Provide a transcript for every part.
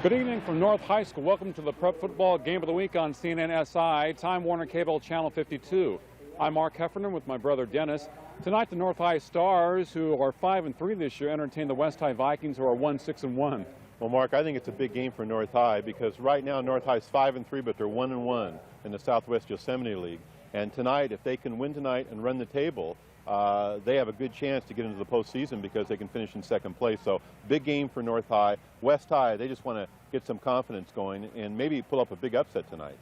Good evening from North High School. Welcome to the Prep Football Game of the Week on CNN-SI, Time Warner Cable Channel 52. I'm Mark Heffernan with my brother Dennis. Tonight, the North High Stars, who are 5-3 this year, entertain the West High Vikings, who are 1-6-1. Well, Mark, I think it's a big game for North High because right now North High is 5-3, but they're 1-1 in the Southwest Yosemite League. And tonight, if they can win tonight and run the table, they have a good chance to get into the postseason because they can finish in second place. So big game for North High. West High, they just want to get some confidence going and maybe pull up a big upset tonight.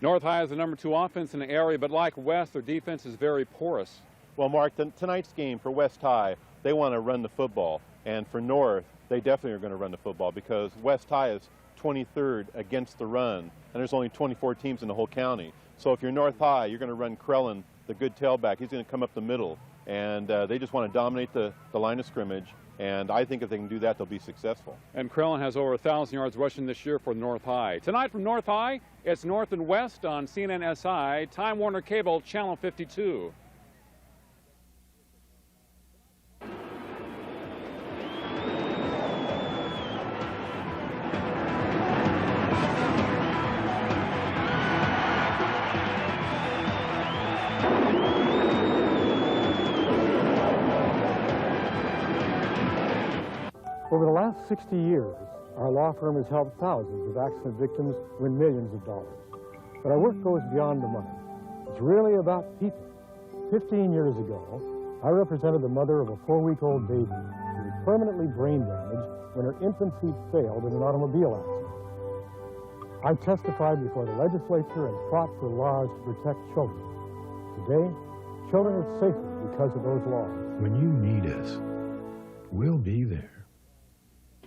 North High is the #2 offense in the area, but like West, their defense is very porous. Well, Mark, tonight's game for West High, they want to run the football. And for North, they definitely are going to run the football because West High is 23rd against the run, and there's only 24 teams in the whole county. So if you're North High, you're going to run Krellin, the good tailback. He's going to come up the middle. And they just want to dominate the line of scrimmage, and I think if they can do that, they'll be successful. And Krellin has over 1,000 yards rushing this year for North High. Tonight from North High, it's North and West on CNN-SI, Time Warner Cable, Channel 52. Over the last 60 years, our law firm has helped thousands of accident victims win millions of dollars. But our work goes beyond the money. It's really about people. 15 years ago, I represented the mother of a 4-week-old baby who was permanently brain damaged when her infant seat failed in an automobile accident. I testified before the legislature and fought for laws to protect children. Today, children are safer because of those laws. When you need us, we'll be there.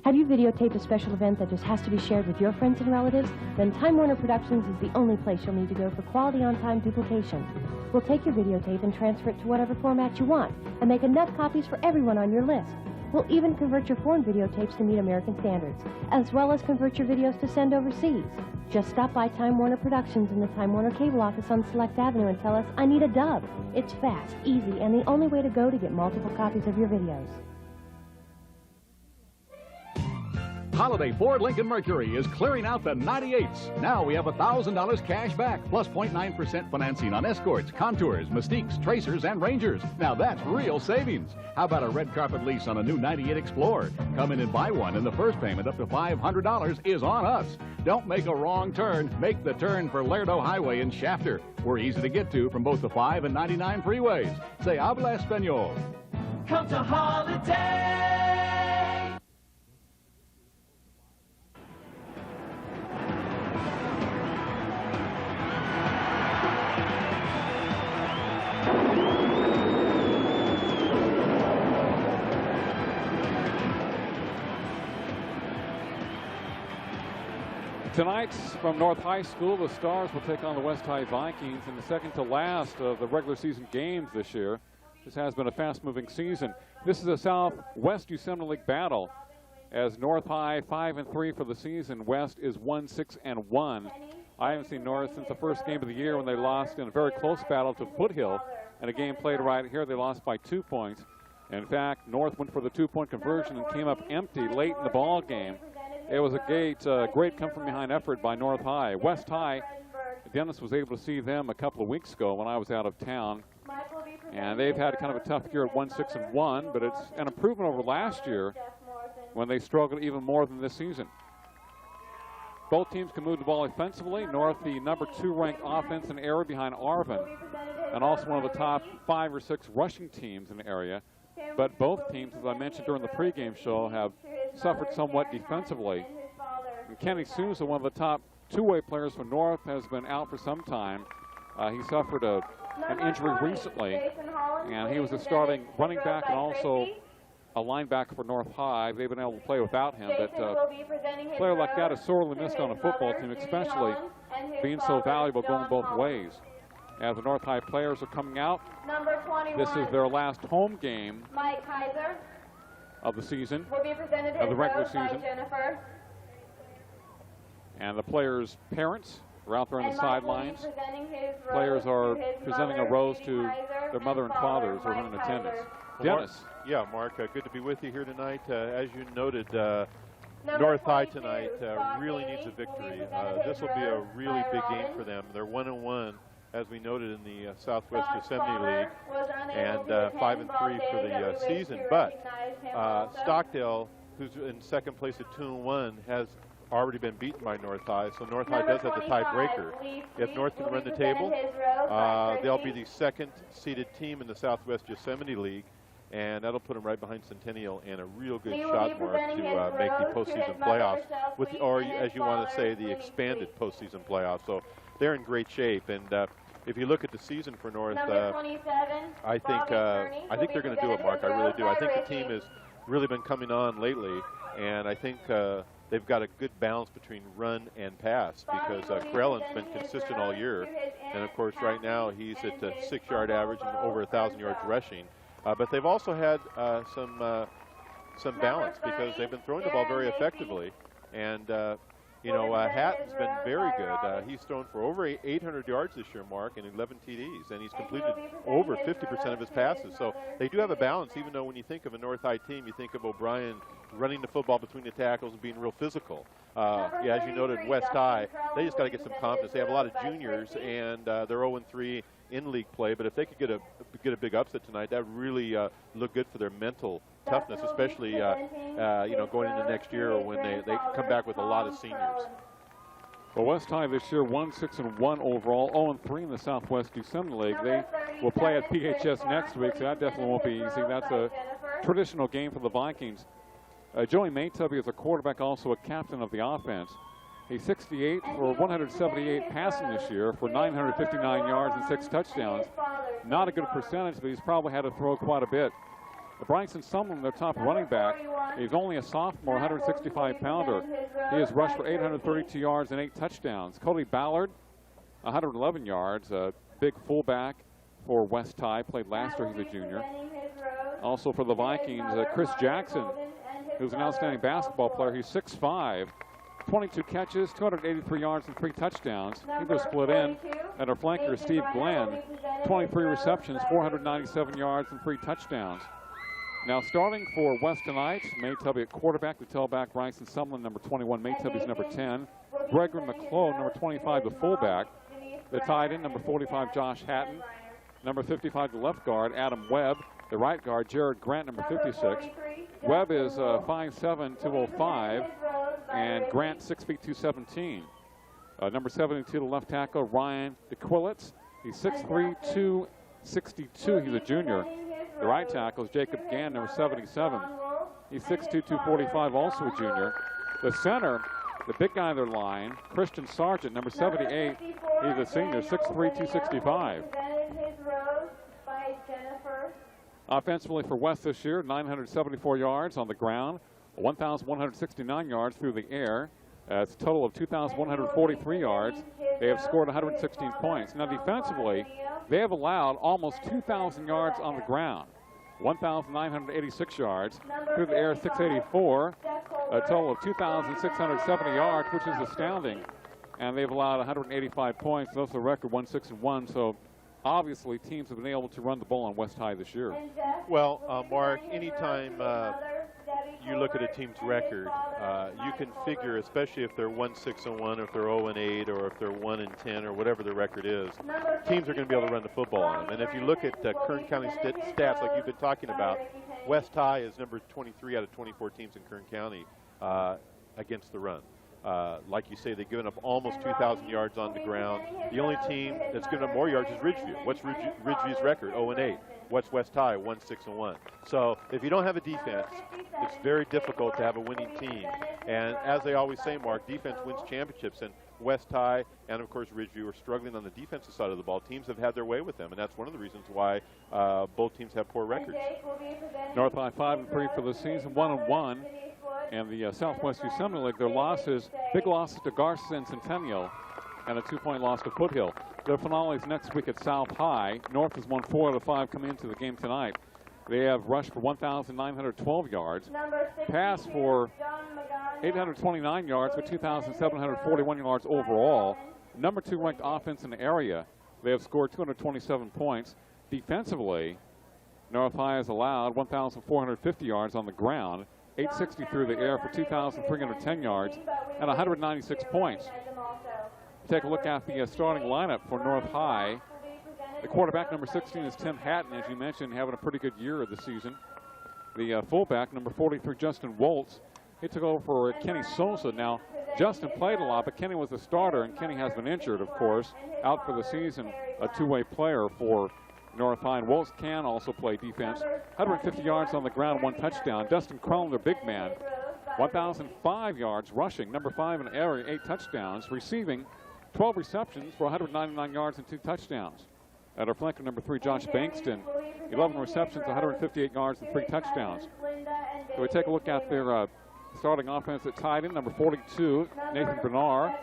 Have you videotaped a special event that just has to be shared with your friends and relatives? Then Time Warner Productions is the only place you'll need to go for quality on-time duplication. We'll take your videotape and transfer it to whatever format you want and make enough copies for everyone on your list. We'll even convert your foreign videotapes to meet American standards, as well as convert your videos to send overseas. Just stop by Time Warner Productions in the Time Warner Cable office on Select Avenue and tell us, I need a dub. It's fast, easy, and the only way to go to get multiple copies of your videos. Holiday Ford Lincoln Mercury is clearing out the 98s. Now we have $1,000 cash back, plus 0.9% financing on Escorts, Contours, Mystiques, Tracers, and Rangers. Now that's real savings. How about a red carpet lease on a new 98 Explorer? Come in and buy one, and the first payment up to $500 is on us. Don't make a wrong turn. Make the turn for Lerdo Highway in Shafter. We're easy to get to from both the 5 and 99 freeways. Say habla español. Come to Holiday! Tonight, from North High School, the Stars will take on the West High Vikings in the second to last of the regular season games this year. This has been a fast-moving season. This is a Southwest Yosemite League battle, as North High 5-3 for the season. West is 1-6-1. I haven't seen North since the first game of the year when they lost in a very close battle to Foothill. In a game played right here, they lost by 2 points. In fact, North went for the 2-point conversion and came up empty late in the ball game. It was a great come-from-behind effort by North High. West High, Dennis was able to see them a couple of weeks ago when I was out of town. And they've had kind of a tough year at 1-6-1, but it's an improvement over last year when they struggled even more than this season. Both teams can move the ball offensively. North, the #2 ranked offense in the area behind Arvin, and also one of the top 5 or 6 rushing teams in the area. But both teams, as I mentioned during the pregame show, have suffered somewhat defensively. And Kenny Souza, one of the top two-way players for North, has been out for some time. He suffered an injury recently, and he was a starting running back and also a linebacker for North High. They've been able to play without him, but a player like that is sorely missed on a football team, especially being so valuable going both ways. As the North High players are coming out, this is their last home game of the season, of the regular season. And the players' parents are out there on the sidelines. Players are presenting a rose to their mother and fathers who are in attendance. Dennis. Yeah, Mark, good to be with you here tonight. As you noted, North High tonight really needs a victory. This will be a really big game for them. They're 1-1, as we noted in the Southwest Yosemite League, and 5-3 for the season. But Stockdale, who's in second place at 2-1, has already been beaten by North High, so North High does have the tiebreaker. If North can run the table, they'll be the second seeded team in the Southwest Yosemite League, and that'll put them right behind Centennial and a real good shot, Mark, to make the postseason playoffs, or as you want to say, the expanded postseason playoffs. So they're in great shape, and if you look at the season for North, I think they're going to do it, Mark. I really do. I think the team has really been coming on lately, and I think they've got a good balance between run and pass, because Krellen's been consistent all year, and of course right now he's at 6-yard average and over 1,000 yards rushing. But they've also had some balance, because they've been throwing the ball very effectively, and Hatton's been very good. He's thrown for over 800 yards this year, Mark, and 11 TDs, and he's completed over 50% of his passes. So they do have a balance, even though when you think of a North High team, you think of O'Brien running the football between the tackles and being real physical. As you noted, West High, they just got to get some confidence. They have a lot of juniors, and they're 0-3 in league play, but if they could get a big upset tonight, that would really look good for their mental toughness, especially going into next year when they come back with a lot of seniors. Well, West High this year 1-6-1 overall, 0-3 in the Southwest Yosemite League. They will play at PHS next week, so that definitely won't be easy. That's a traditional game for the Vikings. Joey Maytubby is a quarterback, also a captain of the offense. He's 68 for 178 passing this year for 959 yards and 6 touchdowns. Not a good percentage, but he's probably had to throw quite a bit. Bryson Sumlin, their top running back, he's only a sophomore, 165-pounder. He has rushed for 832 yards and 8 touchdowns. Cody Ballard, 111 yards, a big fullback for West High, played last year, he's a junior. Also for the Vikings, Chris Jackson, who's an outstanding basketball player. He's 6'5", 22 catches, 283 yards and 3 touchdowns. He was split in. And our flanker, Steve Glenn, 23 receptions, 497 yards and 3 touchdowns. Now starting for West tonight, Maytubby at quarterback, the tailback Bryson Sumlin, number 21, Maytubby's number 10. Gregory McClone, number 25, the fullback. The tight end, number 45, Josh Hatton. Number 55, the left guard, Adam Webb. The right guard, Jared Grant, number 56. Webb is 5'7", 205, and Grant 6 feet 217. Number 72, the left tackle, Ryan DeQuillitz. He's 6'3", 262. He's a junior. The right tackle is Jacob Gann, number 77. He's 6'2", 245, also a junior. The center, the big guy in their line, Christian Sargent, number 78. He's a senior, 6'3", 265. Offensively for West this year, 974 yards on the ground, 1,169 yards through the air. It's a total of 2,143 yards. They have scored 116 points. Now defensively, they have allowed almost 2,000 yards on the ground, 1,986 yards. Through the air, 684, a total of 2,670 yards, which is astounding. And they've allowed 185 points. That's the record, 1-6-1. So obviously, teams have been able to run the ball on West High this year. Well, Mark, anytime you look at a team's record, you can figure, especially if they're 1-6-1, or if they're 0-8, or if they're 1-10, or whatever the record is, teams are going to be able to run the football on them. And if you look at Kern County stats, like you've been talking about, West High is number 23 out of 24 teams in Kern County against the run. Like you say, they've given up almost 2,000 yards on the ground. The only team that's given up more yards is Ridgeview. What's Ridgeview's record? 0-8. What's West High? 1-6-1. So if you don't have a defense, it's very difficult to have a winning team. And as they always say, Mark, defense wins championships. And West High and, of course, Ridgeview are struggling on the defensive side of the ball. Teams have had their way with them, and that's one of the reasons why both teams have poor records. North High 5-3 for the season, 1-1. And the Southwest Yosemite League, their losses, big losses to Garza and Centennial, and a 2-point loss to Foothill. Their finale is next week at South High. North has won 4 out of 5 coming into the game tonight. They have rushed for 1,912 yards, passed for 829 yards with 2,741 yards overall. Number 2 ranked offense in the area. They have scored 227 points. Defensively, North High has allowed 1,450 yards on the ground. 860 through the air for 2,310 yards and 196 points. Take a look at the starting lineup for North High. The quarterback, number 16, is Tim Hatton, as you mentioned, having a pretty good year of the season. The fullback, number 43, Justin Woltz, he took over for Kenny Sosa. Now, Justin played a lot, but Kenny was the starter, and Kenny has been injured, of course, out for the season, a two-way player for North High. And Woltz can also play defense. 150 yards on the ground, 1 touchdown. Dustin Crone, their big man, 1,005 yards rushing, number 5 in the area, 8 touchdowns, receiving 12 receptions for 199 yards and 2 touchdowns. At our flanker, number 3, Josh Bankston, 11 receptions, 158 yards and 3 touchdowns. So we take a look at their starting offense at tight end, number 42, Nathan Bernard.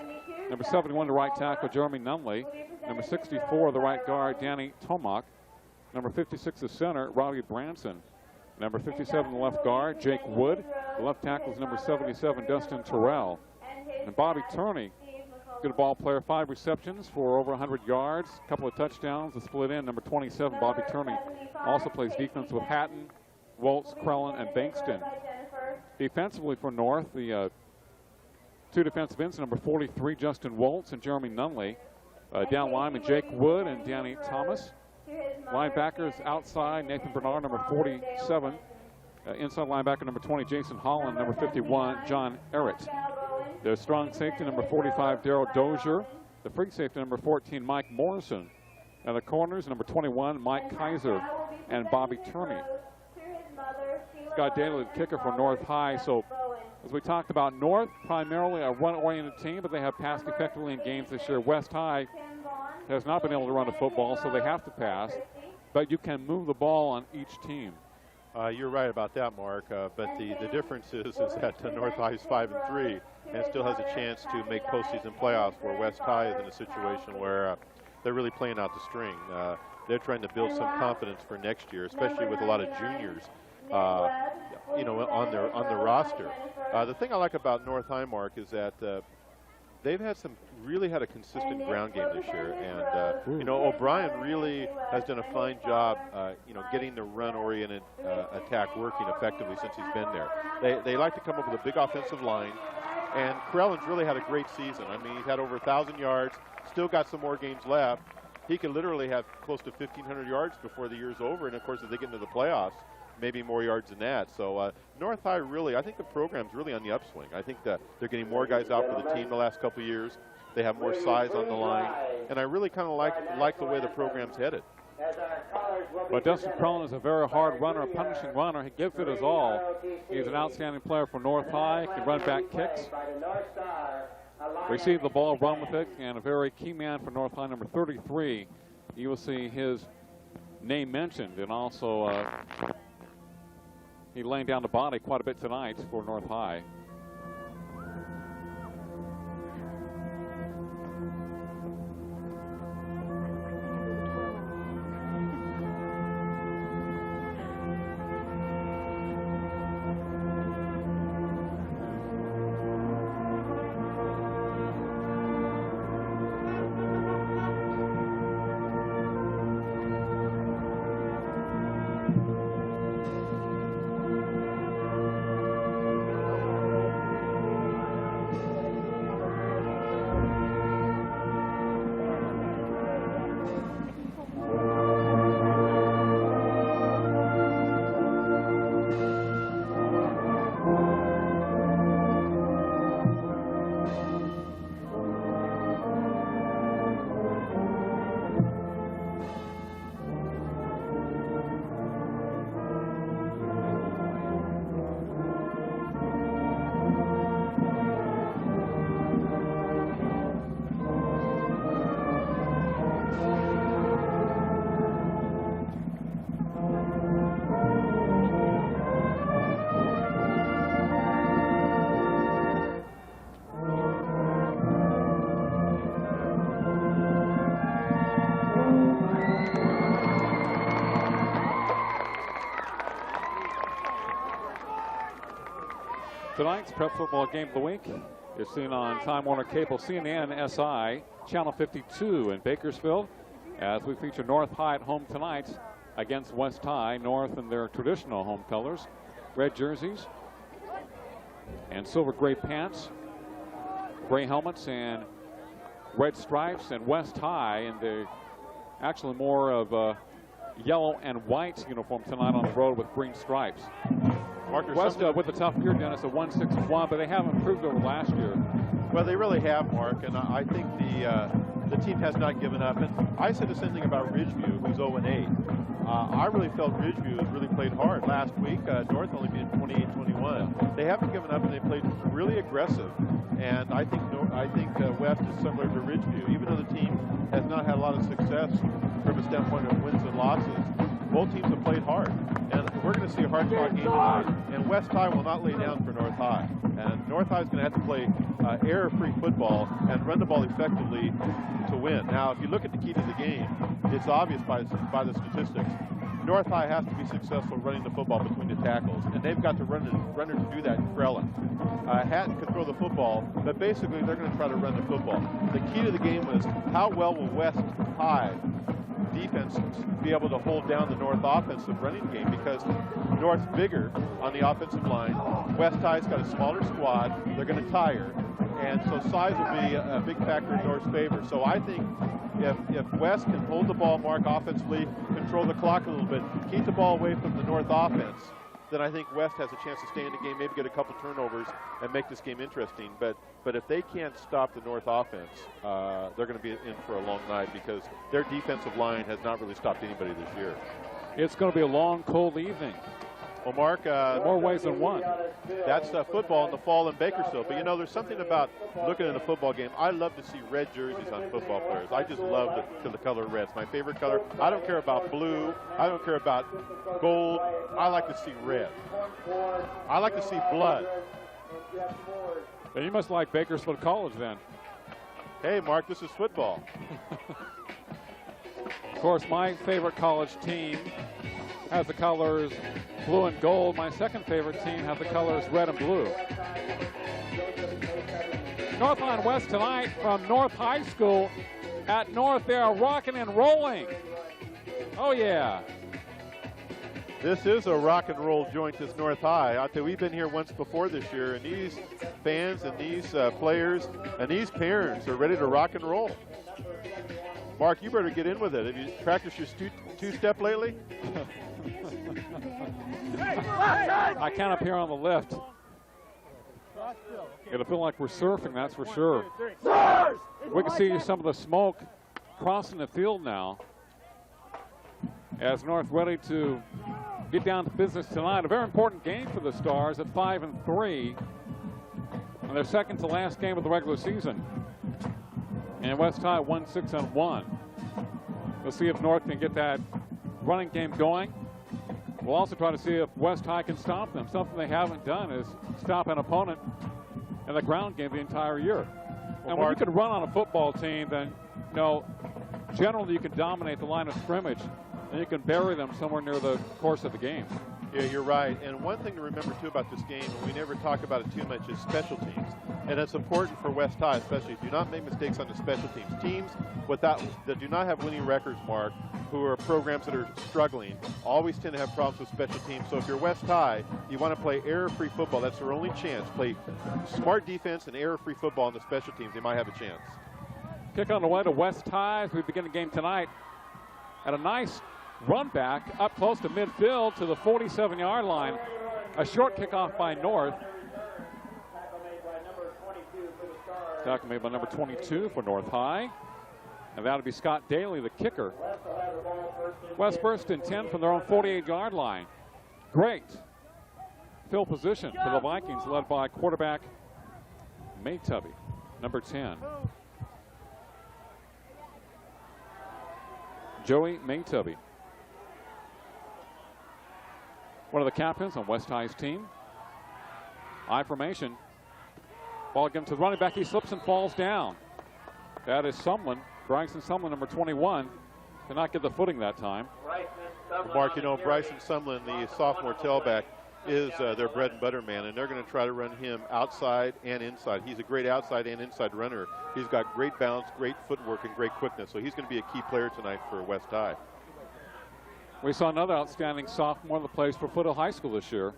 Number 71, the right tackle, Jeremy Nunley. Number 64, the right guard, Danny Tomac. Number 56, the center, Robbie Branson. Number 57, the left guard, Jake Wood. The left tackle is number 77, Dustin Terrell. And Bobby Turney, good ball player, 5 receptions for over 100 yards, a couple of touchdowns, a split end. Number 27, Bobby Turney, also plays defense with Hatton, Woltz, Crellin, and Bankston. Defensively for North, the 2 defensive ends, number 43, Justin Woltz and Jeremy Nunley. Down lineman, Jake Wood and Danny Thomas. Linebackers outside, Nathan Bernard, number 47. Inside linebacker, number 20, Jason Holland, number 51, John Errett. Their strong safety, number 45, Daryl Dozier. The free safety, number 14, Mike Morrison. And the corners, number 21, Mike Kaiser and Bobby Turney. Scott Daly, the kicker for North High. So, as we talked about, North, primarily a run-oriented team, but they have passed effectively in games this year. West High has not been able to run the football, so they have to pass. But you can move the ball on each team. You're right about that, Mark. But the difference is that North High is 5-3 and still has a chance to make postseason playoffs, where West High is in a situation where they're really playing out the string. They're trying to build some confidence for next year, especially with a lot of juniors, on their roster. The thing I like about North High, Mark, is that they've really had a consistent ground game this year, and O'Brien really has done a fine job, getting the run-oriented attack working effectively since he's been there. They like to come up with a big offensive line, and Crellin's really had a great season. I mean, he's had over 1,000 yards, still got some more games left. He could literally have close to 1,500 yards before the year's over, and of course, if they get into the playoffs, maybe more yards than that. So North High really, I think the program's really on the upswing. I think that they're getting more guys out for the team the last couple of years. They have more size on the line, and I really kind of like the way the program's headed. But Dustin Crone is a very hard runner, a punishing runner. He gives it his all. He's an outstanding player for North High. Can run back kicks, receive the ball, run with it, and a very key man for North High, number 33. You will see his name mentioned, and also he laying down the body quite a bit tonight for North High. Tonight's prep football game of the week is seen on Time Warner Cable, CNN, SI, Channel 52 in Bakersfield, as we feature North High at home tonight against West High. North in their traditional home colors, red jerseys, and silver gray pants, gray helmets, and red stripes. And West High in the actually more of yellow and white uniform tonight on the road with green stripes. West with a tough year, Dennis, at 1-6-1, but they haven't improved over last year. Well, they really have, Mark, and I think the team has not given up. And I said the same thing about Ridgeview, who's 0-8. I really felt Ridgeview has really played hard. Last week, North only beat 28-21. They haven't given up, and they played really aggressive. And I think West is similar to Ridgeview, even though the team has not had a lot of success from a standpoint of wins and losses. Both teams have played hard, and we're going to see a hard-fought game tonight. And West High will not lay down for North High. And North High is going to have to play error-free football and run the ball effectively to win. Now, if you look at the key to the game, it's obvious by the statistics. North High has to be successful running the football between the tackles, and they've got to runner to do that in Krellen. Hatton can throw the football, but basically they're going to try to run the football. The key to the game was how well will West High defenses be able to hold down the North offensive running game, because North's bigger on the offensive line. West High's got a smaller squad. They're going to tire, and so size will be a big factor in North's favor. So I think if West can hold the ball, Mark, offensively, control the clock a little bit, keep the ball away from the North offense, then I think West has a chance to stay in the game, maybe get a couple turnovers and make this game interesting. But if they can't stop the North offense, they're going to be in for a long night, because their defensive line has not really stopped anybody this year. It's going to be a long, cold evening. Well, Mark, more ways than one. That's football in the fall in Bakersfield. But, you know, there's something about looking at a football game. I love to see red jerseys on football players. I just love the color red. It's my favorite color. I don't care about blue. I don't care about gold. I like to see red. I like to see blood. Well, you must like Bakersfield College then. Hey, Mark, this is football. Of course, my favorite college team has the colors blue and gold. My second favorite team has the colors red and blue. Northline West tonight from North High School at North. They are rocking and rolling. Oh, yeah. This is a rock and roll joint, this North High. I'll tell you, we've been here once before this year, and these fans and these players and these parents are ready to rock and roll. Mark, you better get in with it. Have you practiced your two-step lately? I count up here on the lift. It'll feel like we're surfing, that's for sure. We can see some of the smoke crossing the field now, as North ready to get down to business tonight. A very important game for the Stars at 5-3, and their second to last game of the regular season. And West High 1-6-1. We'll see if North can get that running game going. We'll also try to see if West High can stop them. Something they haven't done is stop an opponent in the ground game the entire year. And when you can run on a football team, then, you know, generally you can dominate the line of scrimmage, and you can bury them somewhere near the course of the game. Yeah, you're right. And one thing to remember, too, about this game, and we never talk about it too much, is special teams. And it's important for West High, especially. Do not make mistakes on the special teams. Teams that do not have winning records, Mark, who are programs that are struggling, always tend to have problems with special teams. So if you're West High, you want to play error-free football. That's their only chance. Play smart defense and error-free football on the special teams. They might have a chance. Kick on the way to West High as we begin the game tonight. At a nice run back up close to midfield to the 47-yard line. A short kickoff by North. Tackle made by number 22 for North High. And that'll be Scott Daly, the kicker. West first and 10 from their own 48-yard line. Great field position for the Vikings, led by quarterback Maytubby, number 10. Joey Maytubby, one of the captains on West High's team. I formation. Ball given to the running back. He slips and falls down. That is Sumlin, Bryson Sumlin, number 21. Cannot get the footing that time. Mark, you know, Bryson Sumlin, the sophomore tailback, is their bread and butter man, and they're going to try to run him outside and inside. He's a great outside and inside runner. He's got great balance, great footwork, and great quickness. So he's going to be a key player tonight for West High. We saw another outstanding sophomore that plays for Foothill High School this year.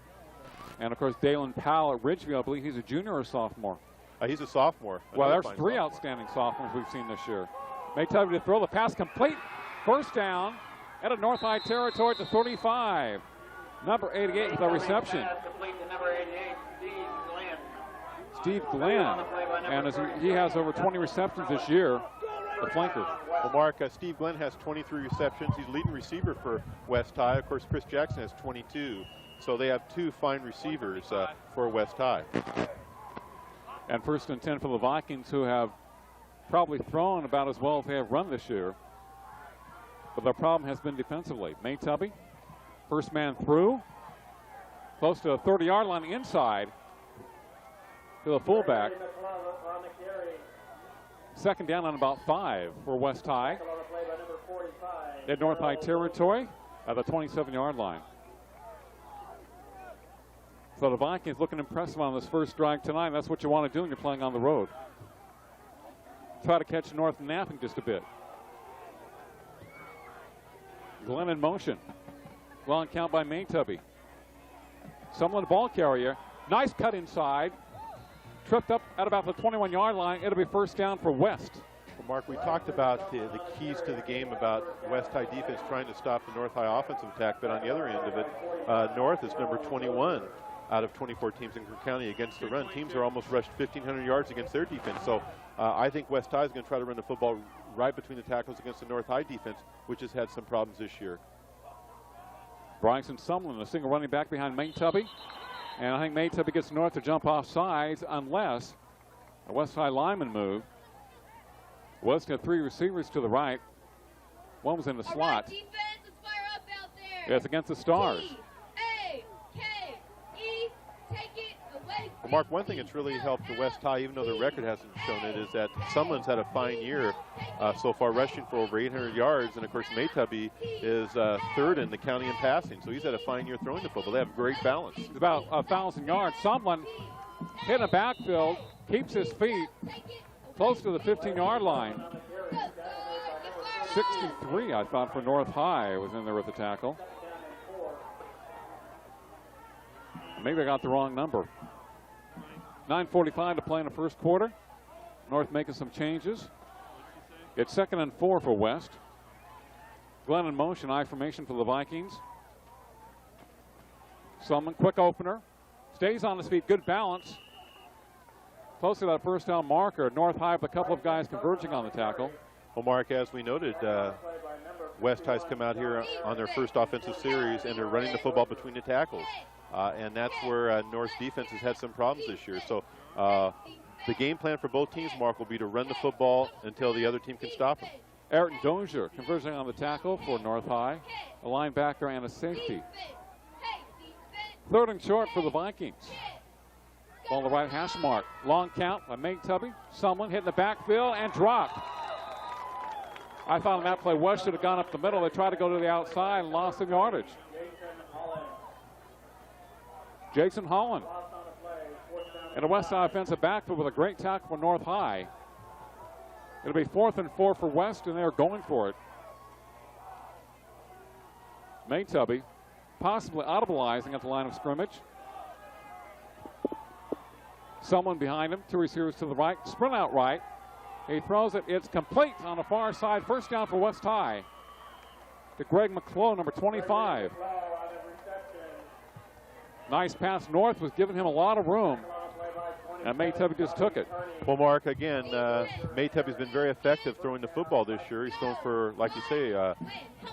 And, of course, Dalen Powell at Ridgeview, I believe he's a junior or sophomore. He's a sophomore. Well, Another there's fine 3 sophomore. outstanding sophomores we've seen this year. Maytubby to throw the pass complete. First down at a North High territory at the 35. Number 88 with a reception. Steve Glenn. And he has over 20 receptions this year, the flanker. Well, Mark, Steve Glenn has 23 receptions. He's leading receiver for West High. Of course, Chris Jackson has 22. So they have 2 fine receivers for West High. And 1st and 10 for the Vikings, who have probably thrown about as well as they have run this year. But their problem has been defensively. Maytubby, first man through, close to the 30-yard line inside to the fullback. Second down on about 5 for West High. At North High territory at the 27-yard line. So the Vikings looking impressive on this first drive tonight. That's what you want to do when you're playing on the road. Try to catch North napping just a bit. Glenn in motion. Long count by Maytubby. Sumlin ball carrier. Nice cut inside. Tripped up at about the 21-yard line. It'll be first down for West. Well, Mark, we talked about the keys to the game about West High defense trying to stop the North High offensive attack, but on the other end of it, North is number 21 out of 24 teams in Kern County against the run. Teams are almost rushed 1,500 yards against their defense. So I think West High is going to try to run the football right between the tackles against the North High defense, which has had some problems this year. Bryson Sumlin, a single running back behind Maytubby. And I think Maytubby gets North to jump off sides unless a West High lineman move. West had 3 receivers to the right. One was in the slot. Defense, let's fire up out there. It's against the Stars. T-A-K-E, take it away. Well, Mark, one thing that's really helped the West High, even though the record hasn't shown it, is that Sumlin's had a fine year so far, rushing for over 800 yards. And, of course, Maytubby is 3rd in the county in passing. So he's had a fine year throwing the football. They have great balance. It's about 1,000 yards. Sumlin hit a backfield, keeps his feet close to the 15-yard line. 63, I thought, for North High was in there with the tackle. Maybe I got the wrong number. 9:45 to play in the first quarter. North making some changes. It's 2nd and 4 for West. Glenn in motion, I formation for the Vikings. Sumlin, quick opener. Stays on his feet, good balance. Close to that first down marker. North High with a couple of guys converging on the tackle. Well, Mark, as we noted, West High's come out here on their first offensive series, and they're running the football between the tackles. And that's where North's defense has had some problems this year. So the game plan for both teams, Mark, will be to run the football until the other team can stop them. Ayrton Dozier converging on the tackle for North High. A linebacker and a safety. 3rd and short for the Vikings. Ball the right hash mark. Long count by Maytubby. Sumlin hitting the backfield and dropped. I thought on that play, West should have gone up the middle. They tried to go to the outside and lost some yardage. Jason Holland. And a West High offensive backfield with a great tackle for North High. It'll be 4th and 4 for West, and they're going for it. Maytubby possibly audibilizing at the line of scrimmage. Someone behind him, 2 receivers to the right, sprint out right. He throws it, it's complete on the far side. First down for West High. To Greg McClough, number 25. Nice pass. North was giving him a lot of room. And Maytubby just took it. Well, Mark, again, Maytubby's been very effective throwing the football this year. He's thrown for, like you say,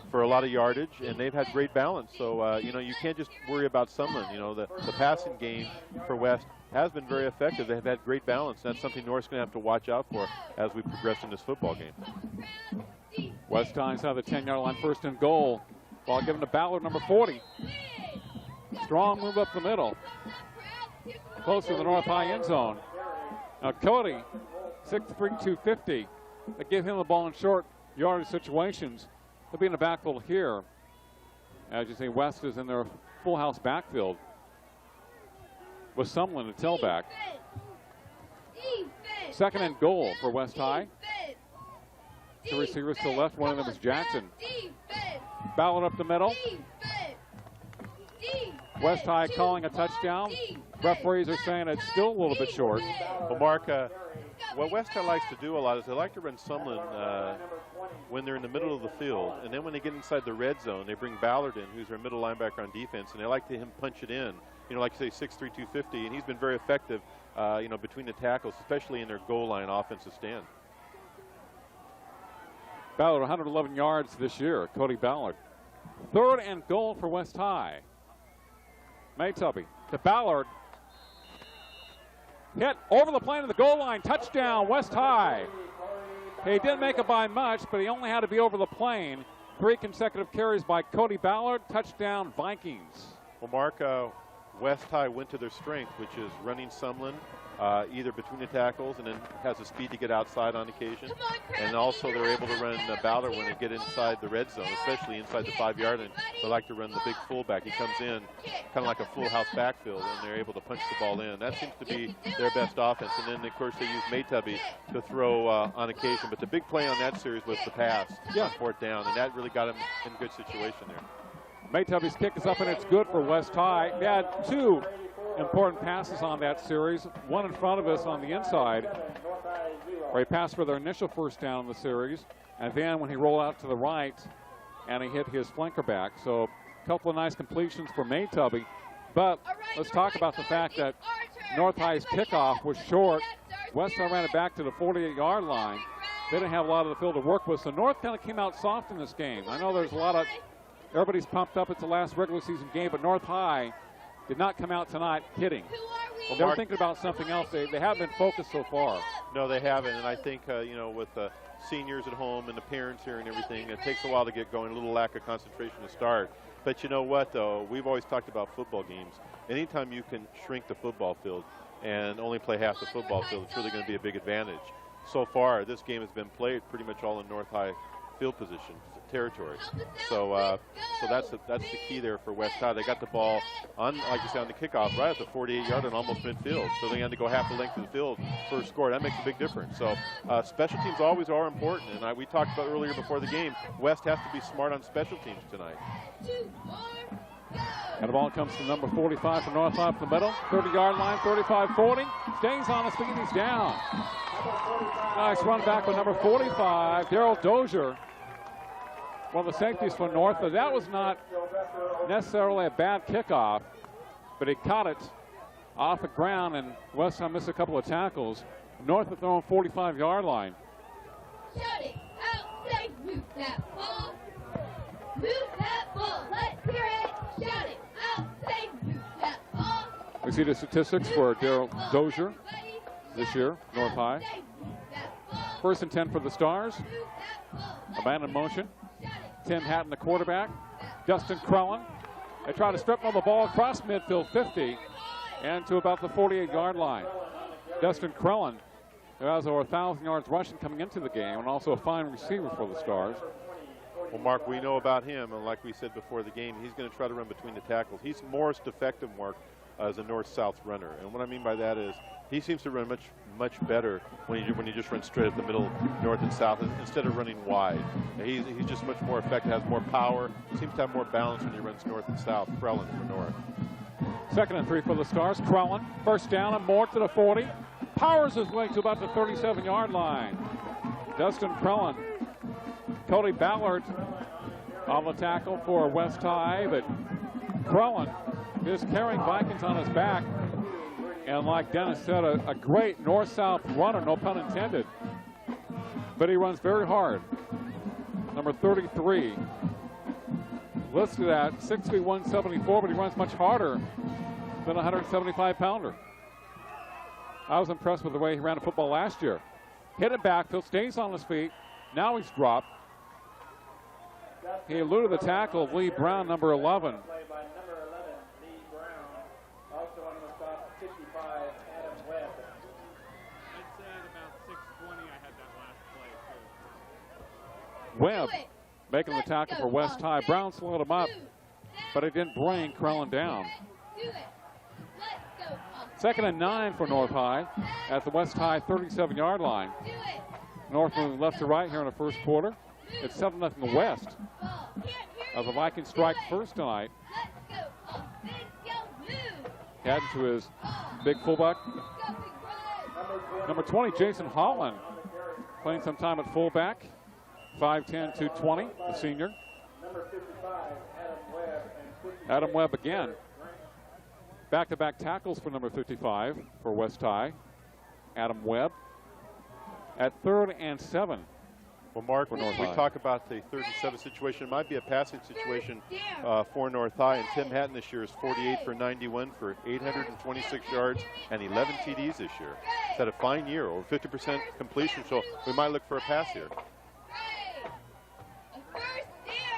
for a lot of yardage, and they've had great balance. So, you know, you can't just worry about Sumlin. You know, the passing game for West has been very effective. They have had great balance. That's something North's going to have to watch out for as we progress in this football game. West High's on the 10-yard line, 1st and goal. Ball given to Ballard, number 40. Strong move up the middle. Close to the North High end zone. Now Cody, 6'3", 250. They give him the ball in short yardage situations. They'll be in the backfield here. As you see, West is in their full house backfield with Sumlin to tailback. 2nd and goal for West High. 2 receivers to the left, one of them is Jackson. Ballard up the middle. West High calling a touchdown. Referees are saying it's still a little bit short. Well, Mark, what West High likes to do a lot is they like to run Sumlin when they're in the middle of the field, and then when they get inside the red zone, they bring Ballard in, who's their middle linebacker on defense, and they like to him punch it in. You know, like you say, 6'3", 250, and he's been very effective, you know, between the tackles, especially in their goal line offensive stand. Ballard 111 yards this year, Cody Ballard. 3rd and goal for West High. Maytubby to Ballard. Hit over the plane of the goal line. Touchdown, West High. He didn't make it by much, but he only had to be over the plane. 3 consecutive carries by Cody Ballard. Touchdown, Vikings. Well, Mark, West High went to their strength, which is running Sumlin either between the tackles and then has the speed to get outside on occasion. And also they're able to run Ballard when they get inside the red zone, especially inside the 5-yard line. They like to run the big fullback. He comes in kind of like a full house backfield, and they're able to punch the ball in. That seems to be their best offense. And then, of course, they use Maytubby to throw on occasion. But the big play on that series was the pass on 4th down, and that really got him in a good situation there. Maytubby's kick is up, and it's good for West High. They had 2 important passes on that series. One in front of us on the inside, where he passed for their initial first down in the series. And then when he rolled out to the right, and he hit his flanker back. So a couple of nice completions for Maytubby. But let's talk about the fact that North High's kickoff was short. West High ran it back to the 48-yard line. They didn't have a lot of the field to work with. So North kind of came out soft in this game. I know there's a lot of, everybody's pumped up. It's the last regular season game, but North High did not come out tonight hitting. Well, they're thinking about something else. They haven't been focused so far. No, they haven't. And I think, you know, with the seniors at home and the parents here and everything, it takes a while to get going, a little lack of concentration to start. But you know what, though? We've always talked about football games. Anytime you can shrink the football field and only play half the football field, it's really going to be a big advantage. So far, this game has been played pretty much all in North High field position territory. So that's the key there for West High. They got the ball on, like you said, on the kickoff right at the 48-yard and almost midfield. So they had to go half the length of the field for a score. That makes a big difference. So special teams always are important. And we talked about earlier before the game, West has to be smart on special teams tonight. And the ball comes to number 45 for North High up the middle. 30-yard line, 35-40. Stays on his feet, he's down. Nice run back with number 45, Daryl Dozier. One of the safeties for North. But that was not necessarily a bad kickoff, but he caught it off the ground, and West High missed a couple of tackles. North have thrown 45-yard line. Shout it out, say move that ball. Move that ball, let's hear it. Shout it out, say move that ball. We see the statistics for Daryl Dozier this year, North High. 1st and 10 for the Stars. A man in motion. Tim Hatton, the quarterback. Dustin Crellin. They try to strip on the ball across midfield 50 and to about the 48-yard line. Dustin Crellin, who has over 1,000 yards rushing coming into the game, and also a fine receiver for the Stars. Well, Mark, we know about him, and like we said before the game, he's going to try to run between the tackles. He's most effective, Mark, as a north-south runner. And what I mean by that is he seems to run much better when you just run straight up the middle, north and south, instead of running wide. He's just much more effective, has more power, seems to have more balance when he runs north and south. Crellin for North. 2nd and 3 for the Stars. Crellin, 1st down and more to the 40. Powers his way to about the 37-yard line. Dustin Crellin. Cody Ballard on the tackle for West High, but Crellin is carrying Vikings on his back. And like Dennis said, a great north-south runner, no pun intended. But he runs very hard. Number 33. Listed at 6'1", 174, but he runs much harder than a 175-pounder. I was impressed with the way he ran the football last year. Hit it backfield, stays on his feet. Now he's dropped. He eluded the tackle of Lee Brown, number 11. Webb making the tackle for West High. Brown slowed him up, but it didn't bring Crellin down. 2nd and 9 for North High at the West High 37-yard line. North moving left to right here in the first quarter. It's 7-0 West. As the Vikings strike first tonight. Heading to his big fullback. Number 20, Jason Holland, playing some time at fullback. 5'10", 220, the senior. Adam Webb again. Back-to-back tackles for number 55 for West High. Adam Webb at 3rd and 7. Well, Mark, for when North we High. talk about the 3rd and 7 situation, it might be a passing situation for North High. And Tim Hatton this year is 48 for 91 for 826 yards and 11 TDs this year. He's had a fine year, over 50% completion, so we might look for a pass here.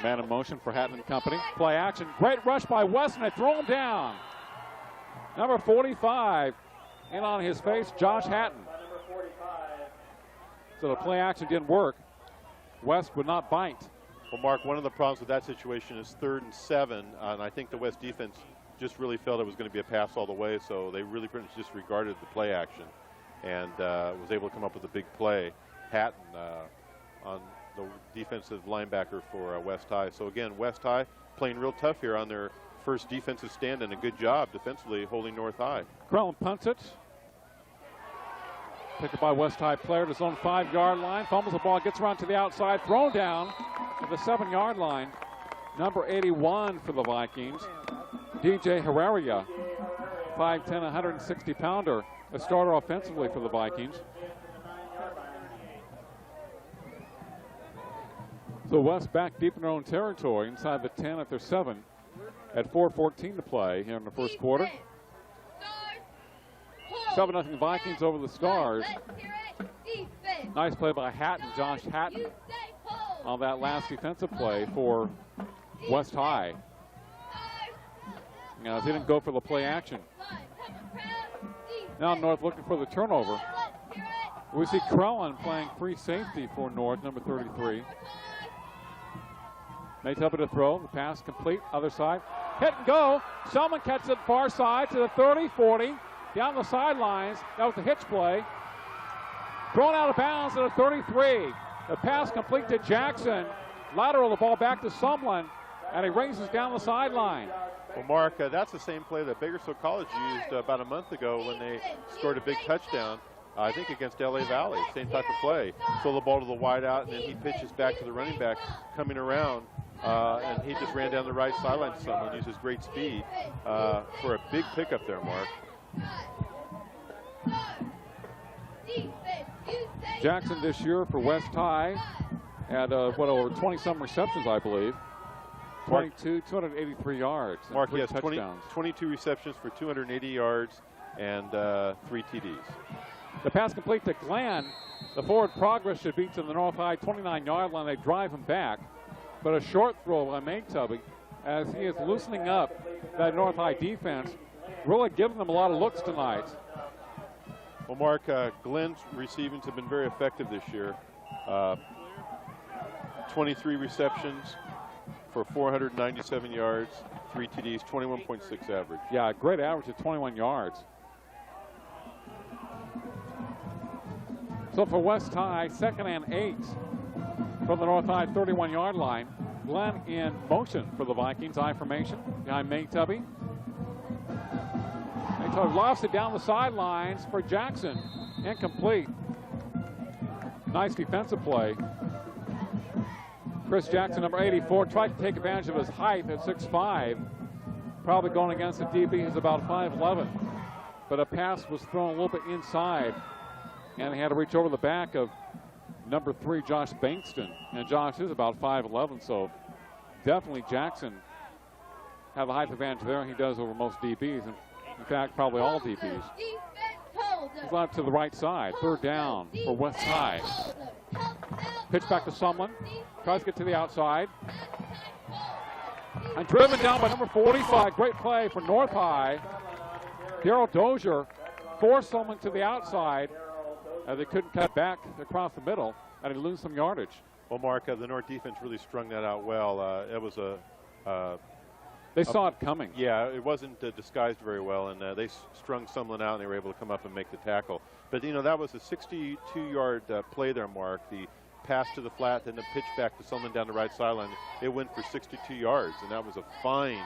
Man in motion for Hatton and company. Play action. Great rush by Weston. It thrown down. Number 45 in on his face, Josh Hatton. So the play action didn't work. West would not bite. Well, Mark, one of the problems with that situation is 3rd and 7, and I think the West defense just really felt it was going to be a pass all the way, so they really pretty much disregarded the play action and was able to come up with a big play. Hatton on the defensive linebacker for West High. So again, West High playing real tough here on their first defensive stand, and a good job defensively holding North High. Crellin punts it. Picked up by West High player at his own 5-yard line. Fumbles the ball, gets around to the outside, thrown down at the 7-yard line. Number 81 for the Vikings, DJ Herrera, 5'10", 160-pounder, a starter offensively for the Vikings. So West back deep in their own territory, inside the 10 at their 7, at 4:14 to play here in the first quarter. 7-0 Vikings over the Stars. Nice play by Hatton, Josh Hatton, on that last defensive play for West High. Now, he didn't go for the play action. Now North looking for the turnover. We see Crellin playing free safety for North, number 33. Maytubby to throw, the pass complete, other side. Hit and go. Selman catches it far side to the 30, 40. Down the sidelines. That was the hitch play. Thrown out of bounds at the 33. The pass complete to Jackson. Lateral the ball back to Sumlin, and he races down the sideline. Well, Mark, that's the same play that Bakersfield College used about a month ago when they scored a big touchdown, I think against LA Valley. Same type of play. Throw the ball to the wide out, and then he pitches back to the running back coming around. And he just ran down the right sideline to someone, uses great speed for a big pickup there, Mark. Jackson this year for West High had over 20-some receptions, I believe. 283 yards. Mark, he has touchdowns. 22 receptions for 280 yards and 3 TDs. The pass complete to Glenn. The forward progress should be to the North High 29-yard line. They drive him back. But a short throw by Maytubby as he is loosening up that North High defense, really giving them a lot of looks tonight. Well, Mark, Glenn's receivings have been very effective this year. 23 receptions for 497 yards, 3 TDs, 21.6 average. Yeah, a great average of 21 yards. So for West High, 2nd and 8 from the North High 31-yard line. Glenn in motion for the Vikings, I formation behind Maytubby. Maytubby lost it down the sidelines for Jackson. Incomplete. Nice defensive play. Chris Jackson, number 84, tried to take advantage of his height at 6'5". Probably going against the DB who's about 5'11". But a pass was thrown a little bit inside, and he had to reach over the back of number 3, Josh Bankston. And Josh is about 5'11", so definitely Jackson have a height advantage there. He does over most DBs, and in fact, probably all DBs. He's out to the right side. 3rd down for West High. Pitch back to Sumlin. Tries to get to the outside. And driven down by number 45. Great play for North High. Daryl Dozier forced Sumlin to the outside. They couldn't cut back across the middle, and he lose some yardage. Well, Mark, the North defense really strung that out well. It was they saw it coming. Yeah, it wasn't disguised very well, and they strung Sumlin out, and they were able to come up and make the tackle. But, you know, that was a 62-yard play there, Mark. The pass to the flat, then the pitch back to Sumlin down the right sideline. It went for 62 yards, and that was a fine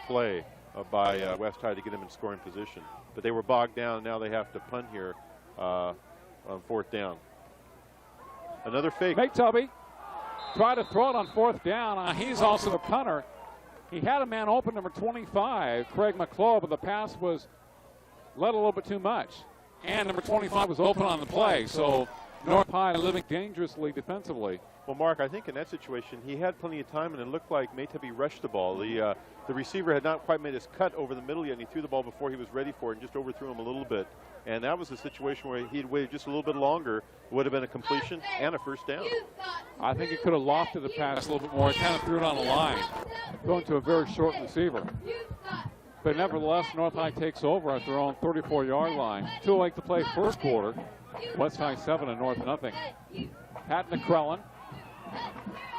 play by West High to get them in scoring position. But they were bogged down. Now they have to punt here on 4th down. Another fake. Nate Tubby tried to throw it on 4th down. He's also the punter. He had a man open, number 25, Craig McClough, but the pass was led a little bit too much. And number 25 was open on the play. So North High living dangerously defensively. Well, Mark, I think in that situation, he had plenty of time, and it looked like Maytubby rushed the ball. The receiver had not quite made his cut over the middle yet, and he threw the ball before he was ready for it and just overthrew him a little bit. And that was a situation where he'd waited just a little bit longer. It would have been a completion and a 1st down. I think he could have lofted the pass a little bit more. He kind of threw it on the line, going to a very short receiver. But nevertheless, North High takes over at their own 34-yard line. 2:08 to play 1st quarter. West High 7 and North nothing. Patton to Krellin.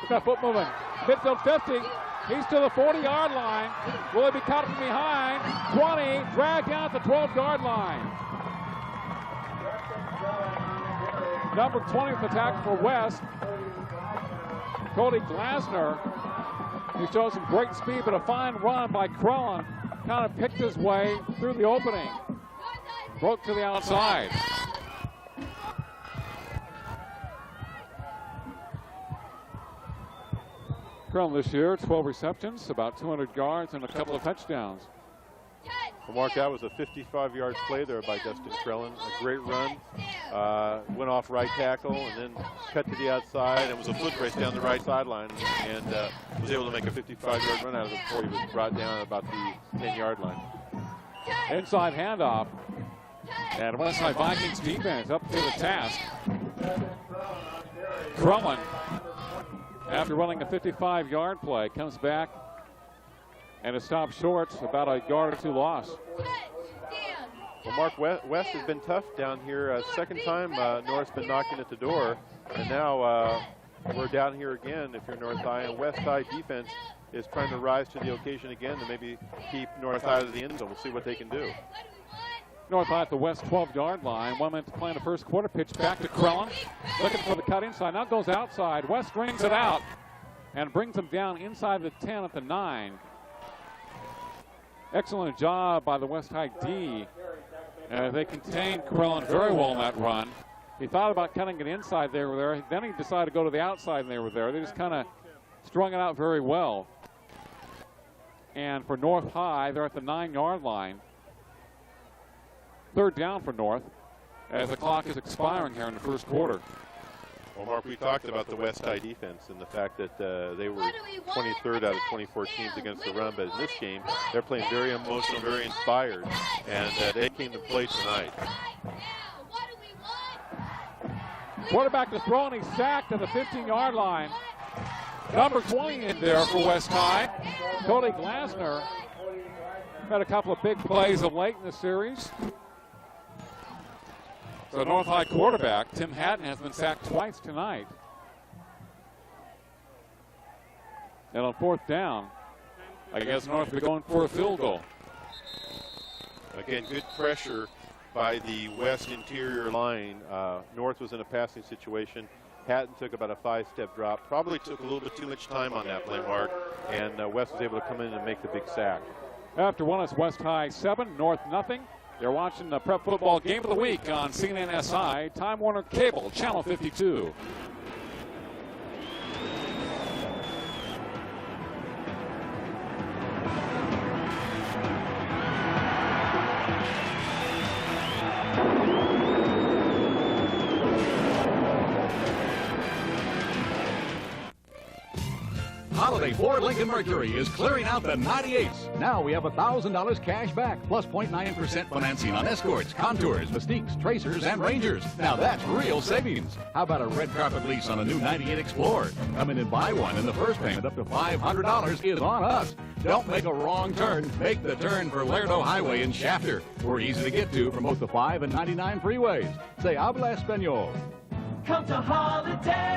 Look at that foot moving. Midfield 50. He's to the 40-yard line. Will he be caught from behind? 20. Dragged down at the 12-yard line. Number 20th attack for West. Cody Glasner. He shows some great speed, but a fine run by Krellin. Kind of picked his way through the opening. Broke to the outside. Krellin this year, 12 receptions, about 200 yards, and a couple of touchdowns. Well, Mark, that was a 55-yard play there by Dustin Krellin. A great run. Went off right tackle and then cut to the outside and was a foot race down the right sideline and was able to make a 55-yard run out of it before he was brought down at about the 10-yard line. Inside handoff. And West High Vikings defense up to the task. Krellin, after running a 55-yard play, comes back and is stopped short, about a yard or two loss. Well, Mark, West has been tough down here. Second time North's been knocking at the door, and now we're down here again if you're North High, and West High defense is trying to rise to the occasion again to maybe keep North High out of the end zone. We'll see what they can do. North High at the West 12-yard line. 1 minute to play in the 1st quarter. Pitch back to Krellin. Looking for the cut inside. Now goes outside. West rings it out and brings him down inside the 10 at the 9. Excellent job by the West High D. They contained Krellin very well in that run. He thought about cutting it inside. They were there. Then he decided to go to the outside, and they were there. They just kind of strung it out very well. And for North High, they're at the 9-yard line. 3rd down for North as the clock is expiring here in the 1st quarter. Well, Mark, we talked about the West High defense and the fact that they were 23rd out of 24 teams against the run, but in this game, they're playing very emotional, very inspired, and they came to play tonight. Quarterback to throw, and he's sacked at the 15-yard line. Number 20 in there for West High. Cody Glasner had a couple of big plays of late in the series. So North High quarterback, Tim Hatton, has been sacked twice tonight. And on 4th down, I guess North will be going for a field goal. Again, good pressure by the West interior line. North was in a passing situation. Hatton took about a 5-step drop. Probably took a little bit too much time on that play, Mark. And West was able to come in and make the big sack. After one, it's West High 7, North nothing. You're watching the Prep Football Game of the Week on CNNSI, Time Warner Cable, Channel 52. Holiday Ford Lincoln Mercury is clearing out the 98s. Now we have $1,000 cash back, plus 0.9% financing on Escorts, Contours, Mystiques, Tracers, and Rangers. Now that's real savings. How about a red carpet lease on a new 98 Explorer? Come in and buy one, and the first payment up to $500 is on us. Don't make a wrong turn. Make the turn for Lerdo Highway in Shafter. We're easy to get to from both the 5 and 99 freeways. Say habla español. Come to Holiday.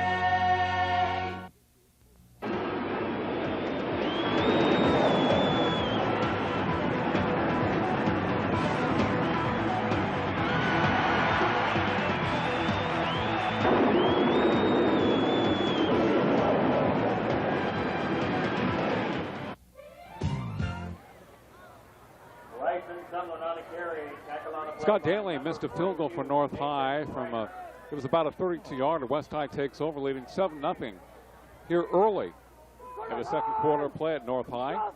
Scott Daly missed a field goal for North High from it was about a 32-yarder. West High takes over, leading 7-0 here early in the second quarter of play at North High.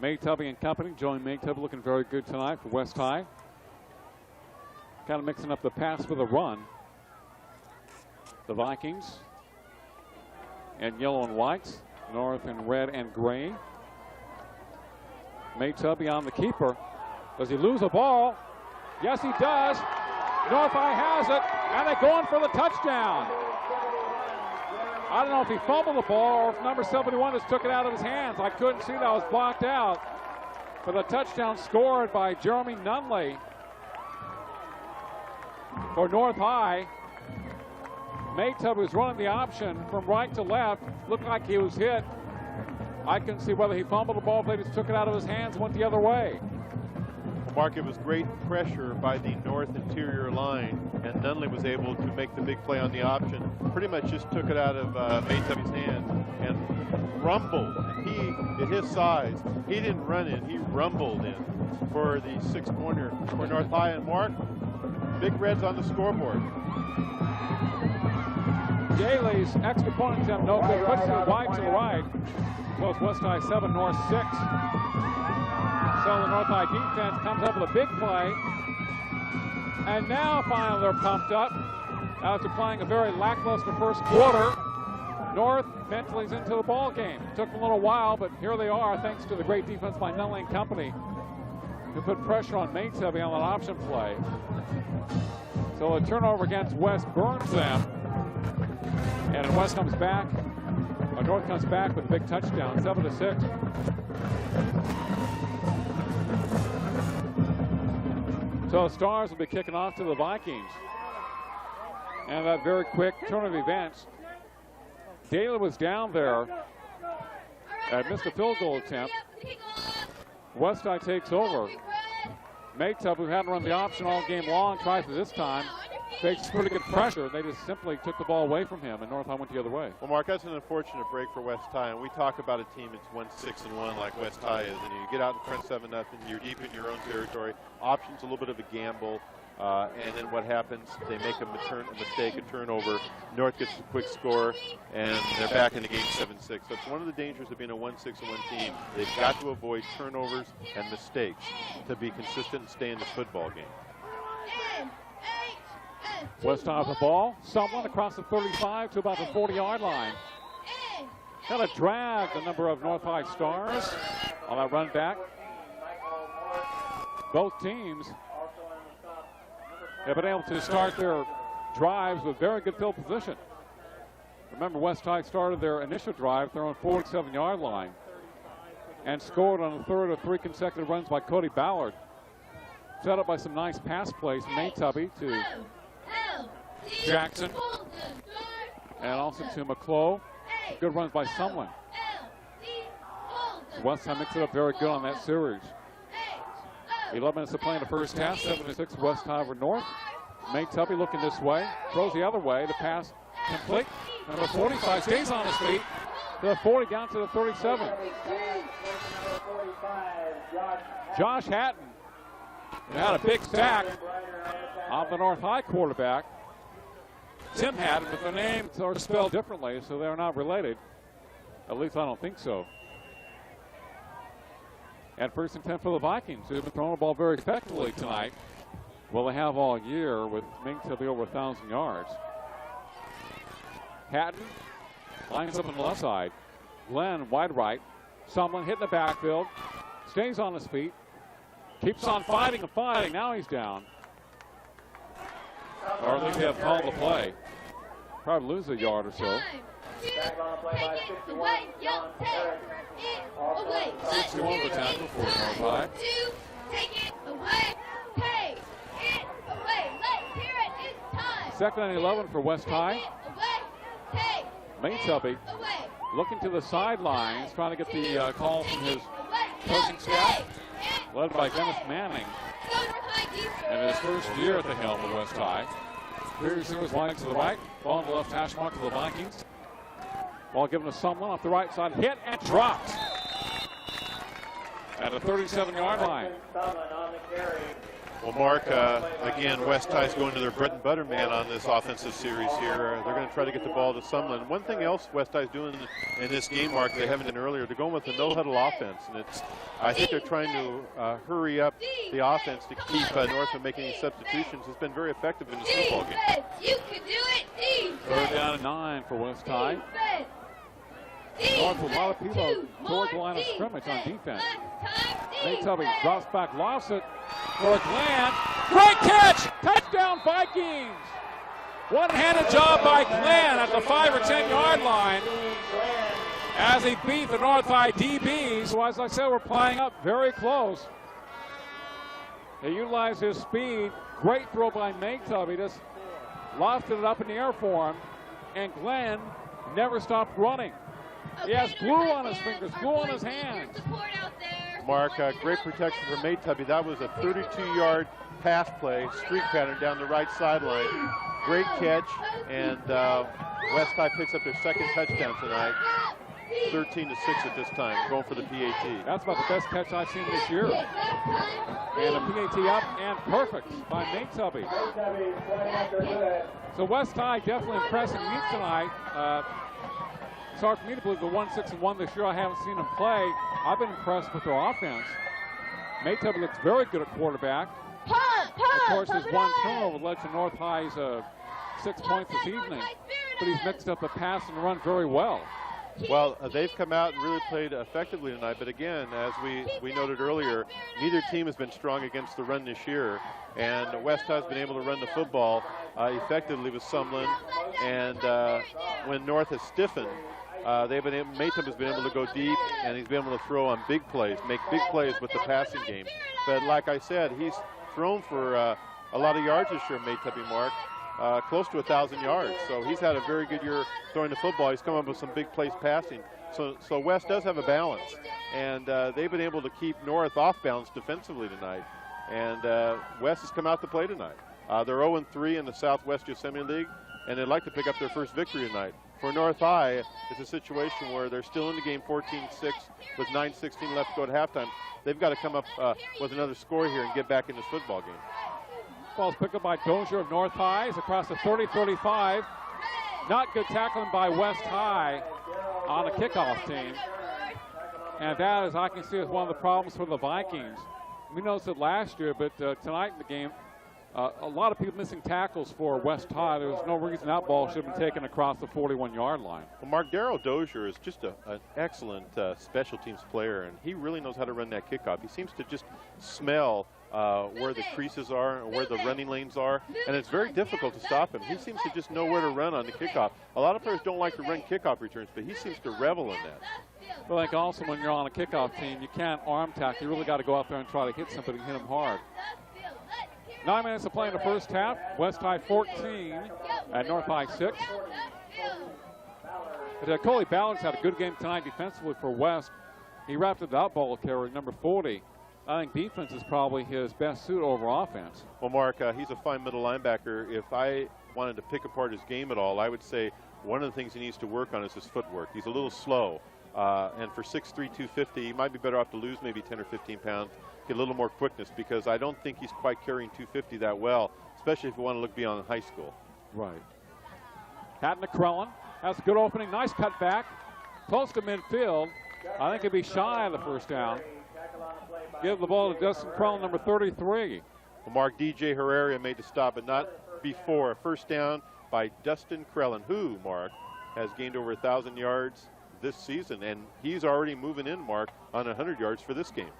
Maytubby and company. Joey Maytubby looking very good tonight for West High. Kind of mixing up the pass with a run. The Vikings in yellow and white, North in red and gray. Maytubby on the keeper. Does he lose a ball? Yes, he does. North High has it, and they're going for the touchdown. I don't know if he fumbled the ball or if number 71 just took it out of his hands. I couldn't see that. It was blocked out. But the touchdown scored by Jeremy Nunley for North High. Maytubby was running the option from right to left. Looked like he was hit. I couldn't see whether he fumbled the ball, if they just took it out of his hands, went the other way. Mark, it was great pressure by the north interior line, and Nunley was able to make the big play on the option. Pretty much just took it out of Maytubby's hands and rumbled. He, at his size, he didn't run in, he rumbled in for the 6-pointer for North High. And Mark, Big Reds on the scoreboard. Daly's extra point attempt, no good. Puts it wide to the right. Close West High 7, North 6. So the North High defense comes up with a big play. And now finally they're pumped up. After playing a very lackluster first quarter, North mentally is into the ball game. It took them a little while, but here they are thanks to the great defense by Nunley and company, who put pressure on Maytubby on that option play. So a turnover against West burns them. And West comes back, or North comes back with a big touchdown, 7-6. So Stars will be kicking off to the Vikings. And that very quick turn of events. Daly was down there and missed a field goal attempt. West High takes over. Maytubby, who hadn't run the option all game long, tries it this time. Fakes pretty good pressure. They just simply took the ball away from him, and North High went the other way. Well, Mark, that's an unfortunate break for West High, and we talk about a team that's won 6-1 like West High is, and you get out in front 7-0, you're deep in your own territory. Option's a little bit of a gamble, and then what happens? They make a mistake, a turnover. North gets a quick score, and they're back in the game 7-6. So it's one of the dangers of being a 1-6-1 team. They've got to avoid turnovers and mistakes to be consistent and stay in the football game. West High with the ball. Someone across the 35 to about the 40-yard line. Got to drag the number of North High Stars on that run back. Both teams have been able to start their drives with very good field position. Remember, West High started their initial drive. They're on 47-yard line and scored on the third of 3 consecutive runs by Cody Ballard. Set up by some nice pass plays from Maytubby to Jackson and also to McClough. Good runs by someone. West High mixed it up very good on that series. 11 minutes of play in the first half. 7-6 West High over North. Maytubby looking this way. Throws the other way. The pass complete. Number 45 stays on his feet. To the 40 down to the 37. Josh Hatton had a big sack of the North High quarterback. Tim Hatton, but their names are spelled differently, so they're not related. At least I don't think so. At first and 10 for the Vikings, who have been throwing the ball very effectively tonight. Well, they have all year, with Maytubby over 1,000 yards. Hatton lines up on the left side. Glenn wide right. Sumlin hitting the backfield. Stays on his feet. Keeps on fighting and fighting. Now he's down. Or at least they have called the play. Probably lose a yard or so. 61 the tackle for North High. Take it away. Take it away. Let's hear it. It's time. Second and 11 for West High. Maytubby looking to the sidelines, trying to get the call from his coaching staff, led by Dennis Manning. And his first year at the helm of West High. Pearson was wide to the right, ball on the left hash mark to the Vikings. Ball given to someone off the right side, hit and dropped. at the 37-yard line. Well, Mark, again, West Ty's going to their bread and butter man on this offensive series here. They're going to try to get the ball to Sumlin. One thing else West Ty's doing in this game, Mark, they haven't done earlier, they're going with the no-huddle offense. And I think they're trying to hurry up the offense to keep North from making any substitutions. It's been very effective in this football game. You can do it. Third down and 9 for West Ty. North with a lot of people toward the line of scrimmage on defense. Nate Tubby drops back, lost it for Glenn. Great catch! Touchdown Vikings! One-handed job by Glenn at the 5 or 10-yard line as he beat the North High DBs, who, as I said, were playing up very close. They utilized his speed. Great throw by Nate Tubby. Just lofted it up in the air for him, and Glenn never stopped running. He has glue on his fingers, glue on his hands. Mark, great protection from Nate Tubby. That was a 32-yard pass play, streak pattern down the right sideline. Great catch, and West High picks up their second touchdown tonight. 13-6 at this time, going for the PAT. That's about the best catch I've seen this year. And a PAT up and perfect by Nate Tubby. So West High definitely impressing me tonight. It's hard for me to believe the 1-6-1 this year. I haven't seen them play. I've been impressed with their offense. Nate Tubby looks very good at quarterback. Of course, his one turnover led to North High's 6 points this evening. But he's mixed up the pass and run very well. Well, they've come out and really played effectively tonight. But again, as we noted earlier, neither team has been strong against the run this year. And West High has been able to run the football effectively with Sumlin. And when North has stiffened, Maytum has been able to go deep, and he's been able to throw on big plays, make big plays with the passing game. But like I said, he's thrown for a lot of yards this year, Maytum, Mark, close to 1,000 yards. So he's had a very good year throwing the football. He's come up with some big plays passing. So West does have a balance, and they've been able to keep North off balance defensively tonight. And West has come out to play tonight. They're 0-3 in the Southwest Yosemite League, and they'd like to pick up their first victory tonight. For North High, it's a situation where they're still in the game 14-6 with 9:16 left to go at halftime. They've got to come up with another score here and get back in this football game. Ball's picked up by Dozier of North High. It's across the 30-35. Not good tackling by West High on the kickoff team. And that, as I can see, is one of the problems for the Vikings. We noticed it last year, but tonight in the game, a lot of people missing tackles for West High. There was no reason that ball should have been taken across the 41-yard line. Well, Mark, Darrell Dozier is just an excellent special teams player, and he really knows how to run that kickoff. He seems to just smell where the creases are and where the running lanes are, and it's very difficult to stop him. He seems to just know where to run on the kickoff. A lot of players don't like to run kickoff returns, but he seems to revel in that. But like also when you're on a kickoff team, you can't arm tackle. You really got to go out there and try to hit somebody and hit them hard. 9 minutes of play in the first half. West High 14 and North High 6. But Coley Ballard's had a good game tonight defensively for West. He wrapped it out ball carrier, number 40. I think defense is probably his best suit over offense. Well, Mark, he's a fine middle linebacker. If I wanted to pick apart his game at all, I would say one of the things he needs to work on is his footwork. He's a little slow. And for 6'3", 250, he might be better off to lose maybe 10 or 15 pounds, get a little more quickness, because I don't think he's quite carrying 250 that well, especially if you want to look beyond high school. Right. Hatton McCrellin has a good opening. Nice cut back. Close to midfield. I think he'd be shy of the first down. Give the ball to Dustin Crellin, number 33. Well, Mark, DJ Herrera made the stop, but not before. A first down by Dustin Crellin, who, Mark, has gained over 1,000 yards this season, and he's already moving in, Mark, on 100 yards for this game.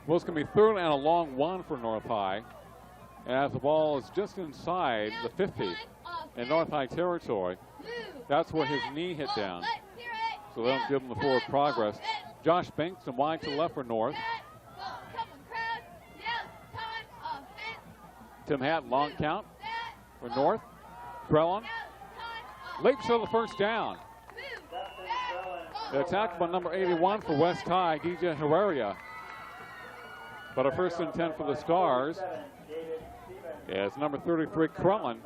Well, it's going to be third and a long one for North High, as the ball is just inside the 50 in North High territory. That's where his knee hit down, so they don't give him the forward progress. Josh Bankston wide to the left for North. Tim Hatton, long count for North. Crellin leaps for the first down. The attack by number 81 for West High, DJ Herrera. But a first and 10 for the Stars. As number 33, Crellin,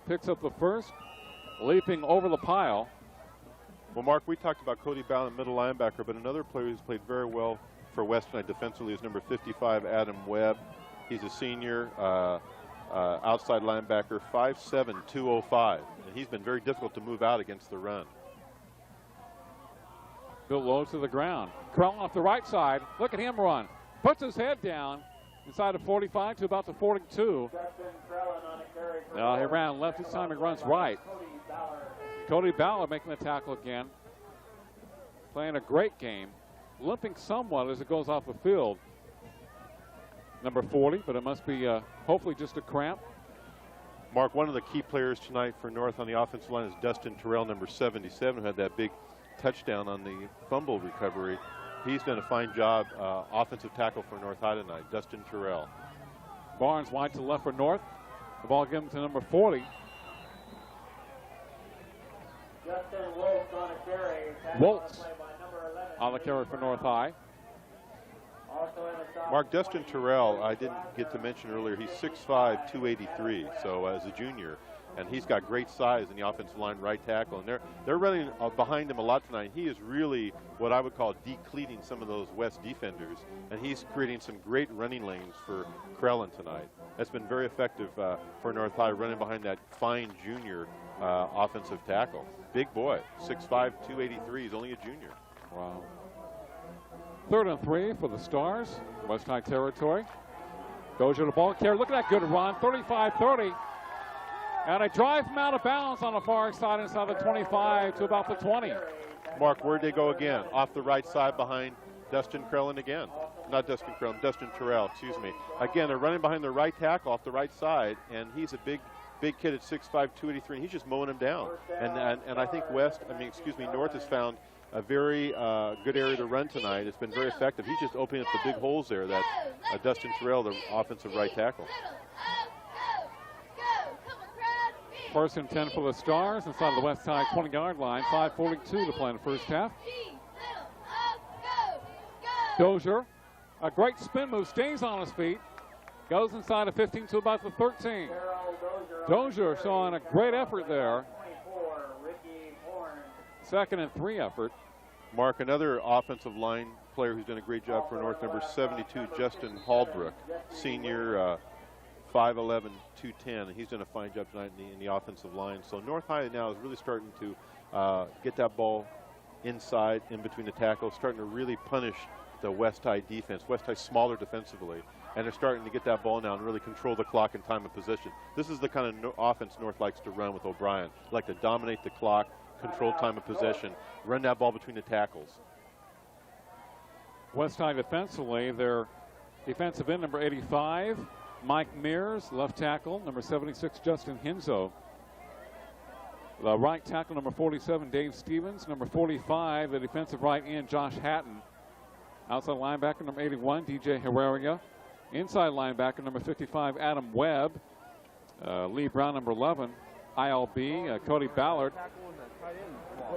picks up the first, leaping over the pile. Well, Mark, we talked about Cody Ballard, middle linebacker, but another player who's played very well for West tonight defensively is number 55, Adam Webb. He's a senior outside linebacker, 5'7", 205. And he's been very difficult to move out against the run. Built low to the ground. Krell off the right side. Look at him run. Puts his head down inside of 45 to about the 42. Now he ran left. This time he runs right. Cody Ballard making the tackle again. Playing a great game. Limping somewhat as it goes off the field. Number 40, but it must be hopefully just a cramp. Mark, one of the key players tonight for North on the offensive line is Dustin Terrell, number 77, who had that big touchdown on the fumble recovery. He's done a fine job, offensive tackle for North High tonight, Dustin Terrell. Barnes wide to left for North. The ball given to number 40. Woltz on the carry for North High. Mark, Dustin Terrell, I didn't get to mention earlier, he's 6'5", 283, so as a junior. And he's got great size in the offensive line right tackle. And they're running behind him a lot tonight. He is really what I would call decleating some of those West defenders. And he's creating some great running lanes for Krellen tonight. That's been very effective for North High, running behind that fine junior offensive tackle. Big boy, 6'5", 283. He's only a junior. Wow. 3rd and 3 for the Stars, West High territory. Dozier the ball carry. Look at that good run, 35-30. And a drive from out of bounds on the far side inside the 25 to about the 20. Mark, where'd they go again? Off the right side behind Dustin Krellen again. Not Dustin Krellen, Dustin Terrell, excuse me. Again, they're running behind the right tackle off the right side, and he's a big kid at 6'5", 283, and he's just mowing him down. And I think North has found a very good area to run tonight. It's been very effective. He's just opening up the big holes there. That Dustin Terrell, the offensive right tackle. 1st and 10 for the Stars inside the West High 20-yard line. 5:42 to play in the first half. Dozier, a great spin move, stays on his feet. Goes inside of 15 to about the 13. Dozier showing a great effort there. 2nd and 3 effort. Mark, another offensive line player who's done a great job for North, number 72, Justin Hallbrook, senior, 5'11", 210, and he's done a fine job tonight in the offensive line. So North High now is really starting to get that ball inside, in between the tackles, starting to really punish the West High defense. West High smaller defensively, and they're starting to get that ball now and really control the clock and time of possession. This is the kind of offense North likes to run with O'Brien. Like to dominate the clock, control time of possession, run that ball between the tackles. West High defensively, their defensive end, number 85, Mike Mears, left tackle, number 76, Justin Hinzo. The right tackle, number 47, Dave Stevens. Number 45, the defensive right end, Josh Hatton. Outside linebacker, number 81, DJ Herrera. Inside linebacker, number 55, Adam Webb. Lee Brown, number 11, ILB, Cody Ballard.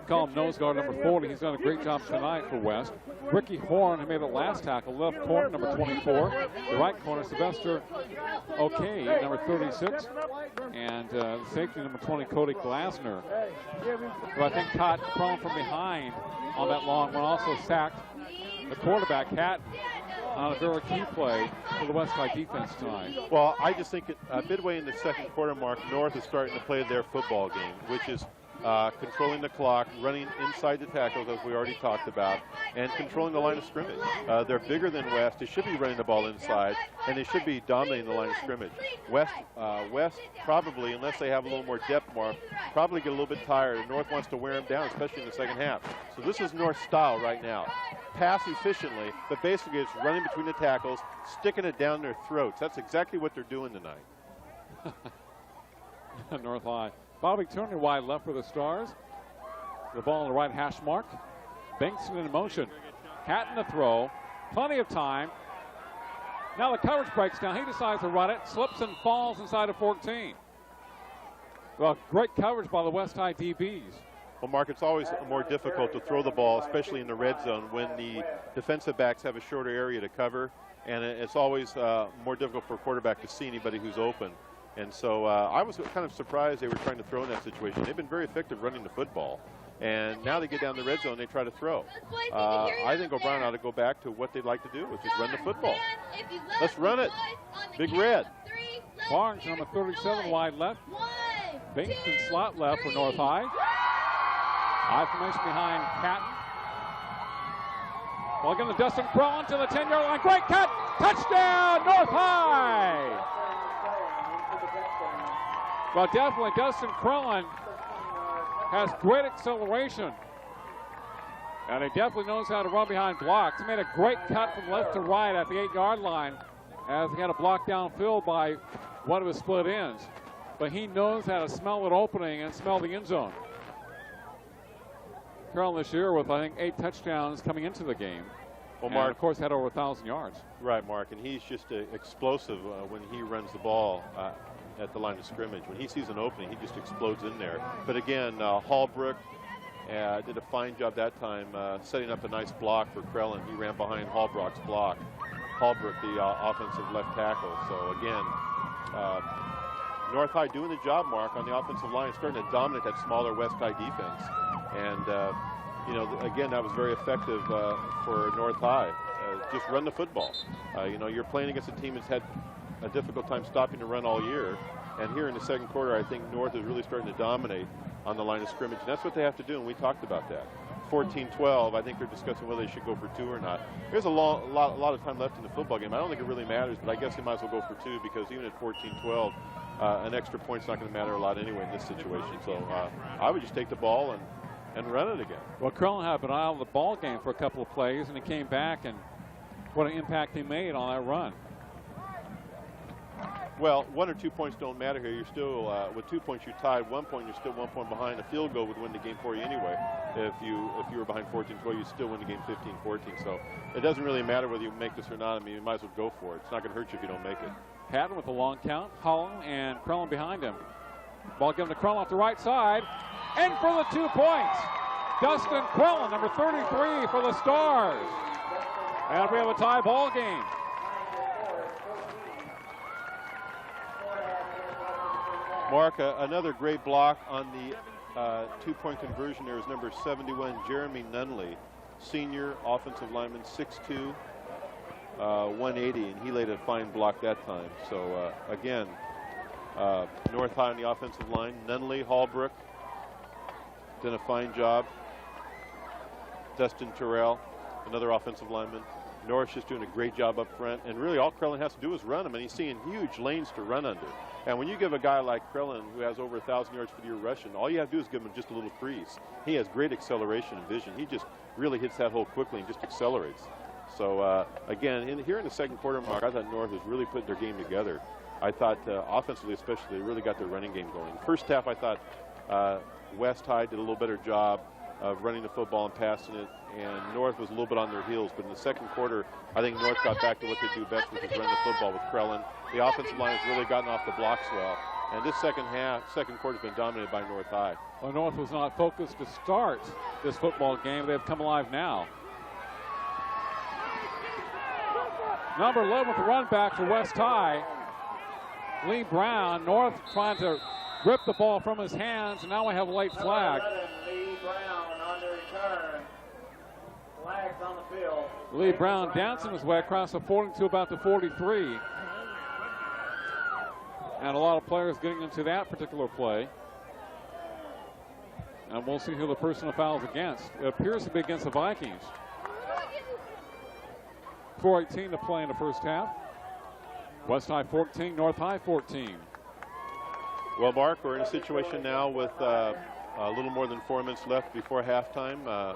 Call him nose guard, number 40. He's done a great job tonight for West. Ricky Horn, who made it last tackle, left corner, number 24. The right corner, Sylvester Okay, number 36. And safety, number 20, Cody Glasner, who I think caught prone from behind on that long one. Also sacked the quarterback, Hatton, on a very key play for the West High defense tonight. Well, I just think midway in the second quarter, Mark, North is starting to play their football game, which is controlling the clock, running inside the tackles, as we already talked about, and controlling the line of scrimmage. They're bigger than West. They should be running the ball inside, and they should be dominating the line of scrimmage. West probably, unless they have a little more depth, Mark, probably get a little bit tired, and North wants to wear them down, especially in the second half. So this is North's style right now. Pass efficiently, but basically it's running between the tackles, sticking it down their throats. That's exactly what they're doing tonight. North High. Bobby Turner wide left for the Stars. The ball on the right hash mark. Bankston in motion. Hatton to throw. Plenty of time. Now the coverage breaks down. He decides to run it. Slips and falls inside of 14. Well, great coverage by the West High DBs. Well, Mark, it's always more difficult to throw the ball, especially in the red zone, when the defensive backs have a shorter area to cover. And it's always more difficult for a quarterback to see anybody who's open. And so I was kind of surprised they were trying to throw in that situation. They've been very effective running the football. And now they get down the red zone, they try to throw. I think O'Brien ought to go back to what they'd like to do, which is run the football. Let's run it. Big Red. Barnes, number 37, wide left. Bingston slot left for North High. High formation behind Patton. Ball given to Dustin Crellin to the 10-yard line. Great cut. Touchdown, North High. Well, definitely Dustin Crellin has great acceleration. And he definitely knows how to run behind blocks. He made a great cut from left to right at the 8-yard line as he had a block downfield by one of his split ends. But he knows how to smell an opening and smell the end zone. Crellin this year with, I think, 8 touchdowns coming into the game. Well, Mark, of course, had over 1,000 yards. Right, Mark, and he's just explosive when he runs the ball at the line of scrimmage. When he sees an opening, he just explodes in there. But again, Hallbrook did a fine job that time setting up a nice block for Crellin. He ran behind Hallbrook's block. Hallbrook, the offensive left tackle. So again, North High doing the job, Mark, on the offensive line, starting to dominate that smaller West High defense. And, you know, again, that was very effective for North High. Just run the football. You know, you're playing against a team that's had a difficult time stopping the run all year. And here in the second quarter, I think North is really starting to dominate on the line of scrimmage. And that's what they have to do, and we talked about that. 14-12, I think they're discussing whether they should go for 2 or not. There's a lot of time left in the football game. I don't think it really matters, but I guess they might as well go for 2 because even at 14-12, an extra point's not going to matter a lot anyway in this situation. So I would just take the ball and run it again. Well, Crellin had been out of the ball game for a couple of plays, and he came back, and what an impact he made on that run. Well, 1 or 2 points don't matter here. You're still, with 2 points, you're tied. 1 point, you're still 1 point behind. A field goal would win the game for you anyway. If you were behind 14-12, you still win the game 15-14. So it doesn't really matter whether you make this or not. I mean, you might as well go for it. It's not going to hurt you if you don't make it. Patton with a long count. Holland and Crellin behind him. Ball given to Crellin off the right side. And for the 2 points, Dustin Crellin, number 33 for the Stars. And we have a tie ball game. Mark, another great block on the 2-point conversion there is number 71, Jeremy Nunley, senior offensive lineman, 6'2", 180, and he laid a fine block that time. So again, North High on the offensive line. Nunley, Hallbrook, done a fine job. Dustin Terrell, another offensive lineman. Norris just doing a great job up front, and really all Crellin has to do is run him, and he's seeing huge lanes to run under. And when you give a guy like Crellin, who has over 1,000 yards for the year rushing, all you have to do is give him just a little crease. He has great acceleration and vision. He just really hits that hole quickly and just accelerates. So again, here in the second quarter, Mark, I thought North was really putting their game together. I thought offensively especially, they really got their running game going. First half, I thought West High did a little better job of running the football and passing it, and North was a little bit on their heels. But in the second quarter, I think North got back to what they do best, which is run the football with Crellin. The offensive line has really gotten off the blocks well. And this second quarter has been dominated by North High. Well, North was not focused to start this football game. They've come alive now. Number 11 with the run back for West High, Lee Brown. North trying to rip the ball from his hands, and now we have a late flag. Lee Brown on the return. Flags on the field. Lee Brown dancing his way across the 40 to about the 43. And a lot of players getting into that particular play. And we'll see who the personal foul is against. It appears to be against the Vikings. 4:18 to play in the first half. West High 14, North High 14. Well, Mark, we're in a situation now with a little more than 4 minutes left before halftime.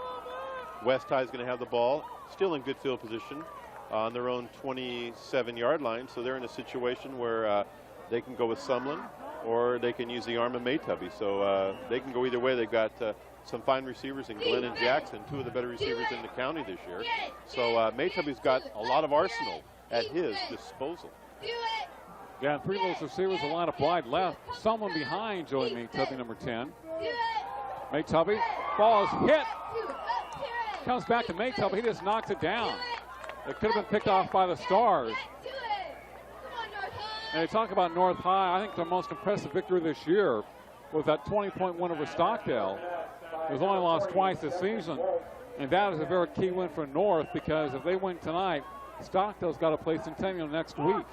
West High is going to have the ball, still in good field position on their own 27-yard line. So they're in a situation where they can go with Sumlin or they can use the arm of Maytubby. So they can go either way. They've got some fine receivers in Glenn and Jackson, 2 of the better receivers in the county this year. So Maytubby's got a lot of arsenal at his disposal. Yeah, and 3 of those receivers will line up wide left. Someone behind Joey Maytubby, number 10. Maytubby, ball is hit. Comes back to Maytubby. He just knocks it down. It could have been picked off by the Stars. And they talk about North High. I think their most impressive victory this year was that 20-point win over Stockdale. who's only lost twice this season. And that is a very key win for North, because if they win tonight, Stockdale's got to play Centennial next week.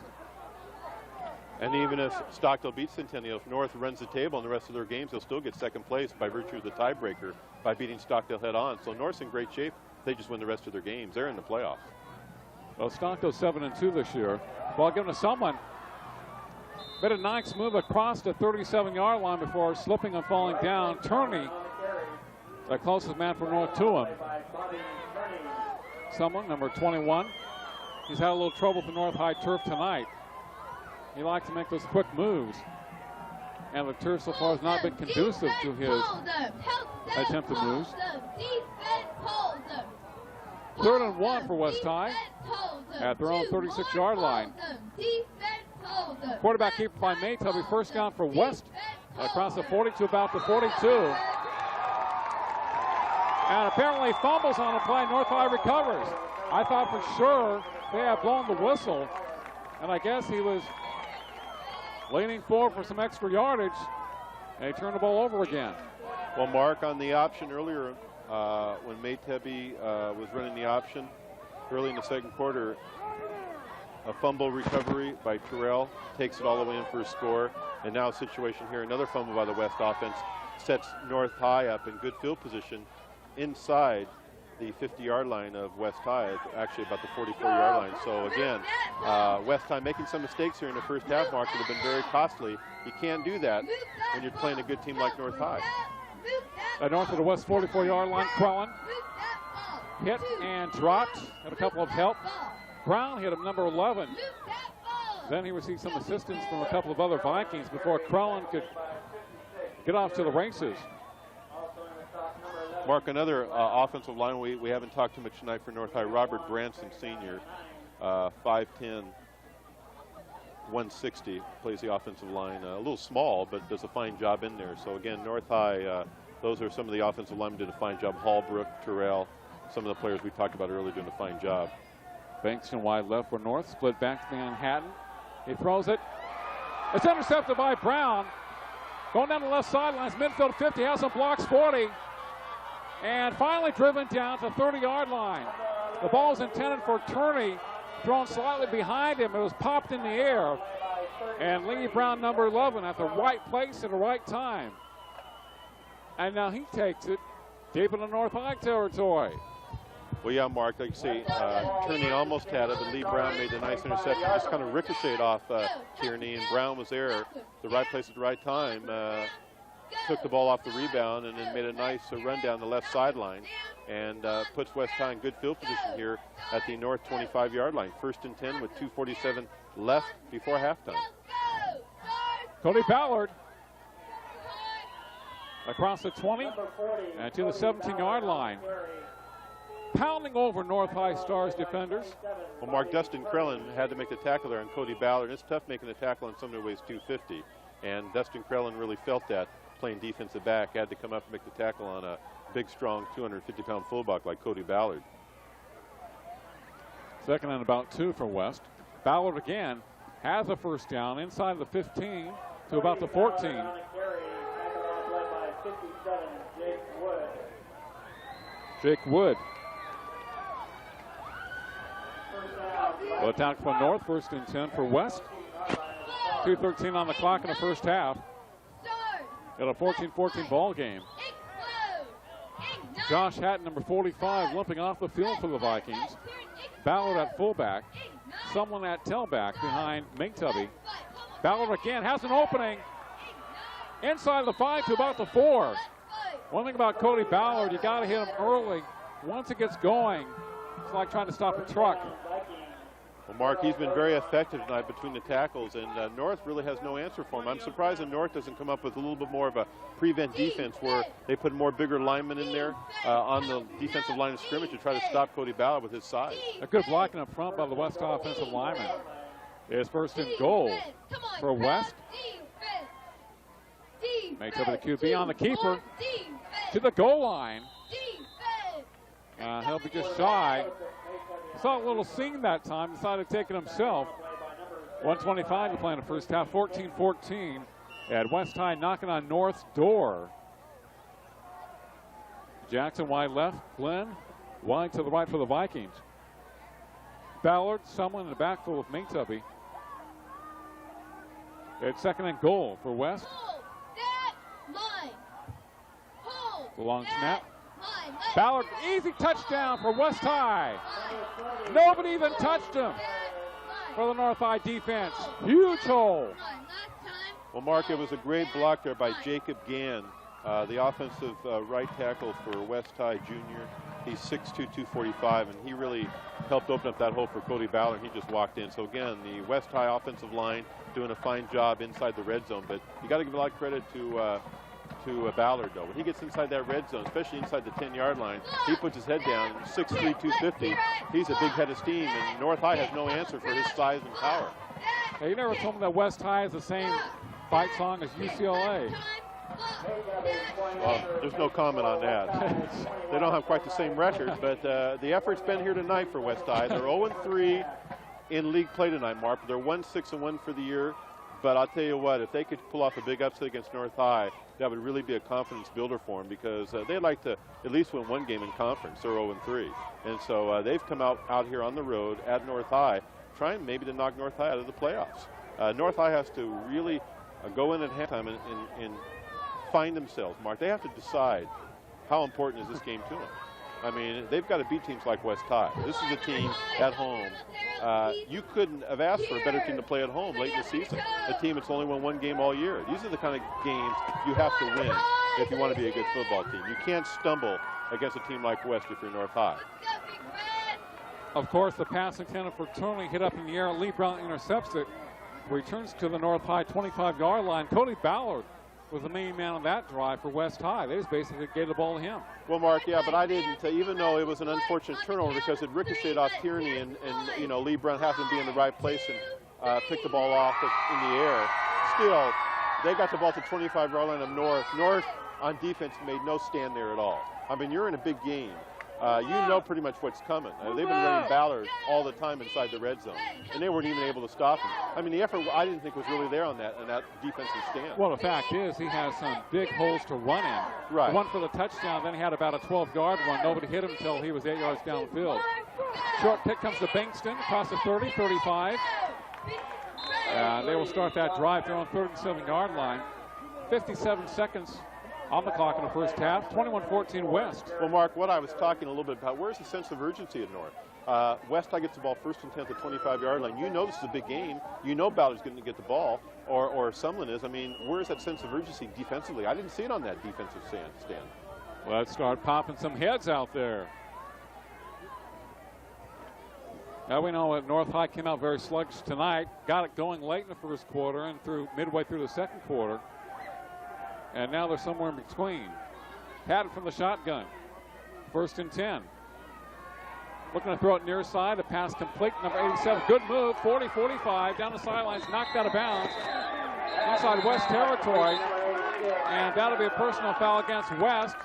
And even if Stockdale beats Centennial, if North runs the table in the rest of their games, they'll still get second place by virtue of the tiebreaker by beating Stockdale head on. So North's in great shape. They just win the rest of their games. They're in the playoffs. Well, Stockdale's 7-2 this year. Ball given to someone. Made a nice move across the 37-yard line before slipping and falling down. Turney, the closest man for North to him. Someone, number 21. He's had a little trouble with the North High turf tonight. He likes to make those quick moves. And the turf so far has not been conducive to his attempted moves. 3rd and 1 for West High at their own 36-yard line. Quarterback keeper by Maytubby. First down for West across the 40 to about the 42. And apparently fumbles on the play. North High recovers. I thought for sure they had blown the whistle. And I guess he was leaning forward for some extra yardage. And he turned the ball over again. Well, Mark, on the option earlier, when Maytubby was running the option early in the second quarter, a fumble recovery by Terrell takes it all the way in for a score. And now a situation here, another fumble by the West offense sets North High up in good field position inside the 50-yard line of West High, actually about the 44-yard line. So again, West High making some mistakes here in the first half, Mark, that have been very costly. You can't do that when you're playing a good team like North High. North of the West 44-yard line, Crellin hit and dropped. Had a couple of help. Brown hit him, number 11. Then he received some assistance from a couple of other Vikings before Crellin could get off to the races. Mark, another offensive line we haven't talked too much tonight for North High. Robert Branson, senior, 5'10", 160, plays the offensive line. A little small, but does a fine job in there. So again, North High, those are some of the offensive linemen doing a fine job. Hallbrook, Terrell, some of the players we talked about earlier doing a fine job. Bankston wide left for North, split back to Manhattan. He throws it. It's intercepted by Brown. Going down the left sidelines, midfield 50, has some blocks 40. And finally driven down to 30-yard line. The ball is intended for Turney, thrown slightly behind him. It was popped in the air. And Lee Brown, number 11, at the right place at the right time. And now he takes it deep into North High territory. Well, yeah, Mark, like you say, Tierney almost had it, but Lee Brown made the nice interception. Just kind of ricocheted off Tierney, and Brown was there, the right place at the right time. Took the ball off the rebound and then made a nice run down the left sideline and puts West High in good field position here at the North 25-yard line. 1st and 10 with 2:47 left before halftime. Cody Ballard across the 20 and to the 17-yard line. Pounding over North High Stars defenders. Well, Mark, Dustin Crellin had to make the tackle there on Cody Ballard. It's tough making a tackle on someone who weighs 250. And Dustin Crellin really felt that, playing defensive back, had to come up and make the tackle on a big, strong 250-pound fullback like Cody Ballard. 2nd and about 2 for West. Ballard again has a first down inside the 15 to about the 14. Jake Wood. Well, attack from North, 1st and 10 for West. 2:13 on the clock in the first half. Got a 14-14 ball game. Josh Hatton, number 45, limping off the field for the Vikings. Ballard at fullback. Someone at tailback behind Maytubby. Ballard again has an opening inside the 5 to about the 4. One thing about Cody Ballard, you got to hit him early. Once it gets going, it's like trying to stop a truck. Well, Mark, he's been very effective tonight between the tackles, and North really has no answer for him. I'm surprised that North doesn't come up with a little bit more of a prevent defense where they put more bigger linemen in there on the defensive line of scrimmage to try to stop Cody Ballard with his size. A good blocking up front by the West offensive lineman. It's 1st and goal for West. Makes over the QB on the keeper to the goal line. He'll be just shy. Saw a little seam that time, decided to take it himself. 1:25 to play in the first half, 14-14. And West High knocking on North's door. Jackson wide left. Glenn wide to the right for the Vikings. Ballard, someone in the backfield with Maintubby. It's 2nd and goal for West. Hold that line. Hold The long that snap. line. Let's Ballard, hear it. easy touchdown for West High. Line. Nobody even touched him That for line. the North High defense. Huge hole. Line. Last time. Well, Mark, it was a great block there by Jacob Gann, the offensive right tackle for West High Junior. He's 6'2", 245, and he really helped open up that hole for Cody Ballard. He just walked in. So again, the West High offensive line doing a fine job inside the red zone. But you got to give a lot of credit to Ballard, though. When he gets inside that red zone, especially inside the 10-yard line, he puts his head down. 6'3", 250. He's a big head of steam, and North High has no answer for his size and power. Hey, you never told me that West High is the same fight song as UCLA. Well, there's no comment on that. They don't have quite the same record, but the effort's been here tonight for West High. They're 0-3 in league play tonight, Mark. They're 1-6-1 for the year. But I'll tell you what, if they could pull off a big upset against North High, that would really be a confidence builder for them, because they'd like to at least win one game in conference. They're 0-3. And so they've come out here on the road at North High, trying maybe to knock North High out of the playoffs. North High has to really go in at halftime and find themselves, Mark. They have to decide how important is this game to them. I mean, they've got to beat teams like West High. This is a team at home. You couldn't have asked for a better team to play at home late in the season. A team that's only won one game all year. These are the kind of games you have to win if you want to be a good football team. You can't stumble against a team like West if you're North High. Of course, the pass intended for Turley hit up in the air. Lee Brown intercepts it. Returns to the North High 25-yard line. Cody Ballard was the main man on that drive for West High. They just basically gave the ball to him. Well, Mark, yeah, but I didn't, even though it was an unfortunate turnover because it ricocheted off Tierney and you know, Lee Brown happened to be in the right place and picked the ball off in the air. Still, they got the ball to 25-yard line of North. North on defense made no stand there at all. I mean, you're in a big game. You know pretty much what's coming. They've been running Ballard all the time inside the red zone, and they weren't even able to stop him. I mean, the effort I didn't think was really there on that defensive stand. Well, the fact is he has some big holes to run in. Right. The one for the touchdown, then he had about a 12-yard one. Nobody hit him until he was 8 yards downfield. Short kick comes to Bankston, across the 30, 35. They will start that drive. They're on 37-yard line. 57 seconds on the clock in the first half. 21-14 West. Well, Mark, what I was talking a little bit about, where's the sense of urgency at North? West High gets the ball first and 10 at the 25-yard line. You know this is a big game. You know Ballard's going to get the ball, or Sumlin is. I mean, where's that sense of urgency defensively? I didn't see it on that defensive stand. Let's start popping some heads out there. Now we know that North High came out very sluggish tonight. Got it going late in the first quarter and midway through the second quarter. And now they're somewhere in between. Patton from the shotgun. 1st and 10. Looking to throw it near side. The pass complete. Number 87. Good move. 40-45. Down the sidelines. Knocked out of bounds. Inside West territory. And that'll be a personal foul against West.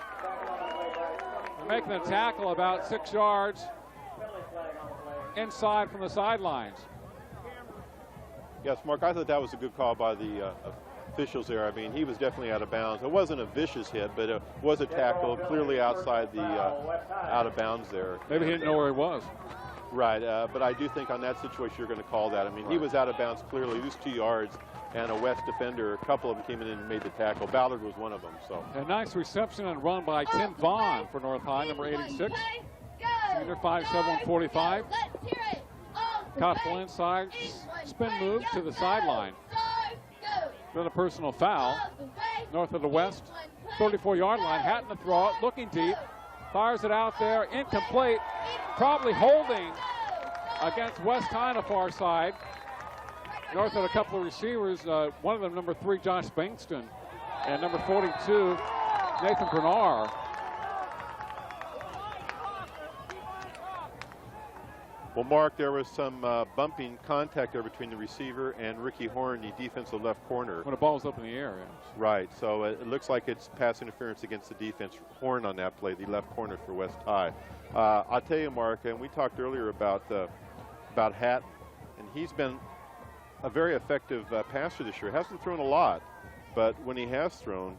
They're making a tackle about 6 yards inside from the sidelines. Yes, Mark, I thought that was a good call by the officials there. I mean, he was definitely out of bounds. It wasn't a vicious hit, but it was a tackle, clearly outside the out of bounds there. Maybe he didn't know where he was. Right, but I do think on that situation you're going to call that. I mean, he was out of bounds clearly. He was 2 yards, and a West defender, a couple of them came in and made the tackle. Ballard was one of them. So a nice reception and run by Tim Vaughn for North High, number 86. Senior 5'7", 145. Caught full inside, spin move to the sideline. Then a personal foul. North of the West, 34-yard line. Hatton to throw it, looking deep. Fires it out there, incomplete. Probably holding against West High on the far side. North had a couple of receivers. One of them, number 3, Josh Bankston. And number 42, Nathan Bernard. Well, Mark, there was some bumping contact there between the receiver and Ricky Horn, the defensive left corner. When the ball's up in the air, yes. Right, so it looks like it's pass interference against the defense. Horn on that play, the left corner for West High. I'll tell you, Mark, and we talked earlier about Hatton, and he's been a very effective passer this year. Hasn't thrown a lot, but when he has thrown,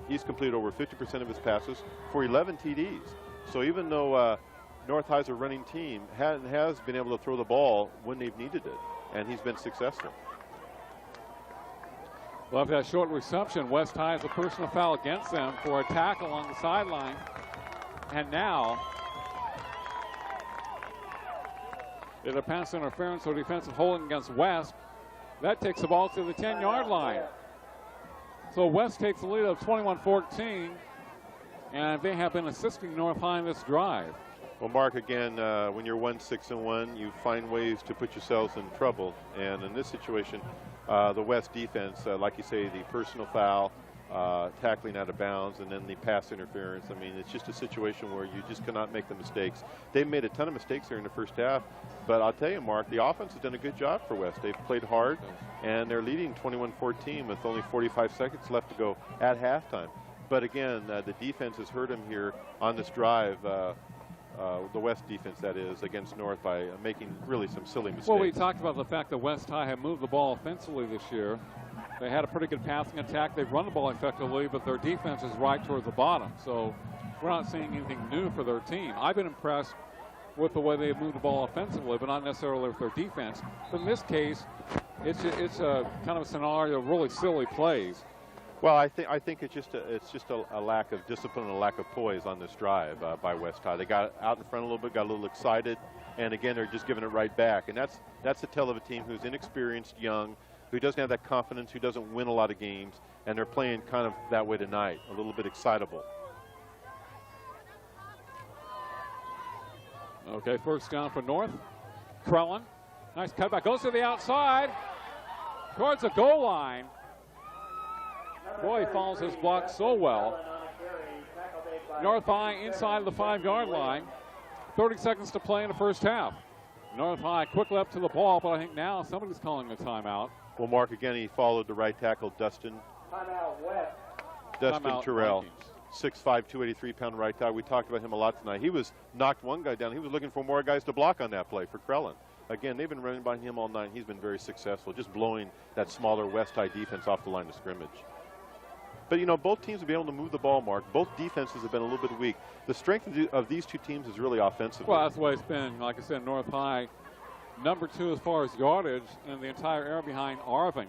he's completed over 50% of his passes for 11 TDs. So even though North High's a running team, has been able to throw the ball when they've needed it, and he's been successful. Well, after that short reception, West High has a personal foul against them for a tackle on the sideline. And now, it's a pass interference or defensive holding against West. That takes the ball to the 10-yard line. So West takes the lead of 21-14, and they have been assisting North High in this drive. Well, Mark, again, when you're 1-6-1, you find ways to put yourselves in trouble. And in this situation, the West defense, like you say, the personal foul, tackling out of bounds, and then the pass interference. I mean, it's just a situation where you just cannot make the mistakes. They've made a ton of mistakes here in the first half, but I'll tell you, Mark, the offense has done a good job for West. They've played hard, and they're leading 21-14 with only 45 seconds left to go at halftime. But again, the defense has hurt them here on this drive. The West defense, that is, against North by making really some silly mistakes. Well, we talked about the fact that West High have moved the ball offensively this year. They had a pretty good passing attack. They've run the ball effectively, but their defense is right towards the bottom. So we're not seeing anything new for their team. I've been impressed with the way they've moved the ball offensively, but not necessarily with their defense. But in this case, it's a kind of a scenario of really silly plays. Well, I think it's just a lack of discipline and a lack of poise on this drive by West High. They got out in front a little bit, got a little excited, and again, they're just giving it right back. And that's the tell of a team who's inexperienced, young, who doesn't have that confidence, who doesn't win a lot of games, and they're playing kind of that way tonight, a little bit excitable. Okay, first down for North. Krellen, nice cutback, goes to the outside, towards the goal line. Boy, he follows his block so well. North High inside the 5-yard line. 30 seconds to play in the first half. North High quickly up to the ball, but I think now somebody's calling a timeout. Well, Mark, again, he followed the right tackle, Dustin. Timeout West. Dustin Timeout Terrell, Vikings. 6'5", 283-pound right tackle. We talked about him a lot tonight. He was knocked one guy down. He was looking for more guys to block on that play for Krellen. Again, they've been running by him all night. He's been very successful, just blowing that smaller West High defense off the line of scrimmage. But, you know, both teams will be able to move the ball, Mark. Both defenses have been a little bit weak. The strength of these two teams is really offensive. Well, that's the way it's been. Like I said, North High, number 2 as far as yardage in the entire area behind Arvin.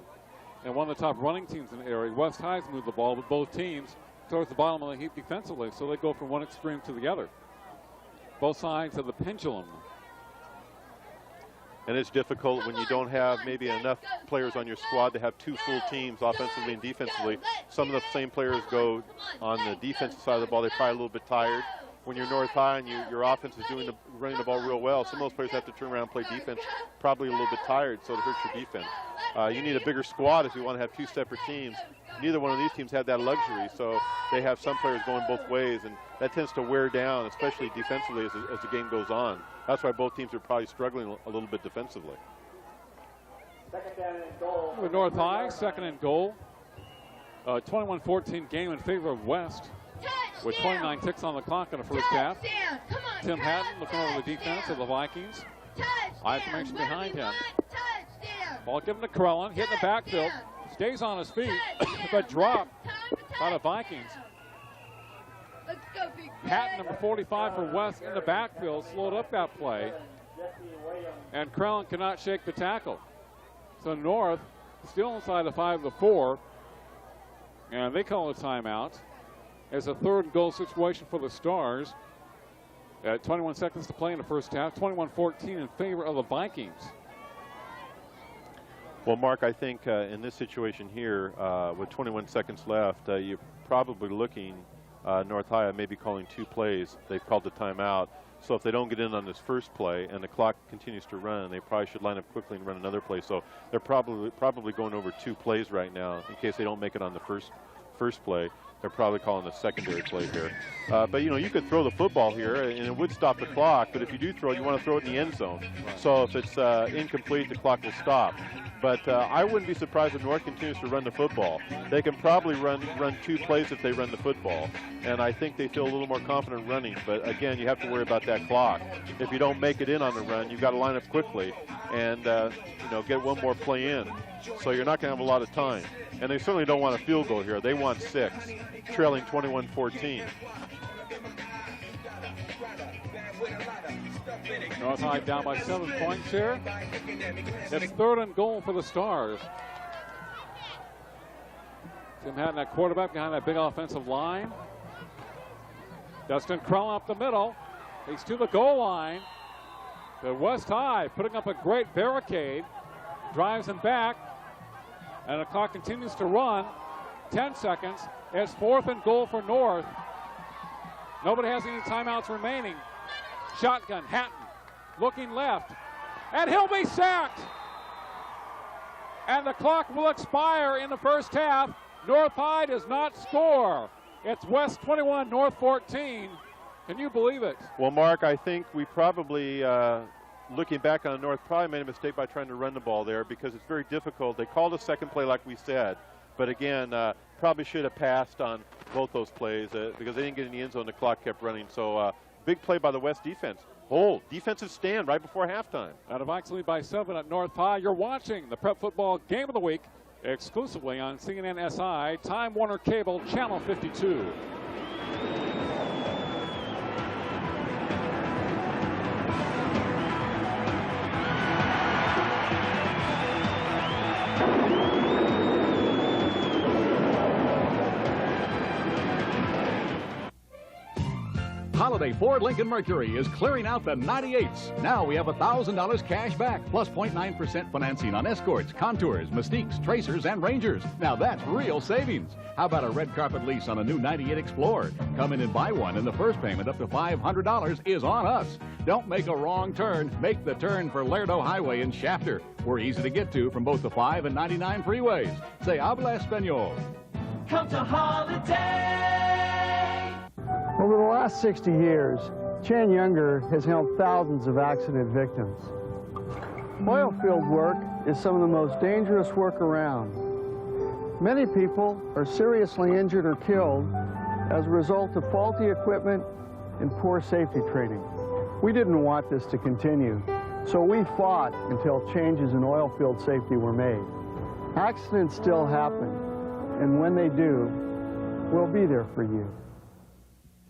And one of the top running teams in the area. West High's moved the ball, but both teams towards the bottom of the heap defensively. So they go from one extreme to the other. Both sides of the pendulum. And it's difficult when you don't have maybe enough players on your squad to have two full teams offensively and defensively. Some of the same players go on the defensive side of the ball. They're probably a little bit tired. When you're North High and your offense is running the ball real well, some of those players have to turn around and play defense, probably a little bit tired, so it hurts your defense. You need a bigger squad if you want to have two separate teams. Neither one of these teams had that luxury, so they have some players going both ways, and that tends to wear down, especially defensively as the game goes on. That's why both teams are probably struggling a little bit defensively. Second down and goal. With North High, second and goal. 21-14 game in favor of West. With 29 ticks on the clock in the first half. Tim Hatton looking over the defense of the Vikings. Eye formation behind him. Ball given to Krellen, hit in the backfield. Stays on his feet, but dropped by the Vikings. Hatton, number 45 for West, in the backfield, slowed up that play. And Krellen cannot shake the tackle. So North still inside the 5 of the 4. And they call a timeout. It's a third and goal situation for the Stars. At 21 seconds to play in the first half, 21-14 in favor of the Vikings. Well, Mark, I think in this situation here, with 21 seconds left, you're probably looking North High maybe calling 2 plays. They've called the timeout. So if they don't get in on this first play and the clock continues to run, they probably should line up quickly and run another play. So they're probably going over 2 plays right now in case they don't make it on the first play. They're probably calling a secondary play here. But, you know, you could throw the football here, and it would stop the clock. But if you do throw it, you want to throw it in the end zone. So if it's incomplete, the clock will stop. But I wouldn't be surprised if North continues to run the football. They can probably run 2 plays if they run the football. And I think they feel a little more confident running. But, again, you have to worry about that clock. If you don't make it in on the run, you've got to line up quickly and, you know, get one more play in. So you're not going to have a lot of time. And they certainly don't want a field goal here. They want 6, trailing 21-14. North High down by 7 points here. It's 3rd and goal for the Stars. Tim Hatton at quarterback behind that big offensive line. Dustin Crowell up the middle. He's to the goal line. The West High putting up a great barricade. Drives him back. And the clock continues to run. 10 seconds. It's 4th and goal for North. Nobody has any timeouts remaining. Shotgun, Hatton looking left. And he'll be sacked. And the clock will expire in the first half. North High does not score. It's West 21, North 14. Can you believe it? Well, Mark, I think we probably, looking back on North, probably made a mistake by trying to run the ball there because it's very difficult. They called a second play like we said, but again, probably should have passed on both those plays because they didn't get in the end zone. The clock kept running. So big play by the West defense. Hold, defensive stand right before halftime. Out of Vikes lead by 7 at North High. You're watching the Prep Football Game of the Week exclusively on CNN SI, Time Warner Cable, Channel 52. Holiday Ford Lincoln Mercury is clearing out the 98s. Now we have $1,000 cash back, plus 0.9% financing on Escorts, Contours, Mystiques, Tracers, and Rangers. Now that's real savings. How about a red carpet lease on a new 98 Explorer? Come in and buy one, and the first payment up to $500 is on us. Don't make a wrong turn. Make the turn for Lerdo Highway in Shafter. We're easy to get to from both the 5 and 99 freeways. Say habla español. Come to Holiday. Over the last 60 years, Chan Younger has helped thousands of accident victims. Oil field work is some of the most dangerous work around. Many people are seriously injured or killed as a result of faulty equipment and poor safety training. We didn't want this to continue, so we fought until changes in oil field safety were made. Accidents still happen, and when they do, we'll be there for you.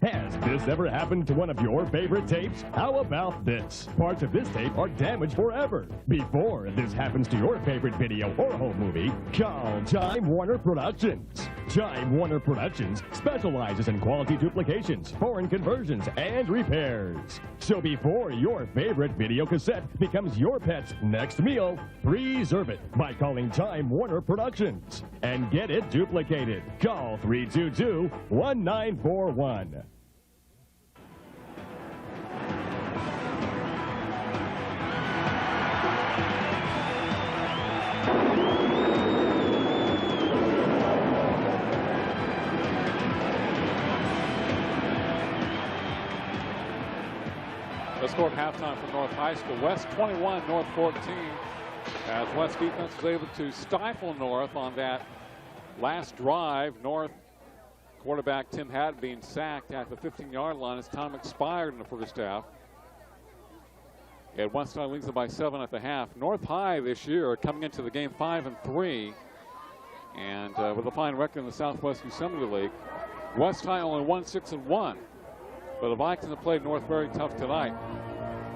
Has this ever happened to one of your favorite tapes? How about this? Parts of this tape are damaged forever. Before this happens to your favorite video or home movie, call Time Warner Productions. Time Warner Productions specializes in quality duplications, foreign conversions, and repairs. So before your favorite video cassette becomes your pet's next meal, preserve it by calling Time Warner Productions and get it duplicated. Call 322-1941. The score at halftime for North High School. West 21, North 14. As West defense was able to stifle North on that last drive. North quarterback Tim Hatton being sacked at the 15-yard line as time expired in the first half. And West High leads them by 7 at the half. North High this year coming into the game 5-3. And with a fine record in the Southwest Assembly League. West High only won 6-1. But the Vikings have played North very tough tonight.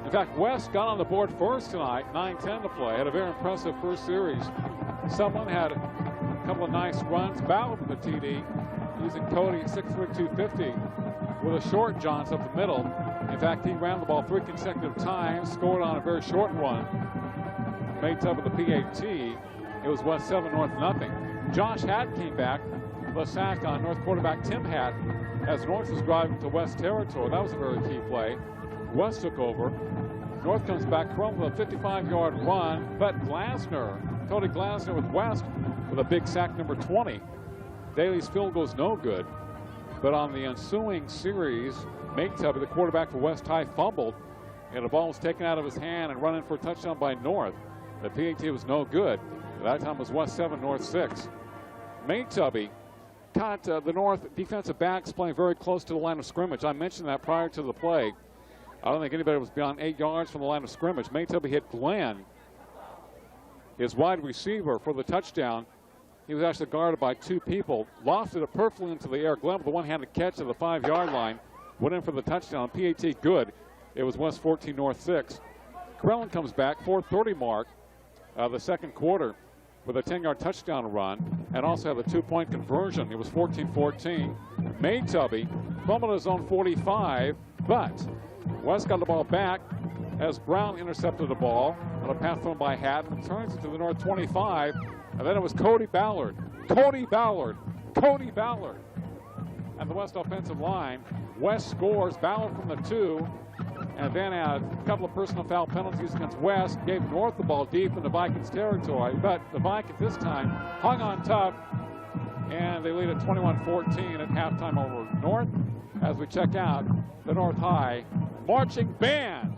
In fact, West got on the board first tonight, 9-10 to play. Had a very impressive first series. Someone had a couple of nice runs, battled with the TD, using Cody at 6'3", 250 with a short Johns up the middle. In fact, he ran the ball 3 consecutive times, scored on a very short one. Made tough with the PAT. It was West 7, North nothing. Josh Hatton came back with a sack on North quarterback Tim Hatton as North was driving to West territory. That was a very key play. West took over. North comes back from a 55-yard run, but Glasner, Cody Glasner with West with a big sack, number 20. Daly's field goal is no good, but on the ensuing series, Maytubby, the quarterback for West High, fumbled, and the ball was taken out of his hand and run in for a touchdown by North. The PAT was no good. That time was West 7, North 6. Maytubby caught the North defensive backs playing very close to the line of scrimmage. I mentioned that prior to the play. I don't think anybody was beyond 8 yards from the line of scrimmage. Maytubby hit Glenn his wide receiver for the touchdown. He was actually guarded by 2 people, lofted it perfectly into the air. Glenn with the one-handed catch to the 5-yard line, went in for the touchdown. PAT good. It was West 14, North 6. Crellin comes back, 4:30 mark, the second quarter, with a 10-yard touchdown run, and also had the 2-point conversion. It was 14-14. Maytubby fumbled his own 45, but West got the ball back as Brown intercepted the ball on a pass thrown by Hatton, turns it to the North 25, and then it was Cody Ballard. Cody Ballard. Cody Ballard. And the West offensive line. West scores. Ballard from the 2. And then had a couple of personal foul penalties against West. Gave North the ball deep in the Vikings territory. But the Vikings this time hung on tough. And they lead at 21-14 at halftime over North. As we check out the North High marching band.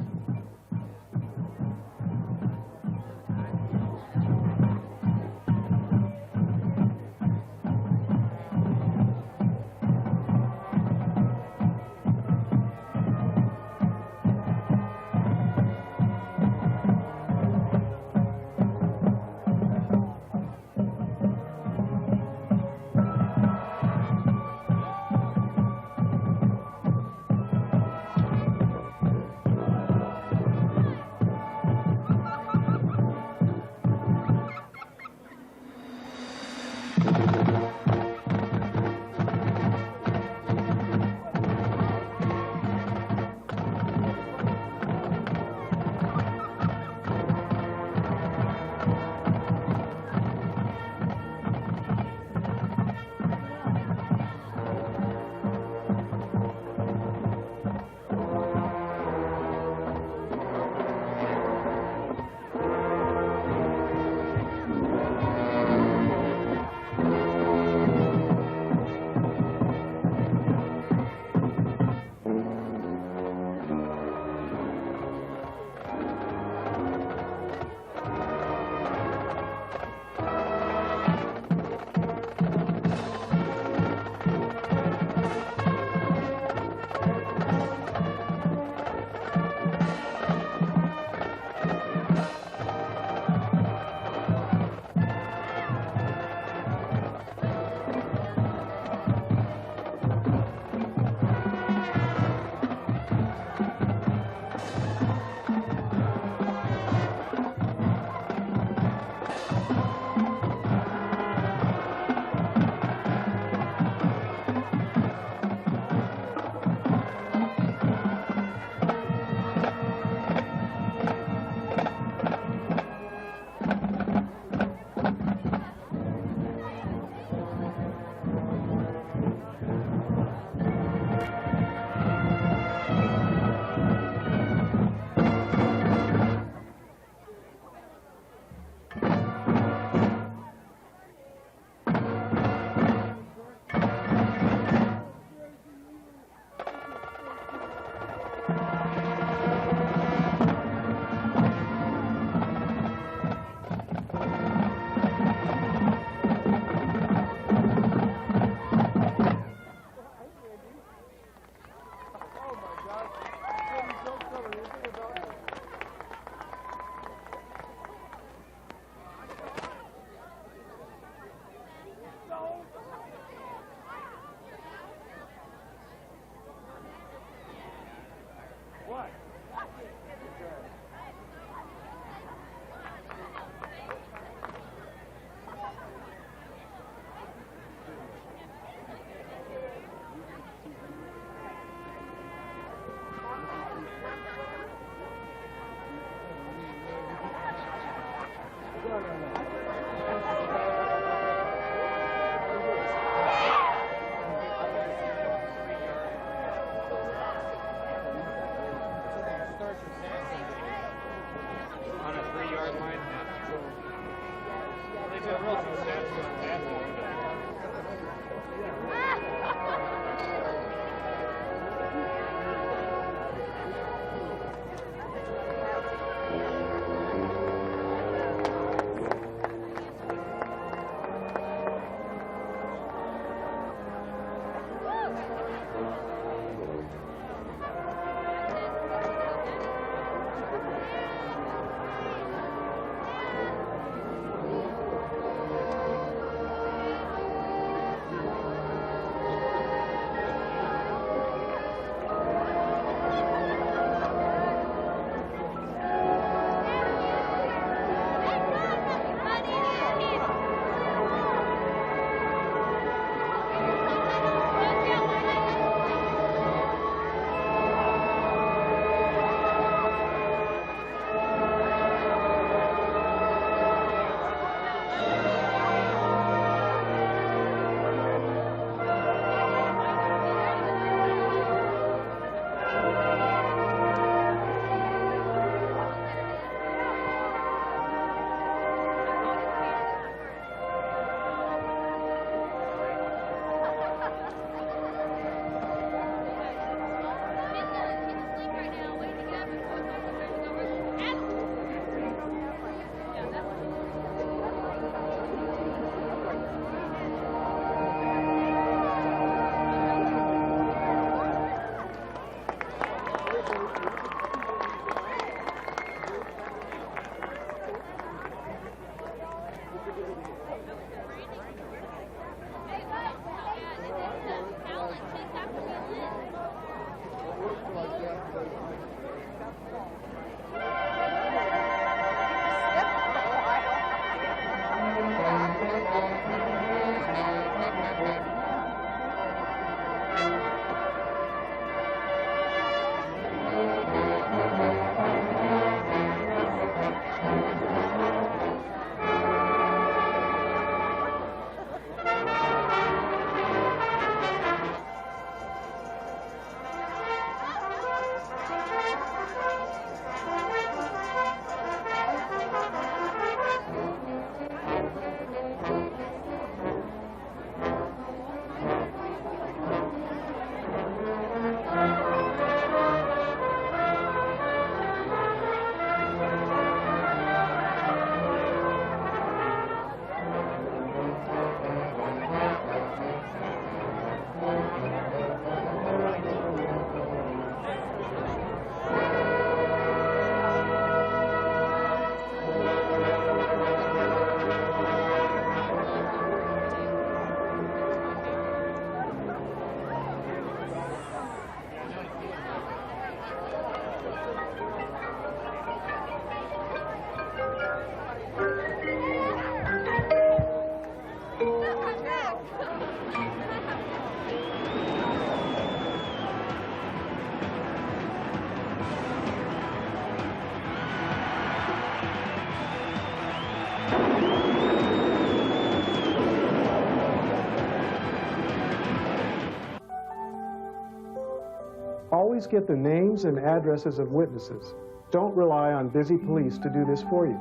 Always get the names and addresses of witnesses. Don't rely on busy police to do this for you.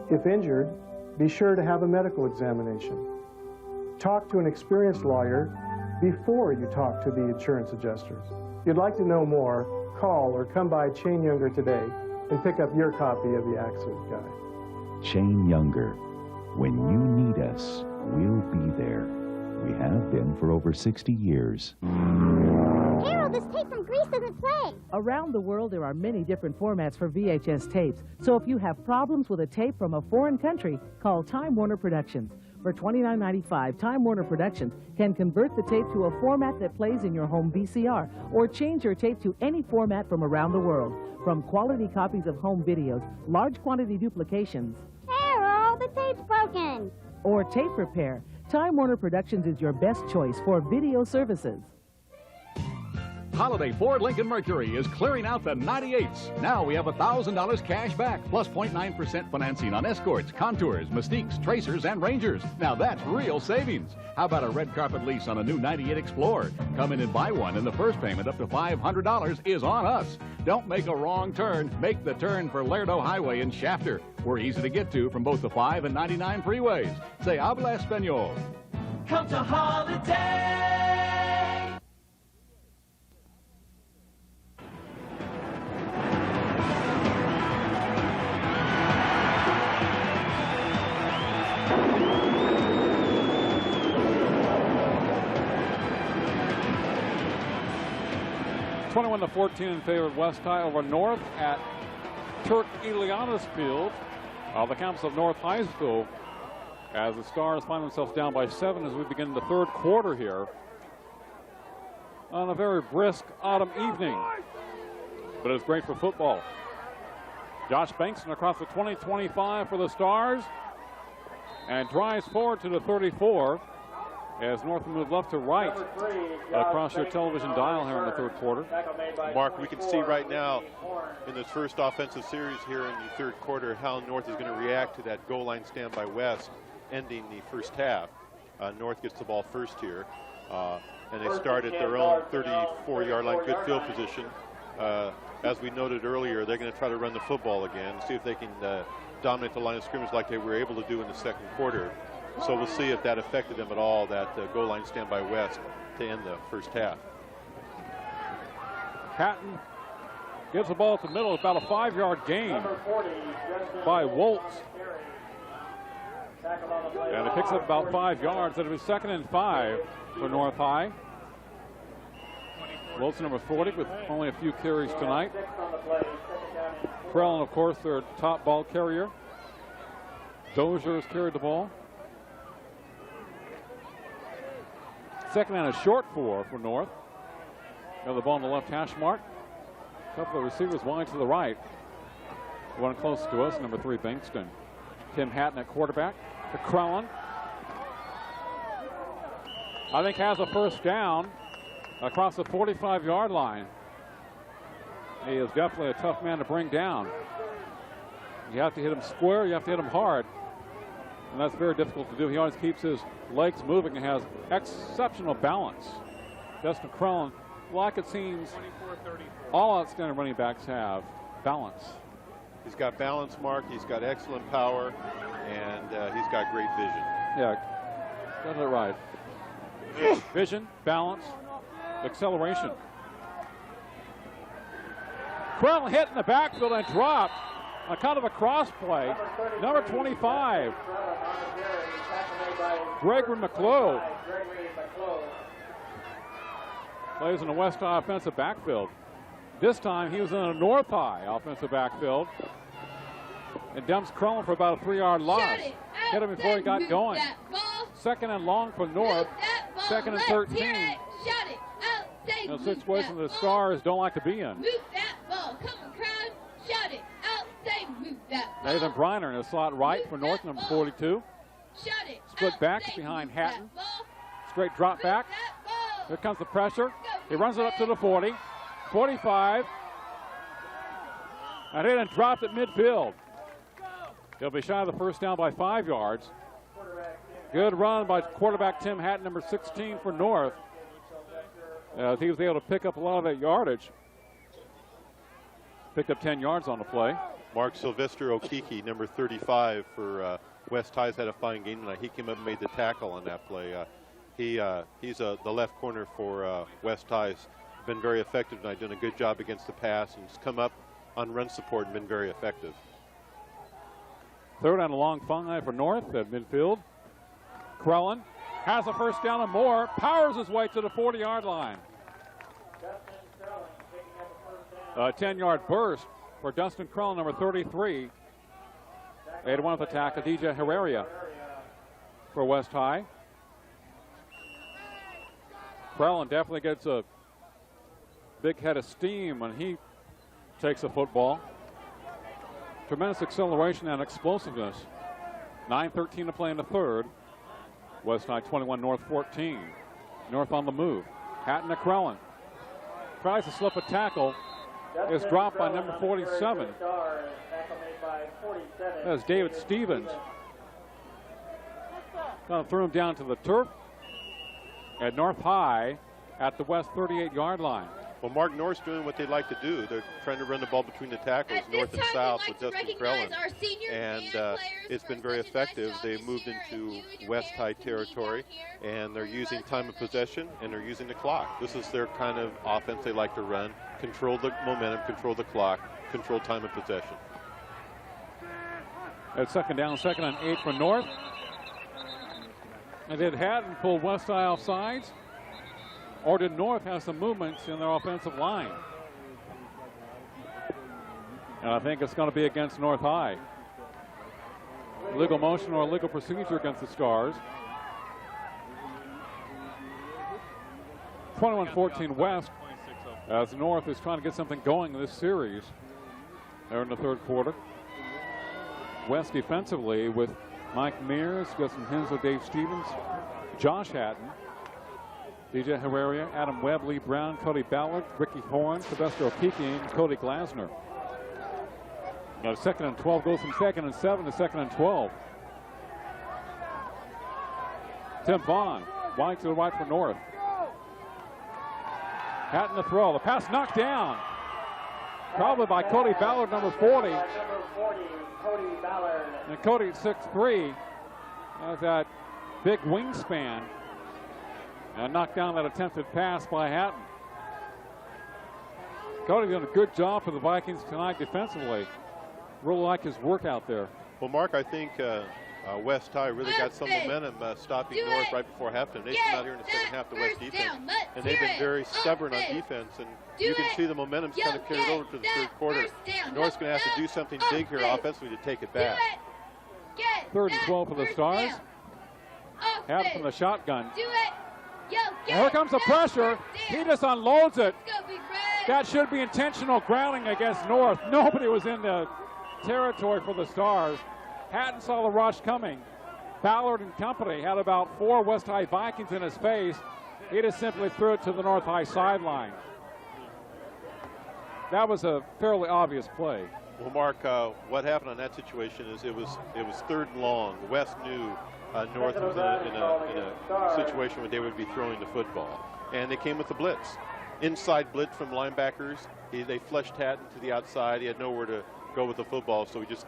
If injured, be sure to have a medical examination. Talk to an experienced lawyer before you talk to the insurance adjusters. If you'd like to know more, call or come by Chain Younger today and pick up your copy of the accident guide. Chain Younger. When you need us, we'll be there. We have been for over 60 years. Harold, this tape from Greece doesn't play. Around the world, there are many different formats for VHS tapes. So if you have problems with a tape from a foreign country, call Time Warner Productions. For $29.95, Time Warner Productions can convert the tape to a format that plays in your home VCR, or change your tape to any format from around the world. From quality copies of home videos, large quantity duplications, Harold, the tape's broken. or tape repair, Time Warner Productions is your best choice for video services. Holiday Ford Lincoln Mercury is clearing out the 98s. Now we have $1,000 cash back, plus 0.9% financing on Escorts, Contours, Mystiques, Tracers, and Rangers. Now that's real savings. How about a red carpet lease on a new 98 Explorer? Come in and buy one, and the first payment up to $500 is on us. Don't make a wrong turn. Make the turn for Lerdo Highway in Shafter. We're easy to get to from both the 5 and 99 freeways. Say habla español. Come to Holiday. 21-14 in favor of West High over North at Turk Ilianis Field, the campus of North High School, as the Stars find themselves down by 7 as we begin the third quarter here on a very brisk autumn evening. But it's great for football. Josh Bankston across the 20-25 for the Stars and drives forward to the 34 as North move left to right across your television dial here in the third quarter. Mark, we can see right now in this first offensive series here in the third quarter how North is going to react to that goal line stand by West ending the first half. North gets the ball first here, and they start at their own 34-yard line, good field position. As we noted earlier, they're going to try to run the football again, see if they can dominate the line of scrimmage like they were able to do in the second quarter. So we'll see if that affected them at all, that goal line stand by West to end the first half. Hatton gives the ball at the middle, about a 5-yard gain by Woltz. And it picks up about 5 yards. It'll be 2nd and 5 for North High. Woltz, number 40, with only a few carries tonight. Krellin, of course, their top ball carrier. Dozier has carried the ball. 2nd and a short for North. Got the ball on the left hash mark. A couple of receivers wide to the right. One close to us, number 3, Bankston. Tim Hatton at quarterback. To Krellin. I think has a first down across the 45-yard line. He is definitely a tough man to bring down. You have to hit him square, you have to hit him hard. And that's very difficult to do. He always keeps his legs moving and has exceptional balance. Destin Krellin, like it seems all outstanding running backs have balance. He's got balance, Mark. He's got excellent power, and he's got great vision. Yeah, got it right. Vision, balance, acceleration. Krellin hit in the backfield and dropped on kind of a cross play. Number 25, Gregory McClough, plays in the West High offensive backfield. This time he was in a North High offensive backfield and dumps Krellin for about a 3-yard loss. Hit him before he got going. 2nd and long for North. 2nd and 13. A situation the Stars don't like to be in. Move that ball. Come on, crowd. Shout it out. Say move that ball. Nathan Briner in the slot right for North, number 42. Shout it Split backs behind Hatton. Straight drop back. Here comes the pressure. He runs it up to the 40. 45. And hit and dropped at midfield. He'll be shy of the first down by 5 yards. Good run by quarterback Tim Hatton, number 16 for North. He was able to pick up a lot of that yardage. Picked up 10 yards on the play. Mark Sylvester Okiki, number 35 for West High's had a fine game tonight. He came up and made the tackle on that play. He's the left corner for West High's been very effective tonight, done a good job against the pass, and has come up on run support and been very effective. Third and a long 5 for North at midfield. Crellin has a first down and more, powers his way to the 40-yard line. A 10-yard burst for Dustin Crellin, number 33. 8-1 with attack of DJ Herrera for West High. Crellin definitely gets a big head of steam when he takes a football. Tremendous acceleration and explosiveness. 9:13 to play in the third. West High 21, North 14. North on the move. Hatton to Crellin. Tries to slip a tackle. Is dropped by number 47. That's David Stevens. Kind of threw him down to the turf at North High at the West 38-yard line. Well, Mark North's doing what they like to do. They're trying to run the ball between the tackles, north and south, with Dustin Crellin. And it's been very effective. They've moved into West High territory, and they're using time of possession, and they're using the clock. This is their kind of offense they like to run. Control the momentum, control the clock, control time of possession. At second down, 2nd and 8 for North. And did Hatton pull West High off sides? Or did North have some movements in their offensive line? And I think it's going to be against North High. Legal motion or legal procedure against the Stars. 21-14 West, as North is trying to get something going in this series. They're in the third quarter. West defensively with Mike Mears, Justin Hensel, Dave Stevens, Josh Hatton, DJ Herrera, Adam Webb, Lee Brown, Cody Ballard, Ricky Horn, Sylvester Okiki, and Cody Glasner. Now 2nd and 12 goes from 2nd and 7 to 2nd and 12. Tim Vaughn, wide to the right for North. Hatton the throw. The pass knocked down. Probably by Cody Ballard, number 40. Number 40, Cody Ballard. And Cody at 6'3", has that big wingspan. And knocked down that attempted pass by Hatton. Cody doing a good job for the Vikings tonight defensively. Really like his work out there. Well, Mark, I think West High really got some momentum stopping North right before halftime. They come out here in the second half, the West defense, and they've been very stubborn on defense, and you can see the momentum's kind of carried over to the third quarter. North's going to have to do something big here offensively to take it back. 3rd and 12 for the Stars. Hatton from the shotgun. And here comes the pressure. He just unloads it. That should be intentional grounding against North. Nobody was in the territory for the Stars. Hatton saw the rush coming. Ballard and company had about 4 West High Vikings in his face. He just simply threw it to the North High sideline. That was a fairly obvious play. Well, Mark, what happened on that situation is it was 3rd and long. West knew North was in a situation where they would be throwing the football. And they came with the blitz. Inside blitz from linebackers. They flushed Hatton to the outside. He had nowhere to go with the football, so he just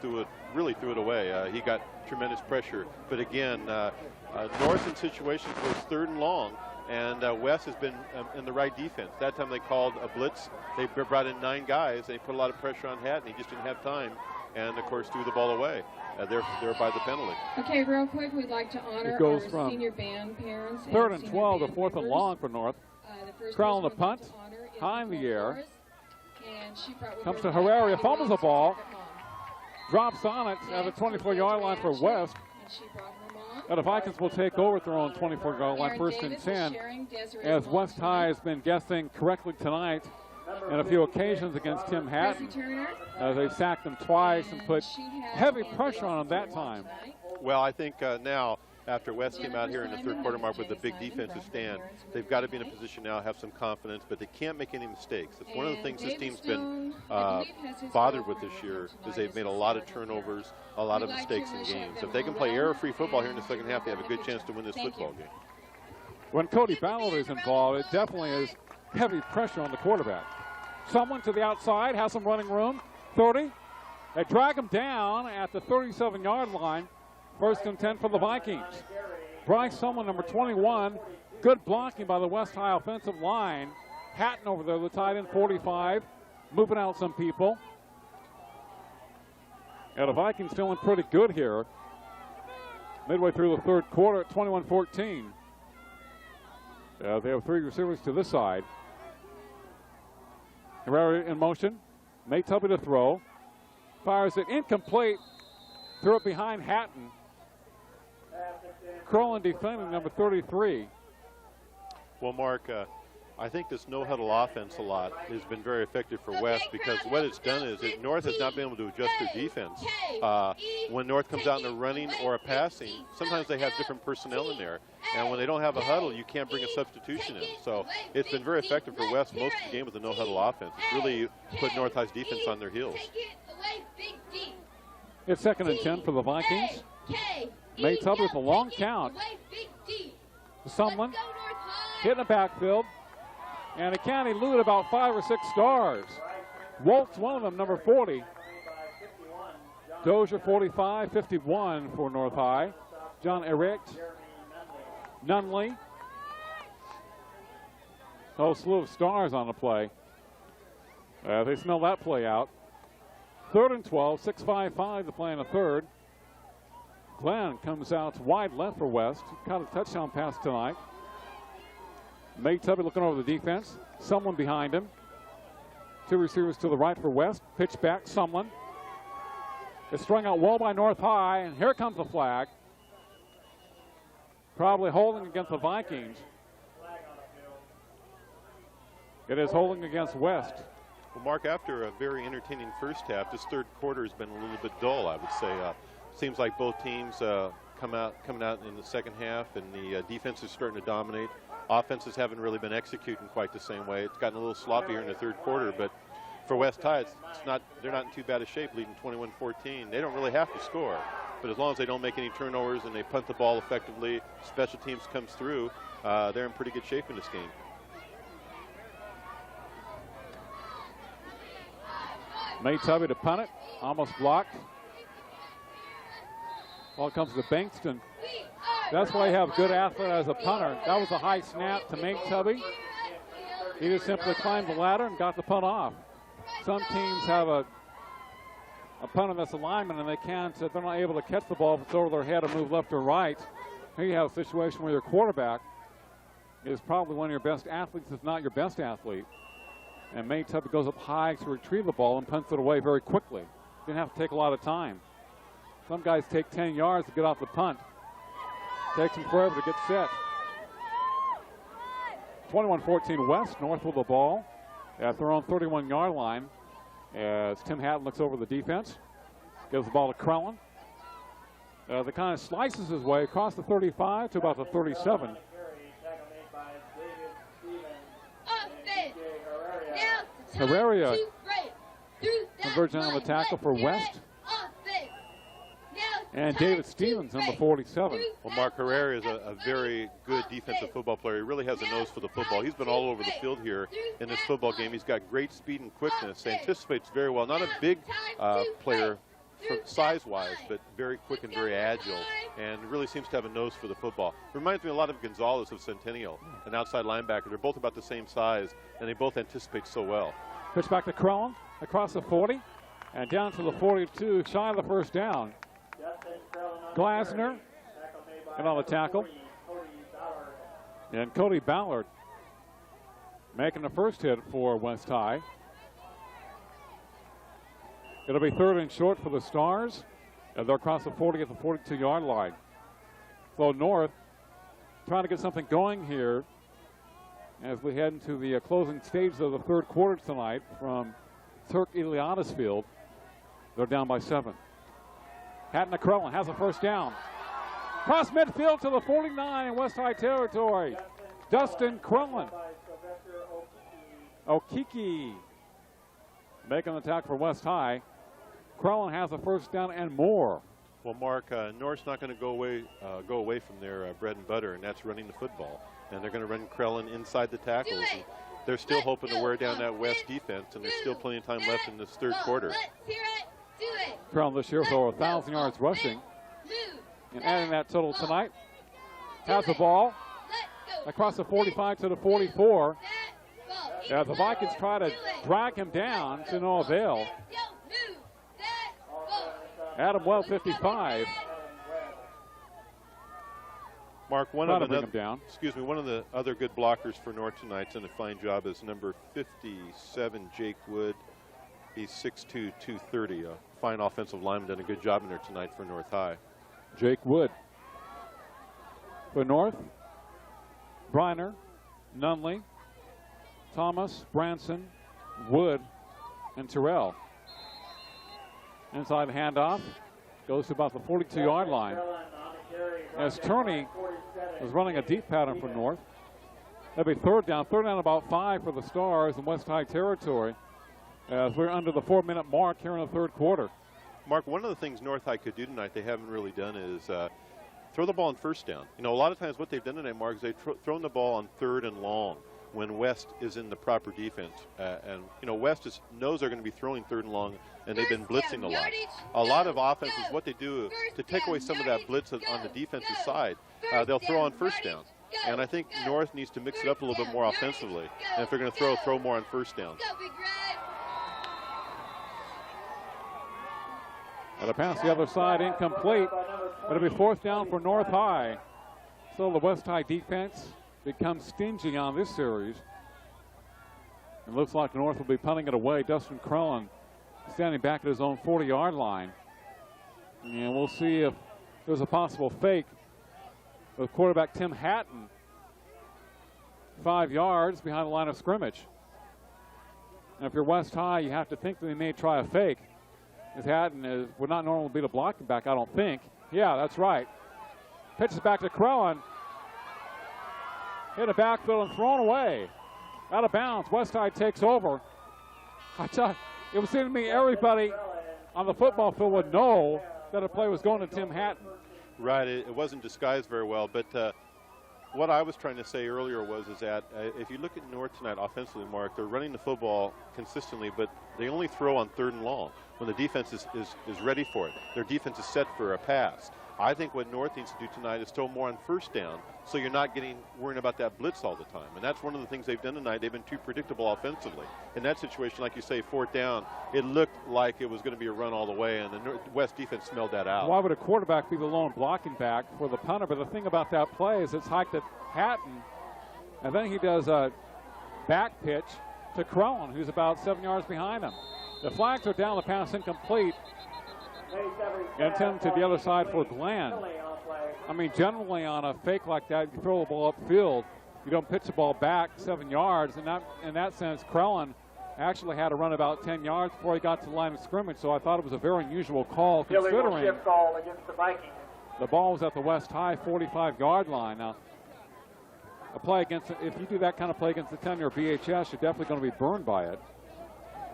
really threw it away. He got tremendous pressure. But again, North in situations where it's 3rd and long, and West has been in the right defense. That time they called a blitz. They brought in 9 guys. They put a lot of pressure on Hatton. He just didn't have time, and of course threw the ball away. Thereby the penalty. Okay, real quick, we'd like to honor our senior band parents. 3rd and 12 to 4th and long for North. Crellin the punt, high in the air. Comes to Herrera, fumbles the ball, drops on it at the 24-yard line for West. And the Vikings will take over at their own 24-yard line, 1st and 10, as West High has been guessing correctly tonight on a few occasions against Tim Hatton, as they sacked him twice and put heavy pressure on him that time. Well, I think now, after West came out here in the third quarter, Mark, with a big defensive stand, they've got to be in a position now to have some confidence, but they can't make any mistakes. It's one of the things this team's been bothered with this year, is they've made a lot of turnovers, a lot of mistakes in games. If they can play error-free football here in the second half, they have a good chance to win this football game. When Cody Ballard is involved, it definitely is heavy pressure on the quarterback. Someone to the outside, has some running room. 30. They drag him down at the 37-yard line. 1st and 10 for the Vikings. Bryce Sumlin, number 21. Good blocking by the West High offensive line. Hatton over there, the tight end, 45. Moving out some people. And the Vikings feeling pretty good here. Midway through the 3rd quarter at 21-14. They have 3 receivers to this side. Herrera in motion. Nate Tubby to throw. Fires it incomplete. Threw it behind Hatton. Crowell defending, number 33. Well, Mark, I think this no-huddle offense a lot has been very effective for West because what it's done is that North has not been able to adjust their defense. When North comes out in a running or a passing, sometimes they have different personnel in there. And when they don't have a huddle, you can't bring a substitution in. So it's been very effective for West most of the game with the no-huddle offense. It's really put North High's defense on their heels. It's 2nd and 10 for the Vikings. Nate Tubby with a long count. Sumlin hitting the backfield. And he can't elude about 5 or 6 stars. Waltz, one of them, number 40. Dozier, 45, 51 for North High. John Erect, Nunley. Whole slew of stars on the play. They smell that play out. 3rd and 12, 6:55 to play in the 3rd. Glenn comes out wide left for West. Caught a touchdown pass tonight. Nate Tubby looking over the defense. Someone behind him. 2 receivers to the right for West. Pitch back, Sumlin. It's strung out well by North High, and here comes the flag. Probably holding against the Vikings. It is holding against West. Well, Mark, after a very entertaining first half, this 3rd quarter has been a little bit dull, I would say. Seems like both teams coming out in the 2nd half, and the defense is starting to dominate. Offenses haven't really been executing quite the same way. It's gotten a little sloppier in the 3rd quarter, but for West High, they're not in too bad a shape, leading 21-14. They don't really have to score, but as long as they don't make any turnovers and they punt the ball effectively, special teams comes through, they're in pretty good shape in this game. Nate Tubby to punt it, almost blocked. Ball comes to Bankston. That's why you have good athlete as a punter. That was a high snap to Nate Tubby. He just simply climbed the ladder and got the punt off. Some teams have a punter that's a lineman and they're not able to catch the ball if it's over their head or move left or right. Here you have a situation where your quarterback is probably one of your best athletes, if not your best athlete. And Nate Tubby goes up high to retrieve the ball and punts it away very quickly. Didn't have to take a lot of time. Some guys take 10 yards to get off the punt. Takes them forever to get set. 21-14 West, North with the ball at their own 31-yard line as Tim Hatton looks over the defense. Gives the ball to Crellin. The kind of slices his way across the 35 to about the 37. Herrera converging on the tackle for West. And David Stevens, number 47. Well, Mark Herrera is a very good defensive football player. He really has a nose for the football. He's been all over the field here in this football game. He's got great speed and quickness. Anticipates very well. Not a big player size-wise, but very quick and very agile, and really seems to have a nose for the football. Reminds me a lot of Gonzalez of Centennial, an outside linebacker. They're both about the same size, and they both anticipate so well. Pitch back to Crellin across the 40 and down to the 42, shy of the first down. Glasner and on the tackle. And Cody Ballard making the first hit for West High. It'll be 3rd and short for the Stars. And they'll cross the 40 at the 42-yard line. So North trying to get something going here as we head into the closing stages of the 3rd quarter tonight from Turk Eliadis Field. They're down by 7. Hatton to Crellin has a first down. Cross midfield to the 49 in West High territory. Dustin Crellin. Okiki making the tackle for West High. Crellin has a first down and more. Well, Mark, North's not going to go away from their bread and butter, and that's running the football. And they're going to run Crellin inside the tackles. they're still hoping to wear down that West defense, and there's still plenty of time left in this third quarter. Crown this year for 1,000 yards rushing. And adding that total tonight, has the ball across the 45 to the 44. The Vikings try to drag him down to no avail. Adam Well, 55. Mark, one of the other good blockers for North tonight's done a fine job is number 57, Jake Wood. He's 6'2", 230. A fine offensive lineman, done a good job in there tonight for North High. Jake Wood. For North, Briner, Nunley, Thomas, Branson, Wood, and Terrell. Inside handoff goes to about the 42-yard line. As Turney was running a deep pattern for North. That'd be third down about 5 for the Stars in West High territory, as we're under the 4-minute mark here in the third quarter. Mark, one of the things North High could do tonight they haven't really done is throw the ball on first down. You know, a lot of times what they've done tonight, Mark, is they've thrown the ball on 3rd and long when West is in the proper defense. And, you know, West knows they're going to be throwing 3rd and long, and they've been blitzing a lot. A lot of offenses, what they do to take away some of that blitz on the defensive side, they'll throw on first down. And I think North needs to mix it up a little bit more offensively. And if they're going to throw more on first down. And a pass the other side incomplete. It'll be 4th down for North High. So the West High defense becomes stingy on this series. It looks like North will be punting it away. Dustin Crellin standing back at his own 40-yard line. And we'll see if there's a possible fake with quarterback Tim Hatton 5 yards behind the line of scrimmage. And if you're West High, you have to think that they may try a fake. As Hatton would not normally be the blocking back, I don't think. Yeah, that's right. Pitches back to Crellin. Hit a backfield and thrown away. Out of bounds. West High takes over. It would seem to me everybody on the football field would know that a play was going to Tim Hatton. Right, it wasn't disguised very well, but what I was trying to say earlier is that if you look at North tonight offensively, Mark, they're running the football consistently, but they only throw on 3rd and long when the defense is ready for it. Their defense is set for a pass. I think what North needs to do tonight is throw more on first down, so you're not worrying about that blitz all the time. And that's one of the things they've done tonight. They've been too predictable offensively. In that situation, like you say, 4th down, it looked like it was going to be a run all the way, and the West defense smelled that out. Why would a quarterback be the lone blocking back for the punter? But the thing about that play is it's hiked at Hatton, and then he does a back pitch to Crellin, who's about 7 yards behind him. The flags are down, the pass incomplete. And send to the other side for Glenn. I mean, generally on a fake like that, you throw the ball upfield. You don't pitch the ball back 7 yards. And in that sense, Crellin actually had to run about 10 yards before he got to the line of scrimmage. So I thought it was a very unusual call, considering call against the Vikings. The ball was at the West High 45-yard line. Now, if you do that kind of play against the 10 or BHS, you're definitely going to be burned by it.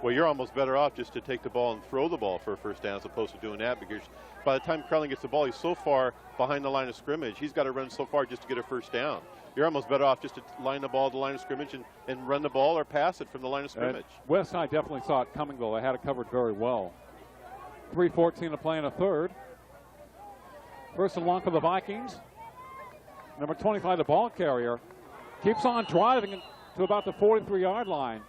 Well, you're almost better off just to take the ball and throw the ball for a first down as opposed to doing that, because by the time Crellin gets the ball, he's so far behind the line of scrimmage, he's got to run so far just to get a first down. You're almost better off just to line the ball at the line of scrimmage and run the ball or pass it from the line of scrimmage. West High definitely saw it coming, though. They had it covered very well. 3:14 to play in a third. First and long for the Vikings. Number 25, the ball carrier, keeps on driving to about the 43-yard line.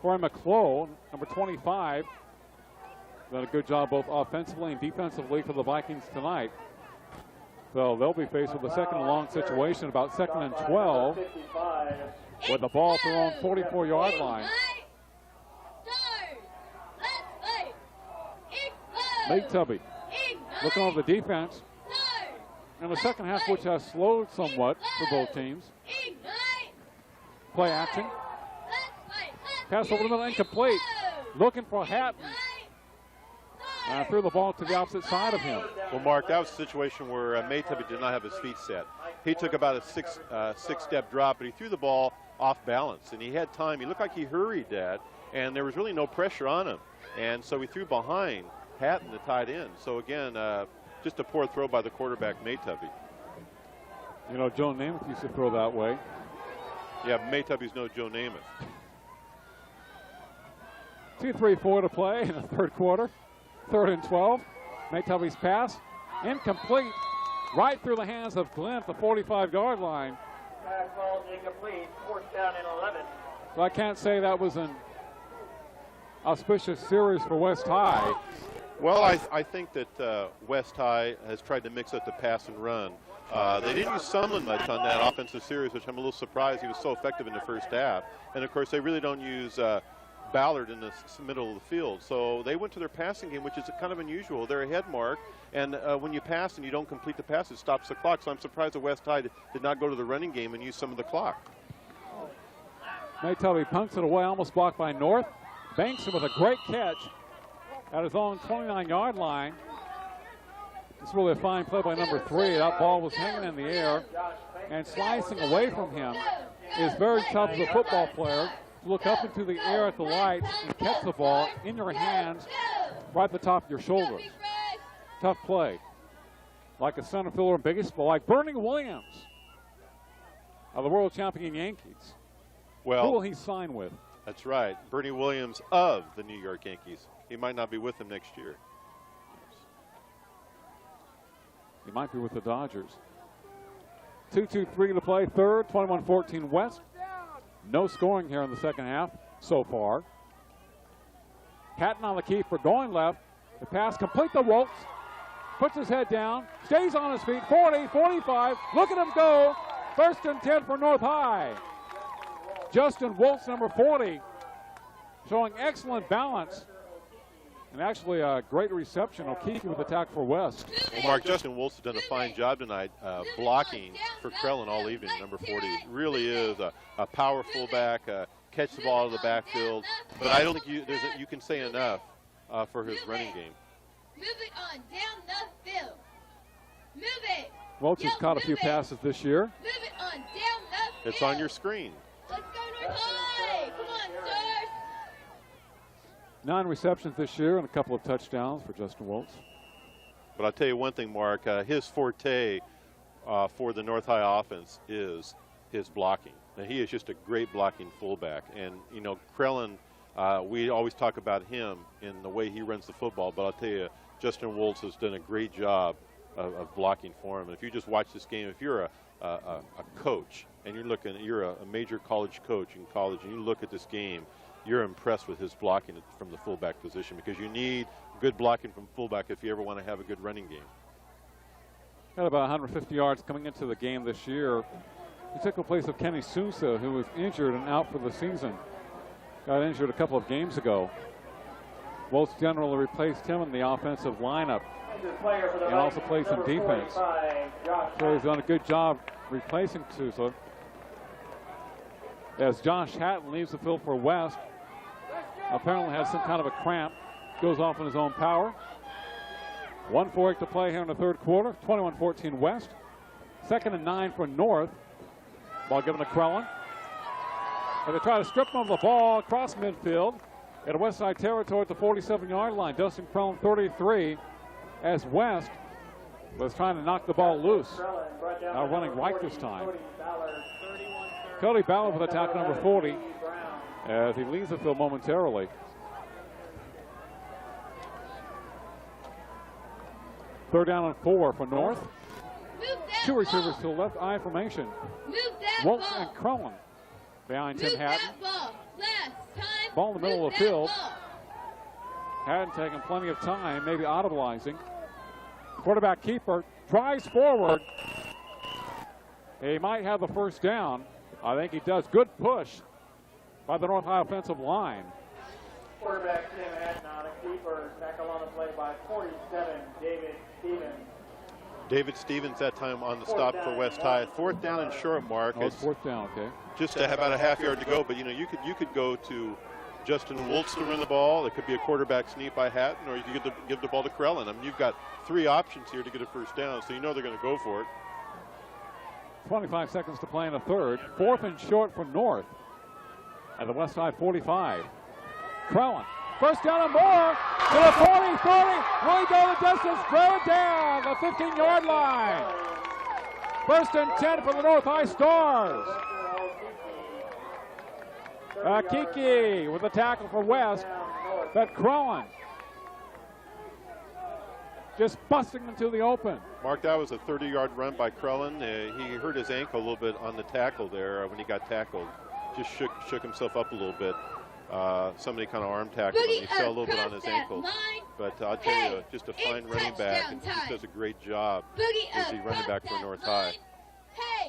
Corey McClough, number 25, done a good job both offensively and defensively for the Vikings tonight. So they'll be faced with a 2nd and long situation, about 2nd and 12, with the ball thrown 44-yard line. Nate Tubby looking over the defense. In the second half, which has slowed somewhat for both teams. Play action. Pass over the middle, incomplete. Looking for Hatton. And threw the ball to the opposite side of him. Well, Mark, that was a situation where Maytubby did not have his feet set. He took about a six-step drop, but he threw the ball off balance, and he had time. He looked like he hurried that, and there was really no pressure on him. And so he threw behind Hatton, the tight end. So, again, just a poor throw by the quarterback, Maytubby. You know, Joe Namath used to throw that way. Yeah, Maytubby's no Joe Namath. 2:34 to play in the third quarter. 3rd and 12. Maytubby's pass incomplete, right through the hands of Glenn at the 45-yard line. Pass ball incomplete. 4th down and 11. So I can't say that was an auspicious series for West High. Well, I think that West High has tried to mix up the pass and run. They didn't use Sumlin much on that offensive series, which I'm a little surprised. He was so effective in the first half. And, of course, they really don't use Ballard in the middle of the field. So they went to their passing game, which is kind of unusual. They're ahead mark, and when you pass and you don't complete the pass, it stops the clock. So I'm surprised that West High did not go to the running game and use some of the clock. Maytubby punts it away, almost blocked by North. Banks it with a great catch at his own 29-yard line. It's really a fine play by number 3. That ball was hanging in the air, and slicing away from him is very tough as a football player. Look up into the air at the lights and catch the ball in your hands right at the top of your shoulders. Tough play. Like a center fielder in baseball, like Bernie Williams of the world champion Yankees. Well, who will he sign with? That's right. Bernie Williams of the New York Yankees. He might not be with them next year. He might be with the Dodgers. 2:23 to play, 3rd, 21-14 West. No scoring here in the second half so far. Patton on the keeper, going left. The pass complete to Woltz. Puts his head down, stays on his feet, 40, 45. Look at him go. 1st and 10 for North High. Justin Woltz, number 40, showing excellent balance. And actually a great reception. O'Keefe with the tackle for West. Well, Mark, Justin Woltz has done a fine job tonight blocking for Krellin all evening, number 40. Really is a power fullback, catch the ball out of the backfield. But I don't think you can say enough for his running game. Move it on down the field. Move it. Woltz has caught a few passes this year. Move it on down the field. It's on your screen. Let's go North High. Come on, Stars. 9 receptions this year and a couple of touchdowns for Justin Woltz. But I'll tell you one thing, Mark, his forte for the North High offense is his blocking. Now, he is just a great blocking fullback. And, you know, Krellin, we always talk about him in the way he runs the football, but I'll tell you, Justin Woltz has done a great job of blocking for him. And if you just watch this game, if you're a coach and you're a major college coach in college and you look at this game, you're impressed with his blocking from the fullback position because you need good blocking from fullback if you ever want to have a good running game. Had about 150 yards coming into the game this year. He took the place of Kenny Sousa, who was injured and out for the season. Got injured a couple of games ago. Woltz generally replaced him in the offensive lineup and also plays some defense. So he's done a good job replacing Sousa. As Josh Hatton leaves the field for West, apparently has some kind of a cramp, goes off in his own power. 1:48 to play here in the third quarter, 21-14 West. 2nd and 9 for North. Ball given to Krellin. And they try to strip him of the ball across midfield at West Side territory at the 47-yard line. Dustin Krellin, 33, as West was trying to knock the ball loose. Now running right this time. Cody Ballard with attack number 40 as he leaves the field momentarily. Third down and 4 for North. 2 receivers to the left, I formation. Woltz and Krellin behind Tim Hatton. Ball in the middle of the field. Hatton taking plenty of time, maybe audibilizing. Quarterback keeper drives forward. He might have the first down. I think he does. Good push by the North High offensive line. Quarterback Tim Hatton on a keeper. Tackle on the play by 47, David Stevens. David Stevens that time on the stop for West High. 4th down and short, Mark. Oh, it's 4th down, okay. Just about a half yard to go, but you know, you could go to Justin Woltz to run the ball. It could be a quarterback sneak by Hatton, or you could give the ball to Krellin. I mean, you've got 3 options here to get a first down, so you know they're going to go for it. 25 seconds to play in the third. 4th and short for North at the West Side 45. Krellin, first down and more to the 40, 30. Really go the distance, throw it down the 15-yard line. 1st and 10 for the North High Stars. Kiki with a tackle for West, but Crellin just busting into the open. Mark, that was a 30-yard run by Crellin. He hurt his ankle a little bit on the tackle there when he got tackled. Just shook himself up a little bit. Somebody kind of arm tackled him. He fell a little bit on his ankle. But I'll tell you, just a fine running back, and he does a great job as the running back for North High.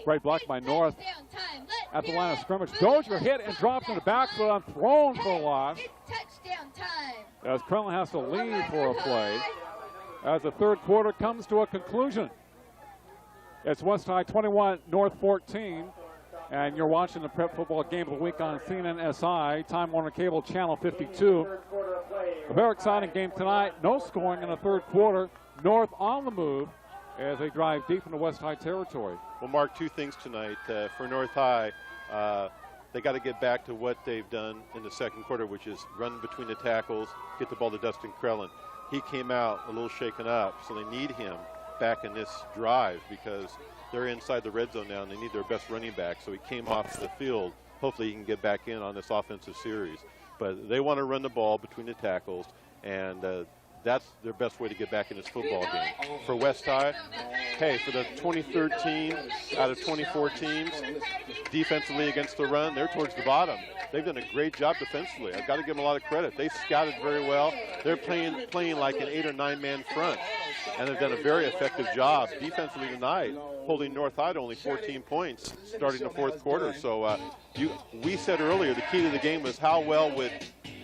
Great block by North at the line of scrimmage. Dozier hit and drops in the backfield and thrown for a loss. As Crellin has to leave for a play. As the third quarter comes to a conclusion. It's West High 21, North 14. And you're watching the Prep Football Game of the Week on CNN SI, Time Warner Cable Channel 52. A very exciting game tonight. No scoring in the third quarter. North on the move as they drive deep into West High territory. Well, Mark, two things tonight for North High. They got to get back to what they've done in the second quarter, which is run between the tackles, get the ball to Dustin Crellin. He came out a little shaken up, so they need him back in this drive because they're inside the red zone now and they need their best running back. So he came off the field. Hopefully he can get back in on this offensive series. But they want to run the ball between the tackles, and that's their best way to get back in this football game. For West High, hey, for the 23rd team out of 24 teams, defensively against the run, they're towards the bottom. They've done a great job defensively. I've got to give them a lot of credit. They scouted very well. They're playing like an 8 or 9 man front, and they've done a very effective job defensively tonight, holding North High to only 14 points starting the fourth quarter. So we said earlier the key to the game was how well would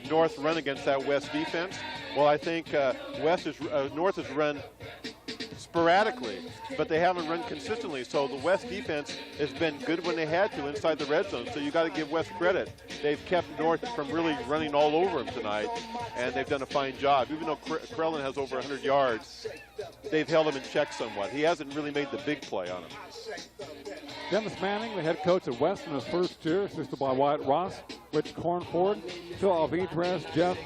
North run against that West defense. Well, I think North has run sporadically, but they haven't run consistently. So the West defense has been good when they had to inside the red zone. So you got to give West credit. They've kept North from really running all over them tonight, and they've done a fine job. Even though Crellin has over 100 yards, they've held him in check somewhat. He hasn't really made the big play on him. Dennis Manning, the head coach at West in his first year, assisted by Wyatt Ross, Rich Cornford, Phil Alvidrez, Jeff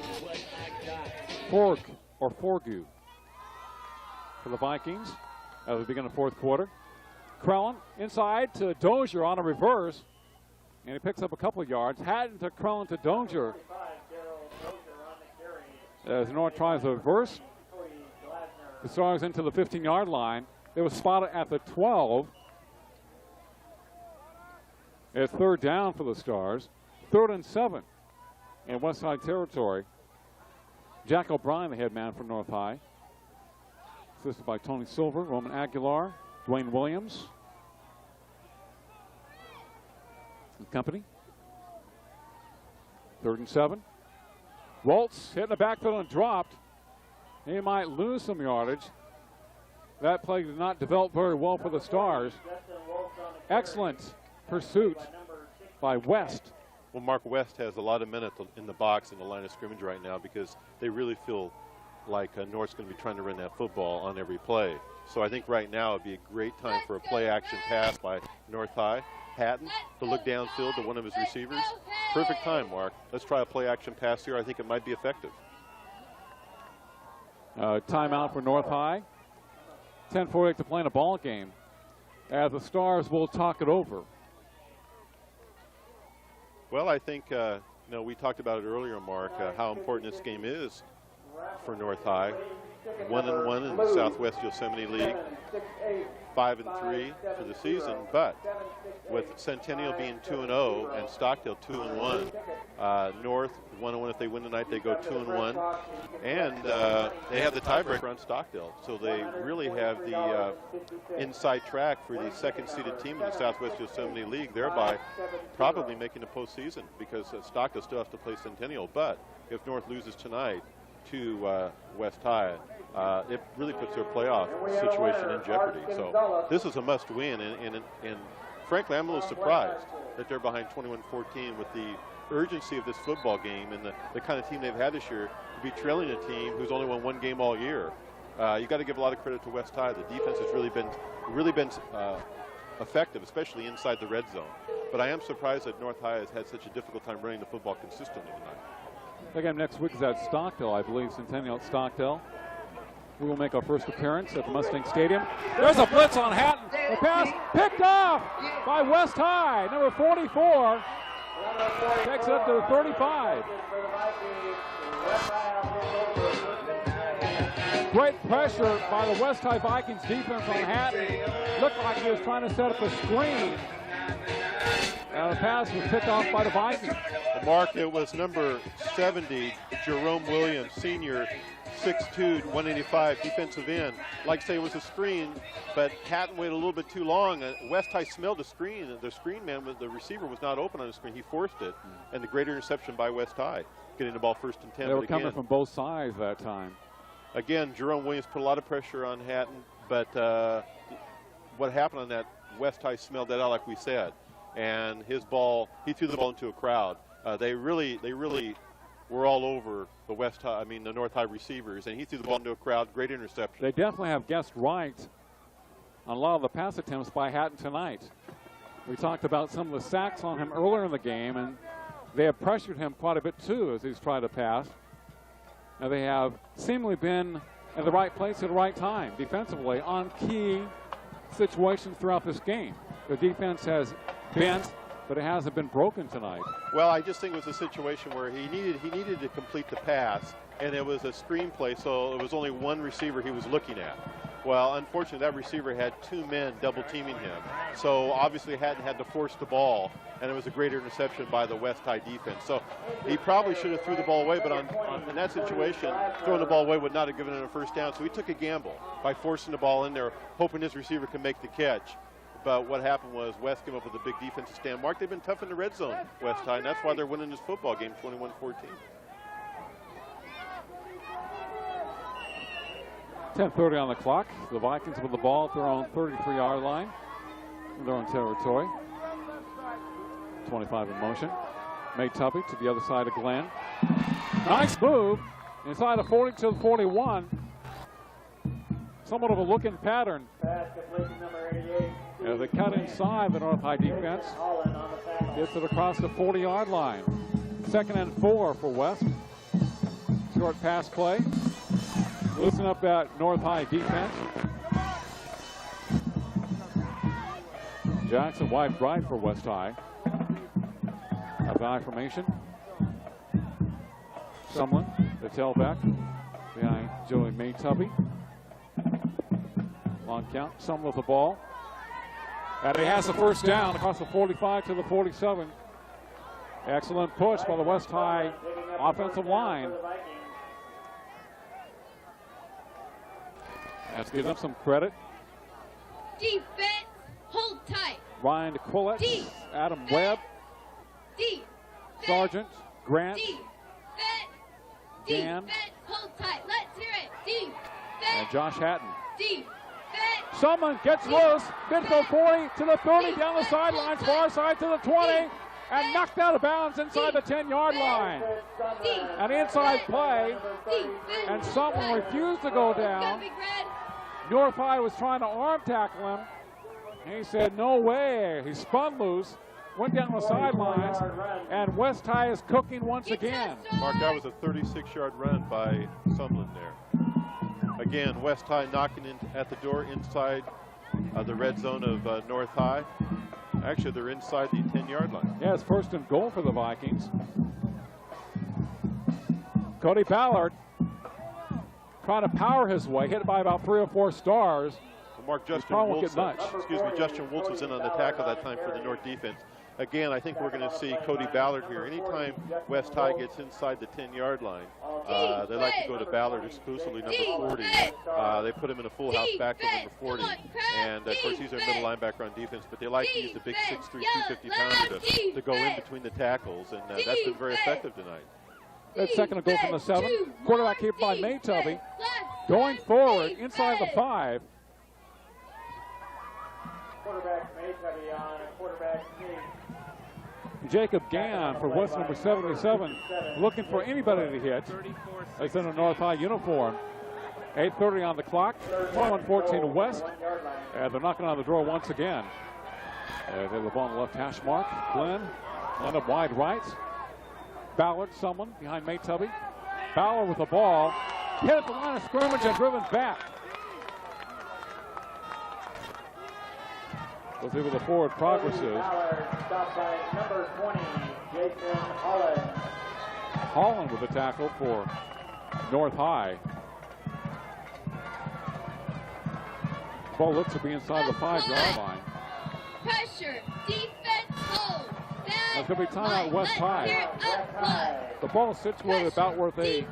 Forgu for the Vikings as we begin the fourth quarter. Crellin inside to Dozier on a reverse, and he picks up a couple of yards. Hatton to Crellin to Dozier as North tries a reverse. The Stars into the 15-yard line. They were spotted at the 12. It's third down for the Stars. 3rd and 7 in West Side territory. Jack O'Brien, the head man for North High, assisted by Tony Silver, Roman Aguilar, Dwayne Williams and company. 3rd and 7. Waltz hit in the backfield and dropped. He might lose some yardage. That play did not develop very well for the Stars. Excellent pursuit by West. Well, Mark, West has a lot of men in the box in the line of scrimmage right now because they really feel like North's going to be trying to run that football on every play. So I think right now would be a great time for a play-action pass by North High. Hatton to look downfield to one of his receivers. Perfect time, Mark. Let's try a play-action pass here. I think it might be effective. Timeout for North High. 10:48 to play in a ball game. As the Stars will talk it over. Well, I think we talked about it earlier, Mark, how important this game is for North High. 1-1 in the Southwest Yosemite League, 5-3 for the season. But with Centennial being 2-0 and Stockdale 2-1, North 1-1 if they win tonight, they go 2-1, and they have the tiebreaker on Stockdale. So they really have the inside track for the second-seeded team in the Southwest Yosemite League, thereby probably making the postseason because Stockdale still has to play Centennial. But if North loses tonight to West High, it really puts their playoff situation in jeopardy. So this is a must-win, and frankly, I'm a little surprised that they're behind 21-14 with the urgency of this football game and the kind of team they've had this year to be trailing a team who's only won one game all year. You got to give a lot of credit to West High. The defense has really been effective, especially inside the red zone. But I am surprised that North High has had such a difficult time running the football consistently tonight. The game next week is at Stockdale, I believe, Centennial at Stockdale. We will make our first appearance at the Mustang Stadium. There's a blitz on Hatton. The pass picked off by West High. Number 44, Takes it up to the 35. Great pressure by the West High Vikings defense on Hatton. Looked like he was trying to set up a screen. And the pass was picked off by the Vikings. Mark, it was number 70, Jerome Williams, senior, 6'2", 185, defensive end. Like I say, it was a screen, but Hatton waited a little bit too long. West High smelled the screen, and the screen man, the receiver, was not open on the screen. He forced it, and the great interception by West High, getting the ball 1st and 10. They were coming from both sides that time. Again, Jerome Williams put a lot of pressure on Hatton, but what happened on that, West High smelled that out, like we said, and his ball, he threw the ball into a crowd. They really were all over the the North High receivers, and he threw the ball into a crowd. Great interception. They definitely have guessed right on a lot of the pass attempts by Hatton tonight. We talked about some of the sacks on him earlier in the game, and they have pressured him quite a bit too as he's tried to pass. And they have seemingly been in the right place at the right time defensively on key situations throughout this game. The defense has bent, but it hasn't been broken tonight. Well, I just think it was a situation where he needed to complete the pass, and it was a screen play, so it was only one receiver he was looking at. Well, unfortunately, that receiver had 2 men double teaming him, so obviously Hatton had to force the ball, and it was a great interception by the West High defense. So he probably should have threw the ball away, but in that situation, throwing the ball away would not have given him a first down. So he took a gamble by forcing the ball in there, hoping his receiver could make the catch. But what happened was West came up with a big defensive stand. Mark, they've been tough in the red zone, West High, and that's why they're winning this football game 21-14. 10:30 on the clock. The Vikings with the ball at their own 33-yard line. Their own territory. 25 in motion. May Tuppy to the other side of Glenn. Nice move inside the 40 to the 41. Somewhat of a looking pattern. As they cut inside the North High defense. Gets it across the 40-yard line. 2nd and 4 for West. Short pass play. Loosen up that North High defense. Jackson wide right for West High. Out of I formation. Sumlin, the tailback, behind Joey Maytubby. Long count, Sumlin with the ball. And he has the first down across the 45 to the 47. Excellent push by the West High offensive line. Let's give them some credit. Defense, hold tight. Ryan Quillette, Adam Webb, Sargent, Grant, Dan, hold tight. Let's hear it. Defense. And Josh Hatton. Defense. Someone gets loose. Midfield 40 to the 30, down the sidelines, far side to the 20, and knocked out of bounds inside the 10-yard line. An inside play, and someone refused to go down. North High was trying to arm tackle him. He said, no way. He spun loose, went down the sidelines, and West High is cooking once again. Mark, that was a 36-yard run by Sumlin there. Again, West High knocking in at the door inside the red zone of North High. Actually, they're inside the 10-yard line. Yeah, it's 1st and goal for the Vikings. Cody Ballard trying to power his way, hit by about 3 or 4 stars. Mark, Justin Woltz was in on the tackle that time for the North defense. Again, I think we're going to see Cody Ballard here. Anytime West High gets inside the 10-yard line, they like to go to Ballard exclusively, number 40. They put him in a full house backfield, number 40. And, of course, he's our middle linebacker on defense, but they like to use the big 6'3", 250-pounder to go in between the tackles, and that's been very effective tonight. That's 2nd and goal from the 7. Quarterback kept by Maytubby. Going forward inside the 5. Quarterback Maytubby on a quarterback sneak. Jacob Gann for West number 77, looking for anybody to hit. He's in a North High uniform. 8:30 on the clock, 21-14 to West. And they're knocking on the door once again. They have the ball on the left hash mark. Glenn, line up wide right. Ballard, someone behind Maytubby. Ballard with the ball, hit at the line of scrimmage and driven back. We'll see where the forward progress is. Stopped by number 20, Jason Holland. Holland with the tackle for North High. Ball looks to be inside the 5-yard line. Pressure, defense, hold. There's going to be timeout West High. The ball sits about where they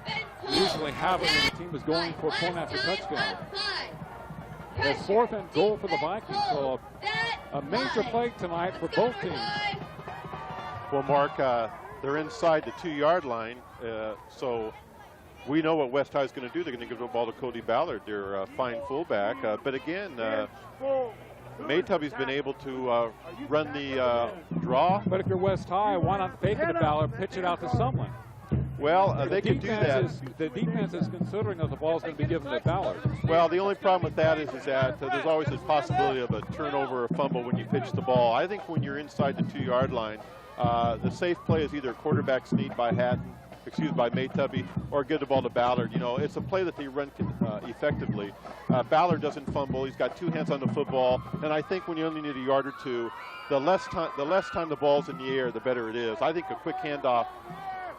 usually have it when the team is going for a point after touchdown. It's 4th and goal for the Vikings, so a major play tonight for both teams. Well, Mark, they're inside the 2-yard line, so we know what West High is going to do. They're going to give the ball to Cody Ballard, their fine fullback. But again, Maytubby's been able to run the draw. But if you're West High, why not fake it to Ballard, pitch it out to someone? Well, they could do that. The defense is considering that the ball is going to be given to Ballard. Well, the only problem with that is that there's always a possibility of a turnover or fumble when you pitch the ball. I think when you're inside the 2-yard line, the safe play is either a quarterback sneak by Maytubby, or give the ball to Ballard. You know, it's a play that they run effectively. Ballard doesn't fumble. He's got 2 hands on the football, and I think when you only need a yard or two, the less time the ball's in the air, the better it is. I think a quick handoff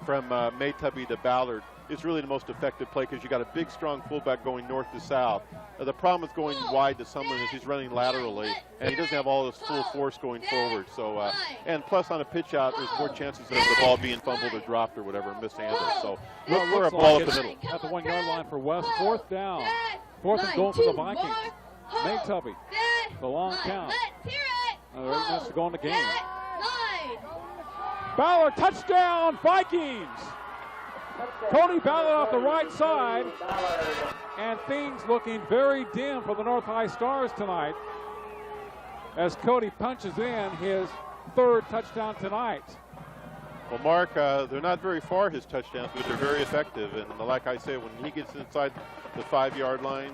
from Maytubby to Ballard is really the most effective play because you got a big, strong fullback going north to south. The problem with going wide to Sumlin is he's running laterally, and he doesn't have all his full force going forward. So, and plus on a pitch out, there's more chances of the ball being fumbled or dropped or whatever, mishandled. So look for a ball at the middle. At the 1-yard line for West, 4th down. 4th and goal for the Vikings. Maytubby, the long count. 8 minutes to go in the game. Ballard, touchdown, Vikings! Cody Ballard off the right side, and things looking very dim for the North High Stars tonight as Cody punches in his 3rd touchdown tonight. Well, Mark, they're not very far, his touchdowns, but they're very effective. And like I say, when he gets inside the 5-yard line,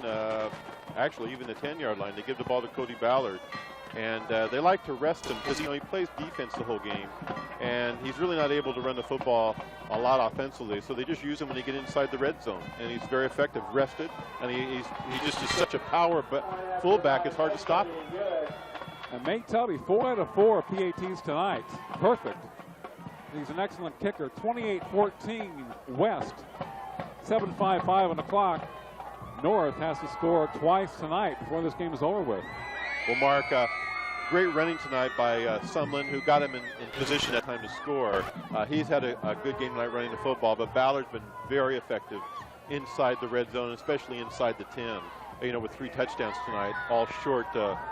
actually even the 10-yard line, they give the ball to Cody Ballard. And they like to rest him because, you know, he plays defense the whole game. And he's really not able to run the football a lot offensively. So they just use him when they get inside the red zone. And he's very effective, rested. And he just is such a power fullback, it's hard to stop him. And Maytubby, 4 out of 4 PATs tonight. Perfect. He's an excellent kicker. 28-14 West. 7:55 on the clock. North has to score twice tonight before this game is over with. Well, Mark, great running tonight by Sumlin, who got him in position at time to score. He's had a good game tonight running the football, but Ballard's been very effective inside the red zone, especially inside the 10. You know, with 3 touchdowns tonight, all short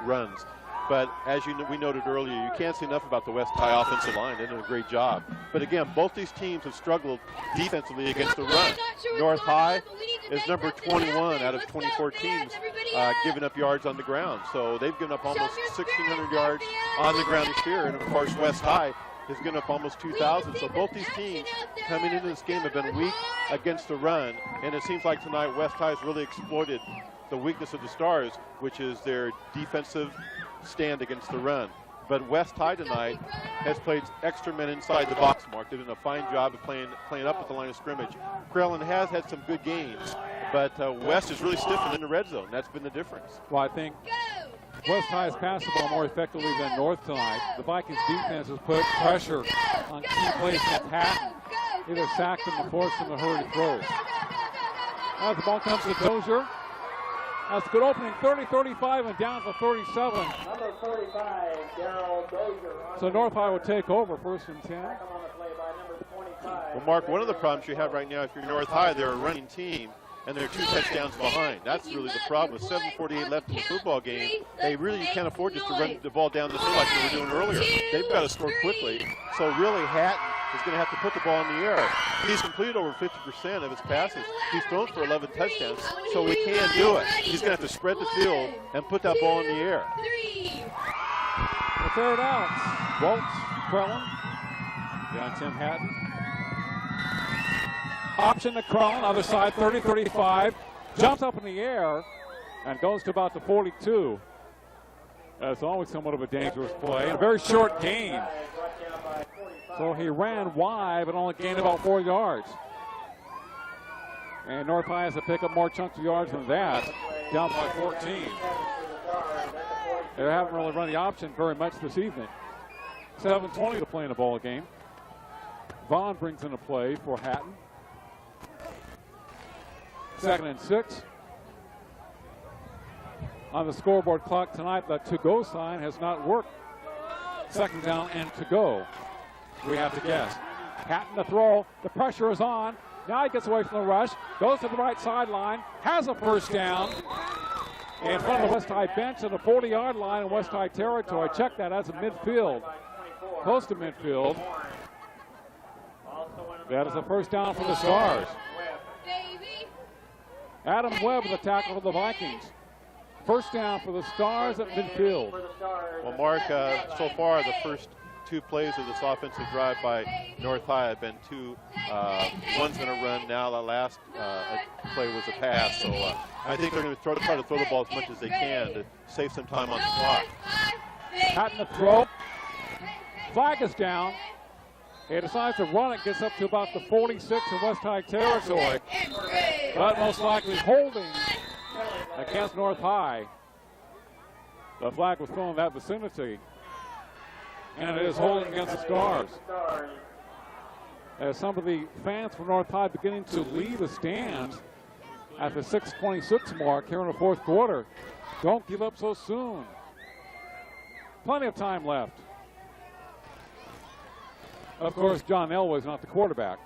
runs. But as we noted earlier, you can't say enough about the West High offensive line. They're doing a great job. But again, both these teams have struggled defensively against the run. North High is number 21 out of 24 teams giving up yards on the ground. So they've given up almost 1,600 yards on the ground this year. And of course, West High has given up almost 2,000. So both these teams coming into this game have been weak against the run. And it seems like tonight West High has really exploited the weakness of the Stars, which is their defensive stand against the run. But West High tonight has played extra men inside the box, Mark. They've done a fine job of playing up at the line of scrimmage. Crellin has had some good games, but West is really stiffened in the red zone. That's been the difference. Well, I think West High has passed the ball more effectively than North tonight. The Vikings defense has put pressure on key plays in attack, either sacked them or forced them to hurry throws. As the ball comes to Dozier. That's a good opening, 30-35 and down for 37. Number 45, Darryl Dozier. So North High will take over, 1st and 10. Well, Mark, one of the problems you have right now, if you're North High, they're a running team, and they're 2 touchdowns behind. That's really the problem. With 7:48 left in the football game, they really can't afford just to run the ball down the field like they were doing earlier. They've got to score quickly. So really, Hatton is going to have to put the ball in the air. He's completed over 50% of his passes. He's thrown for 11 touchdowns, so he can do it. He's going to have to spread the field and put that ball in the air. The 3rd out. Waltz, Crellin, down Tim Hatton. Option to Crellin, other side, 30-35. Jumps up in the air and goes to about the 42. That's always somewhat of a dangerous play. A very short gain. So he ran wide, but only gained about 4 yards. And North High has to pick up more chunks of yards than that, down by 14. They haven't really run the option very much this evening. 7:20 to play in the ball game. Vaughn brings in a play for Hatton. 2nd and 6. On the scoreboard clock tonight, the to-go sign has not worked. 2nd down and to go. We have to guess. Hatton to throw. The pressure is on. Now he gets away from the rush. Goes to the right sideline. Has a first down. In front of the West High bench at the 40-yard line in West High territory. Check that as a midfield. Close to midfield. That is a first down for the Stars. Adam Webb with the tackle for the Vikings. First down for the Stars at midfield. Well, Mark, so far the first 2 plays of this offensive drive by North High have been 2. One's going to run now. The last play was a pass. So I think they're going to try to throw the ball as much as they can to save some time on the clock. Hatton to throw. Flag is down. He decides to run it, gets up to about the 46 in West High territory. But most likely holding against North High. The flag was thrown in that vicinity. And it is holding against the Stars. As some of the fans from North High beginning to leave the stands at the 6:26 mark here in the 4th quarter. Don't give up so soon. Plenty of time left. Of course, John Elway's not the quarterback,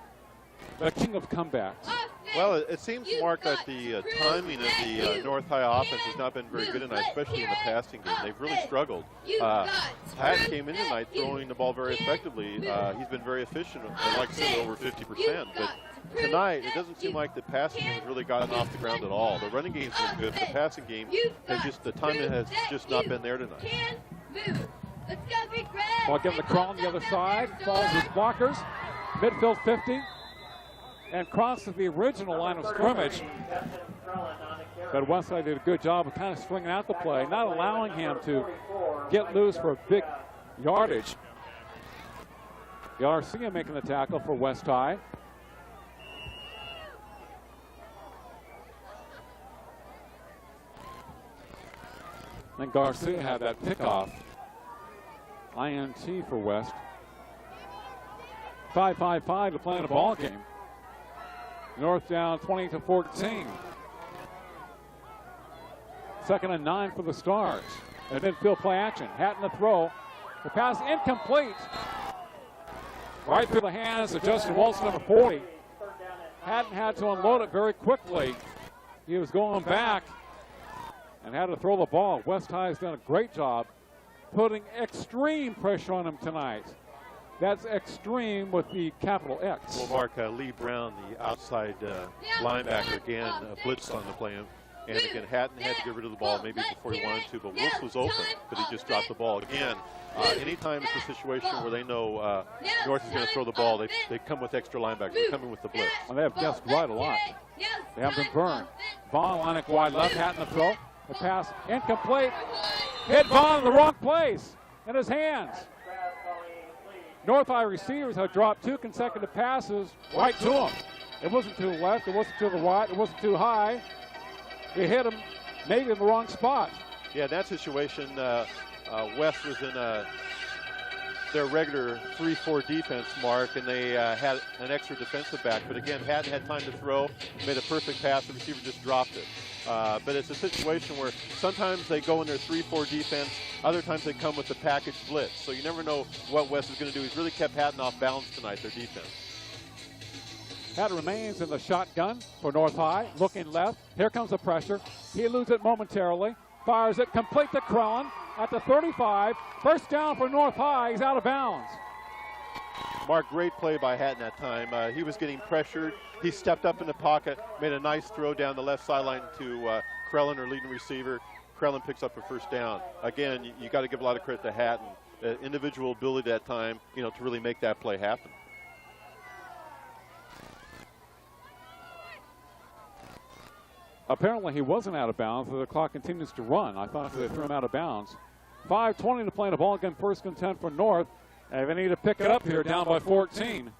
the king of comebacks. Well, it seems, Mark, that the timing of the North High offense has not been very good tonight, especially in the passing game. They've really struggled. Hatton came in tonight throwing the ball very effectively. He's been very efficient, like I said, over 50%. But tonight, it doesn't seem like the passing game has really gotten off the ground at all. The running game's been good, but the passing game has just, the timing has just not been there tonight. Ball given to Crawl on the other side. Falls his blockers. Midfield 50. And crosses the original line of scrimmage. But Westside did a good job of kind of swinging out the play, not allowing him to get loose for a big yardage. Garcia making the tackle for West High. Then Garcia had that pickoff. INT for West. 5-5-5 to play in a ball game. North down 20-14. 2nd and 9 for the Stars. And midfield play action. Hatton to throw. The pass incomplete. Right through the hands of Justin Wilson, number 40. Hatton had to unload it very quickly. He was going back and had to throw the ball. West High has done a great job putting extreme pressure on him tonight. That's extreme with the capital X. Well, Mark, Lee Brown, the outside linebacker, again, blitzed on the play. And again, Hatton had to get rid of the ball maybe before he wanted to, but Wilson was open, but he just dropped the ball. Again, anytime it's a situation where they know North is going to throw the ball, they come with extra linebackers. They come in with the blitz. Well, they have guessed right a lot. They have been burned. Vaughn line it wide left, Hatton to throw. The pass incomplete. Hit Vaughn in the wrong place in his hands. North High receivers have dropped 2 consecutive passes right to him. It wasn't to the left, it wasn't to the right, it wasn't too high. It hit him maybe in the wrong spot. Yeah, in that situation, West was in their regular 3-4 defense, Mark, and they had an extra defensive back. But again, Hatton had time to throw, made a perfect pass, the receiver just dropped it. But it's a situation where sometimes they go in their 3-4 defense, other times they come with the package blitz. So you never know what West is going to do. He's really kept Hatton off balance tonight, their defense. Hatton remains in the shotgun for North High, looking left. Here comes the pressure. He loses it momentarily, fires it complete to Crellin at the 35. First down for North High. He's out of bounds. Mark, great play by Hatton that time. He was getting pressured. He stepped up in the pocket, made a nice throw down the left sideline to Crellin, our leading receiver. Crellin picks up a first down. Again, you got to give a lot of credit to Hatton. Individual ability that time, to really make that play happen. Apparently he wasn't out of bounds, but the clock continues to run. I thought they threw him out of bounds. 5:20 to play in the ball again. 1st and 10 for North. And they need to pick it up here, down by 14.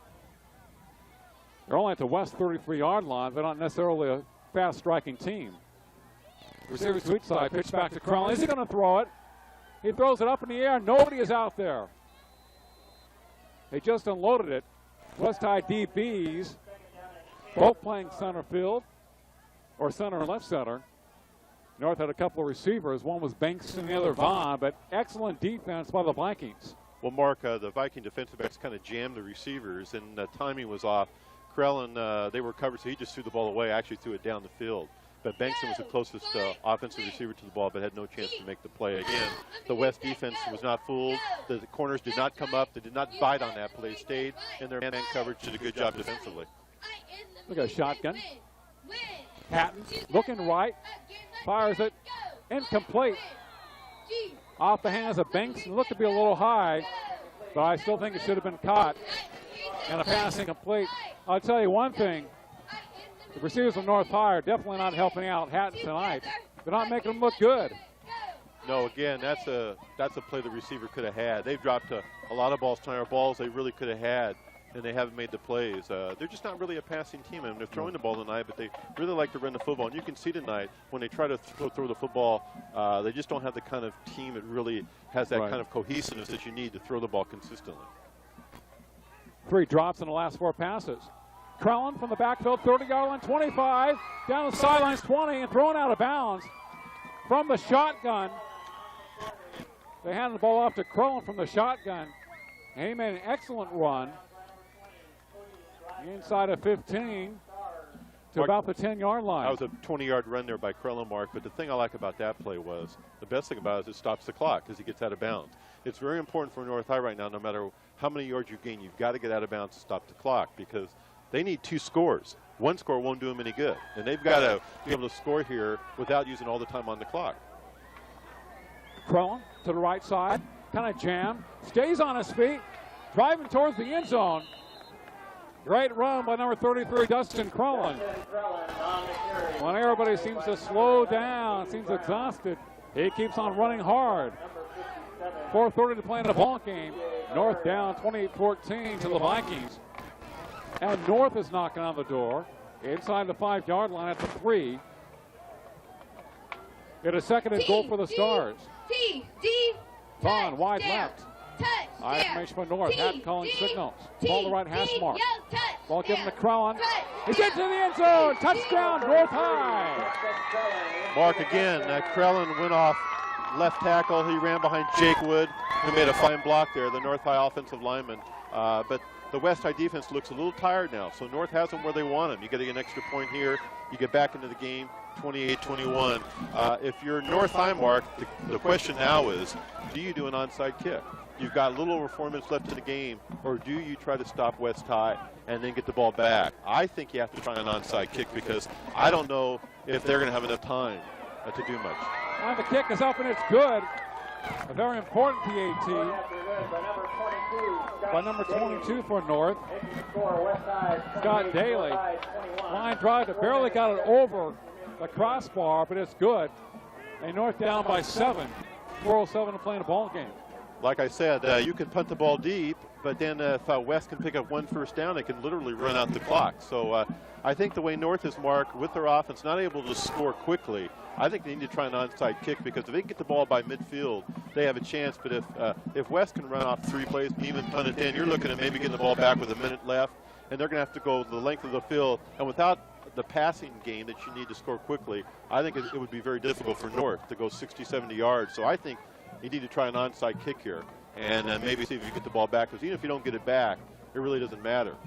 They're only at the West 33-yard line. They're not necessarily a fast-striking team. Receiver to each side, pitch back to Crowley. Is he going to throw it? He throws it up in the air. Nobody is out there. They just unloaded it. West High DBs, both playing center field, or center and left center. North had a couple of receivers. One was Banks and the other Vaughn, but excellent defense by the Vikings. Well, Mark, the Viking defensive backs kind of jammed the receivers, and the timing was off. Krellen, they were covered, so he just threw the ball away. Actually threw it down the field. But Bankson was the closest offensive receiver to the ball, but had no chance to make the play. Again, the West defense was not fooled. The corners did not come up. They did not bite on that play. Stayed in their man coverage, did a good job defensively. Look at a shotgun. Hatton looking right, fires it, incomplete. Off the hands of Banks, looked to be a little high, but I still think it should have been caught. And a pass incomplete. I'll tell you one thing, the receivers of North High are definitely not helping out Hatton tonight. They're not making them look good. No, again, that's a play the receiver could have had. They've dropped a lot of balls tonight, or balls they really could have had, and they haven't made the plays. They're just not really a passing team. I mean, they're throwing the ball tonight, but they really like to run the football. And you can see tonight when they try to throw the football, they just don't have the kind of team that really has that kind of cohesiveness that you need to throw the ball consistently. 3 drops in the last 4 passes. Krellen from the backfield, 30-yard line, 25, down the sidelines, 20, and thrown out of bounds from the shotgun. They handed the ball off to Krellen from the shotgun, and he made an excellent run inside of 15 to Mark, about the 10-yard line. That was a 20-yard run there by Krellen, Mark, but the thing I like about that play was, the best thing about it is it stops the clock because he gets out of bounds. It's very important for North High right now, no matter how many yards you gain, you've got to get out of bounds to stop the clock because they need 2 scores. 1 score won't do them any good, and they've got to be able to score here without using all the time on the clock. Krellen to the right side, kind of jammed, stays on his feet, driving towards the end zone. Great run by number 33, Dustin Krellen. When everybody seems to slow down, seems exhausted, he keeps on running hard. 4:30 to play in the ball game. North down 28-14 to the Vikings. And North is knocking on the door inside the 5-yard line at the 3. It is second and goal for the Stars. Vaughn wide left. High information for North. Hatton calling signals. Ball to the right hash mark. Ball given to Krellen. He's into the end zone. Touchdown, North High. Mark, again, Krellen went off left tackle. He ran behind Jake Wood, who made a fine block there, the North High offensive lineman. But the West High defense looks a little tired now, so North has them where they want them. You get an extra point here. You get back into the game, 28-21. If you're North High, Mark, the question now is, do you do an onside kick? You've got a little over 4 minutes left in the game, or do you try to stop West High and then get the ball back? I think you have to try an onside kick because I don't know if they're going to have enough time to do much. And the kick is up and it's good. A very important PAT by number 22 for North. Scott Daly. Line drive that barely got it over the crossbar, but it's good. And North down by 7. 4:07 to play in a ball game. Like I said, you can punt the ball deep, but then if West can pick up 1 first down, they can literally run out the clock. So I think the way North is, Mark, with their offense, not able to score quickly, I think they need to try an onside kick because if they can get the ball by midfield, they have a chance. But if West can run off 3 plays and even punt it in, you're looking at maybe getting the ball back with a minute left, and they're going to have to go the length of the field. And without the passing game that you need to score quickly, I think it would be very difficult for North to go 60, 70 yards. So I think you need to try an onside kick here and maybe see if you get the ball back, because even if you don't get it back, it really doesn't matter.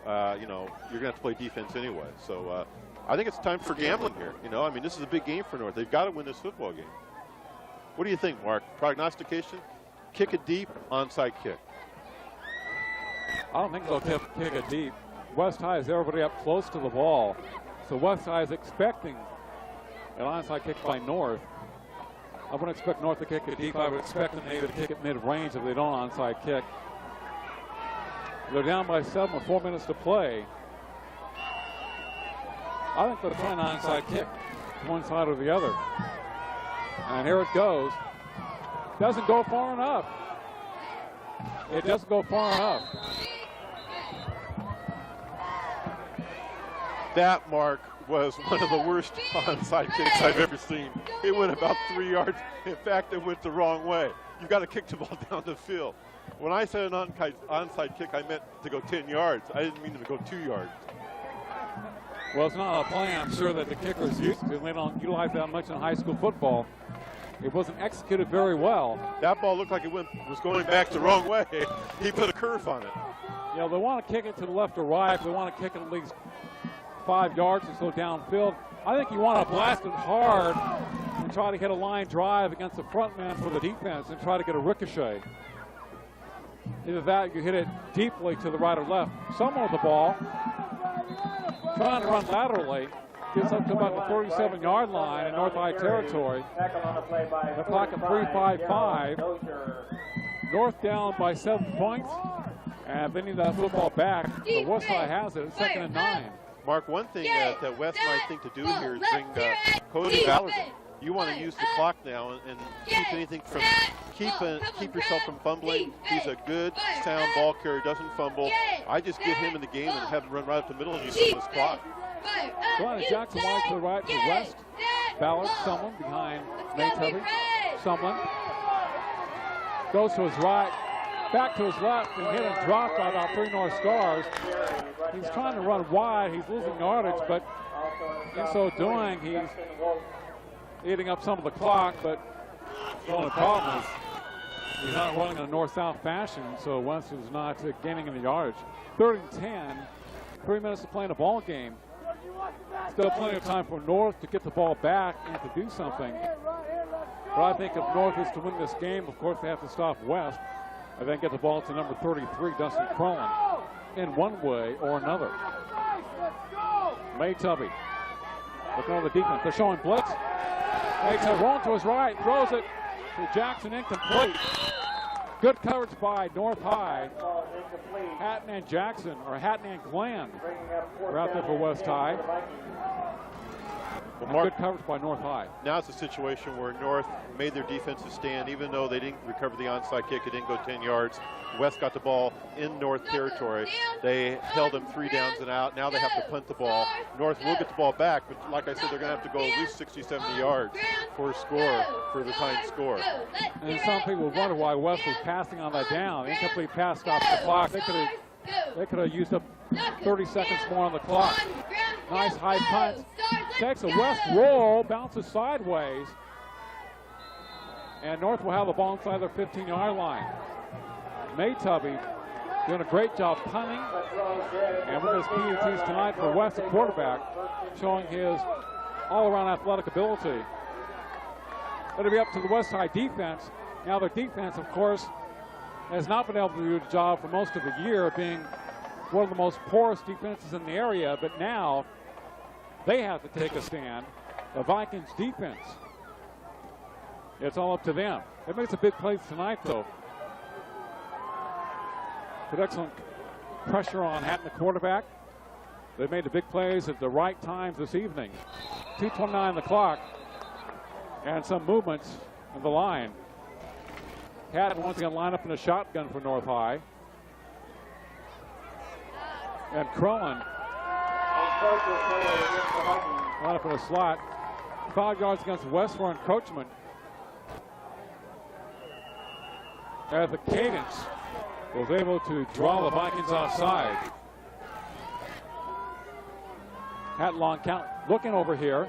You're going to have to play defense anyway. So I think it's time for gambling here. I mean, this is a big game for North. They've got to win this football game. What do you think, Mark? Prognostication? Kick it deep, onside kick. I don't think they'll kick it deep. West High is everybody up close to the ball. So West High is expecting an onside kick by North. I wouldn't expect North to kick it deep. I would expect them maybe to kick it mid-range if they don't onside kick. They're down by 7 with 4 minutes to play. I think they're trying an onside kick, one side or the other. And here it goes. Doesn't go far enough. It doesn't go far enough. That, Mark, was one of the worst onside kicks I've ever seen. It went about 3 yards. In fact, it went the wrong way. you got to kick the ball down the field. When I said an onside kick, I meant to go 10 yards. I didn't mean to go 2 yards. Well, it's not a play, I'm sure, that the kickers used to. They don't utilize that much in high school football. It wasn't executed very well. That ball looked like it was going back the wrong way. He put a curve on it. You know, they want to kick it to the left or right. They want to kick it at least 5 yards or so downfield. I think you want to blast it hard and try to hit a line drive against the front man for the defense and try to get a ricochet. Either that, you hit it deeply to the right or left. Someone with the ball, trying to run laterally, gets up to about the 37-yard line in North High territory. The clock at 3:55. North down by 7 points, and they need that football back. But West High has it at 2nd and 9. Mark, one thing that West might think to do here is bring Cody Ballard in. You want to use the clock now and keep anything from keep yourself from fumbling. He's a good, sound ball carrier, doesn't fumble. I just get him in the game and have him run right up the middle and use some of his clock. Brian Jackson wide to the right to West. Ballard, someone behind Nate Tubby. Someone goes to his right, back to his left, and hit and dropped by about 3 North Stars. He's trying to run wide. He's losing yardage, but in so doing, he's eating up some of the clock. But the only problem is he's not running in a north-south fashion, so West is not gaining any yardage. 3rd and 10, 3 minutes to play in a ball game. Still plenty of time for North to get the ball back and to do something. But I think if North is to win this game, of course they have to stop West and then get the ball to number 33, Dustin Crowland, in one way or another. May Tubby looking on the defense. They're showing blitz. May Tubby rolling to his right, throws it to Jackson, incomplete. Good coverage by North High. Hatton and Jackson, or Hatton and Glenn, are out there for West High. Well, Mark, good coverage by North High. Now it's a situation where North made their defensive stand. Even though they didn't recover the onside kick, it didn't go 10 yards. West got the ball in North territory. They held them 3 downs and out. Now they have to punt the ball. North will get the ball back, but like I said, they're going to have to go at least 60, 70 yards for a score, for the tying score. And some people wonder why West was passing on that down. Incomplete pass stops the clock. They could have used up 30 seconds more on the clock. Nice high punt. Takes a West roll, bounces sideways. And North will have the ball inside their 15-yard line. May Tubby doing a great job punting. And with his PATs tonight for West, the quarterback, showing his all-around athletic ability. It'll be up to the West High defense. Now their defense, of course, has not been able to do the job for most of the year, being one of the most porous defenses in the area, but now they have to take a stand. The Vikings defense, it's all up to them. It makes a big play tonight, though. With excellent pressure on Hatton, the quarterback. They made the big plays at the right times this evening. 2:29 on the clock, and some movements in the line. Hatton once again line up in a shotgun for North High. And Crowland line up in a slot. 5 yards against West for encroachment. As the Cadence was able to draw the Vikings offside. Hatton long count, looking over here.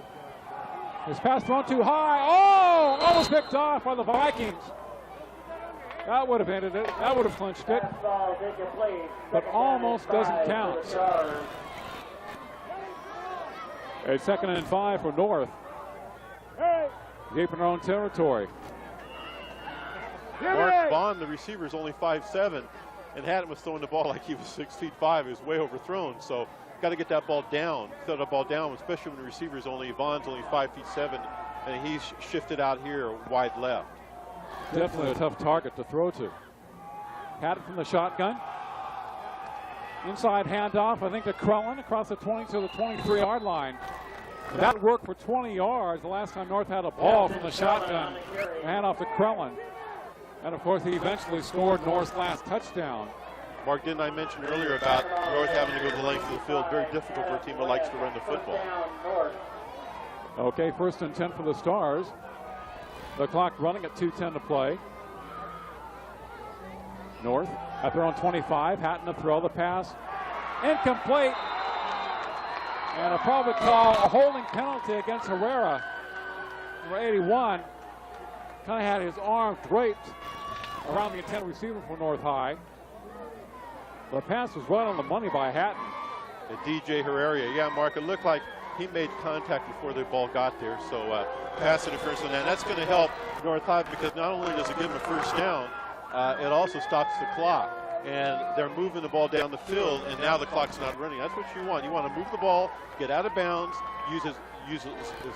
His pass thrown too high. Oh, almost picked off by the Vikings. That would have ended it. That would have clinched it. But almost doesn't count. A 2nd and 5 for North. Deep in their own territory. Mark Bond, the receiver, is only 5'7", and Hatton was throwing the ball like he was 6'5". He was way overthrown, so got to get that ball down. Throw the ball down, especially when the receiver's Vaughn's only 5'7", and he's shifted out here wide left. Definitely a tough target to throw to. Hatton from the shotgun. Inside handoff, I think, to Crowland across the 20 to the 23-yard line. That worked for 20 yards the last time North had a ball from the shotgun. Handoff to Crowland. And, of course, he eventually scored North's last touchdown. Mark, didn't I mention earlier about North having to go the length of the field? Very difficult for a team that likes to run the football. Okay, 1st and 10 for the Stars. The clock running at 2:10 to play. North at their own 25. Hatton to throw the pass. Incomplete. And a probably call a holding penalty against Herrera. Number 81 kind of had his arm draped around the intended receiver for North High. The pass was right on the money by Hatton. And DJ Herrera, yeah, Mark, it looked like he made contact before the ball got there. So pass interference on that. That's going to help North High because not only does it give them a first down, it also stops the clock. And they're moving the ball down the field, and now the clock's not running. That's what you want. You want to move the ball, get out of bounds, use as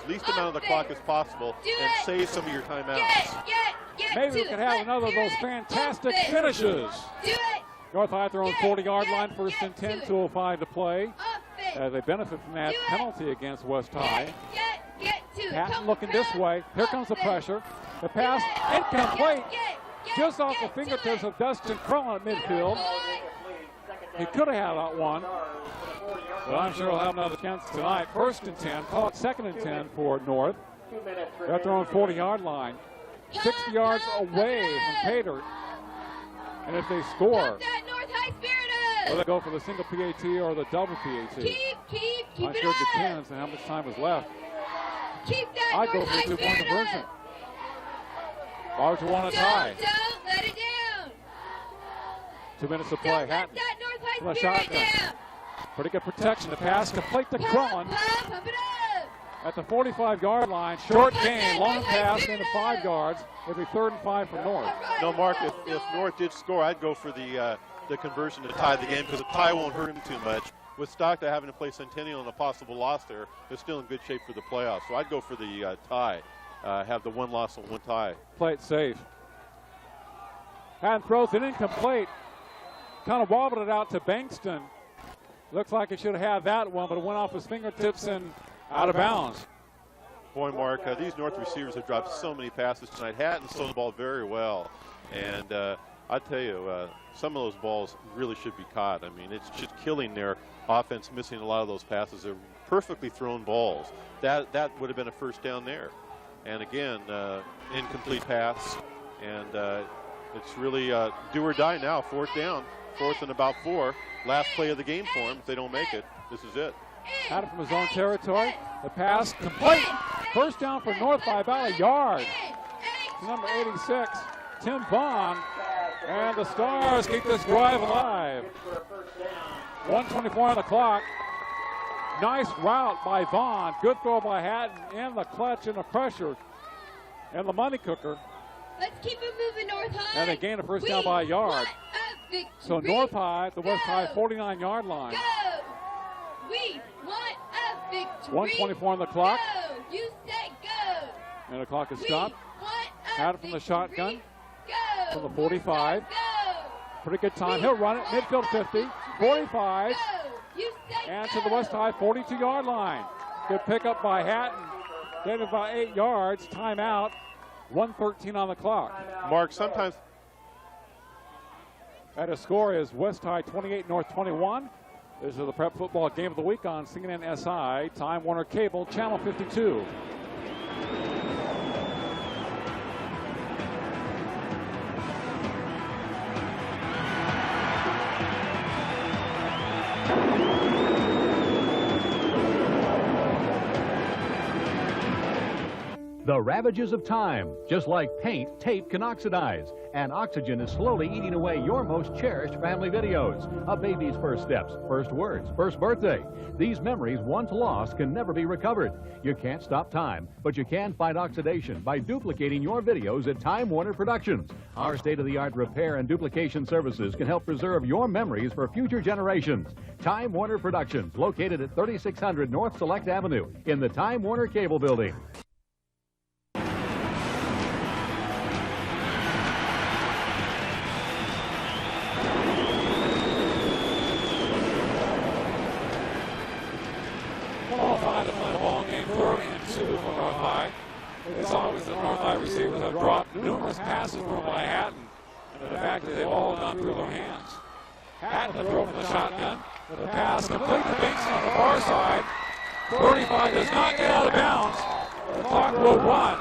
least amount of the clock as possible, and save some of your timeouts. Maybe we can have another of those fantastic finishes. North High at their own 40-yard line, 1st and 10, 2:05 to play. They benefit from that penalty against West High. Hatton looking this way. Here comes the pressure. The pass incomplete. Just off the fingertips of Dustin Crellin at midfield. He could have had that one, but I'm sure he'll have another chance tonight. 1st and 10, call it 2nd and 10 for North. They're at their own 40-yard line. 60 yards away from Pater. And if they score, will they go for the single PAT or the double PAT? I'm sure it depends on how much time is left. I'd go for the 2-point conversion. Larger one a tie. Don't let it down. 2 minutes to play. Hatton from a shotgun. Pretty good protection. The pass complete to Crellin at the 45-yard line. Short gain, long pass into 5 yards. It'll be 3rd and 5 for North. No, Mark, if North did score, I'd go for the conversion to tie the game because a tie won't hurt him too much. With Stockton having to play Centennial and a possible loss there, they're still in good shape for the playoffs. So I'd go for the tie. Have the 1 loss and 1 tie. Play it safe. Hatton throws it incomplete. Kind of wobbled it out to Bankston. Looks like he should have had that one, but it went off his fingertips and out of bounds. Boy, Mark, these North receivers have dropped so many passes tonight. Hatton's thrown the ball very well. And I tell you, some of those balls really should be caught. I mean, it's just killing their offense, missing a lot of those passes. They're perfectly thrown balls. That would have been a first down there. And again, incomplete pass. And it's really do or die now, 4th down. 4th and about 4. Last play of the game for him. If they don't make it, this is it. Hatton from his own territory. The pass complete. First down for North by about a yard. Number 86, Tim Vaughn. And the Stars keep this drive alive. 1:24 on the clock. Nice route by Vaughn. Good throw by Hatton in the clutch and the pressure. And the money cooker. Let's keep it moving, North High. And they gain a first down by a yard. So North High, the West High 49-yard line. Go. We want a victory. 1:24 on the clock. Go. You say go. And the clock is stopped. Hatton from the shotgun. Go. From the 45. Go. Pretty good time. He'll run it. Midfield 50. 45. And to the West High 42-yard line. Good pickup by Hatton. Gained about 8 yards. Timeout. 1:13 on the clock. Mark, sometimes. That a score is West High 28, North 21. This is the Prep Football Game of the Week on CNN SI, Time Warner Cable, Channel 52. The ravages of time. Just like paint, tape can oxidize, and oxygen is slowly eating away your most cherished family videos. A baby's first steps, first words, first birthday. These memories, once lost, can never be recovered. You can't stop time, but you can fight oxidation by duplicating your videos at Time Warner Productions. Our state-of-the-art repair and duplication services can help preserve your memories for future generations. Time Warner Productions, located at 3600 North Select Avenue in the Time Warner Cable Building. It's always the North High receivers have dropped numerous passes from by Hatton. And the fact that they've all gone through their hands. Hatton the throw from the shotgun. The pass complete to Bankston on the far side. 35 does not get out of bounds. The clock will run.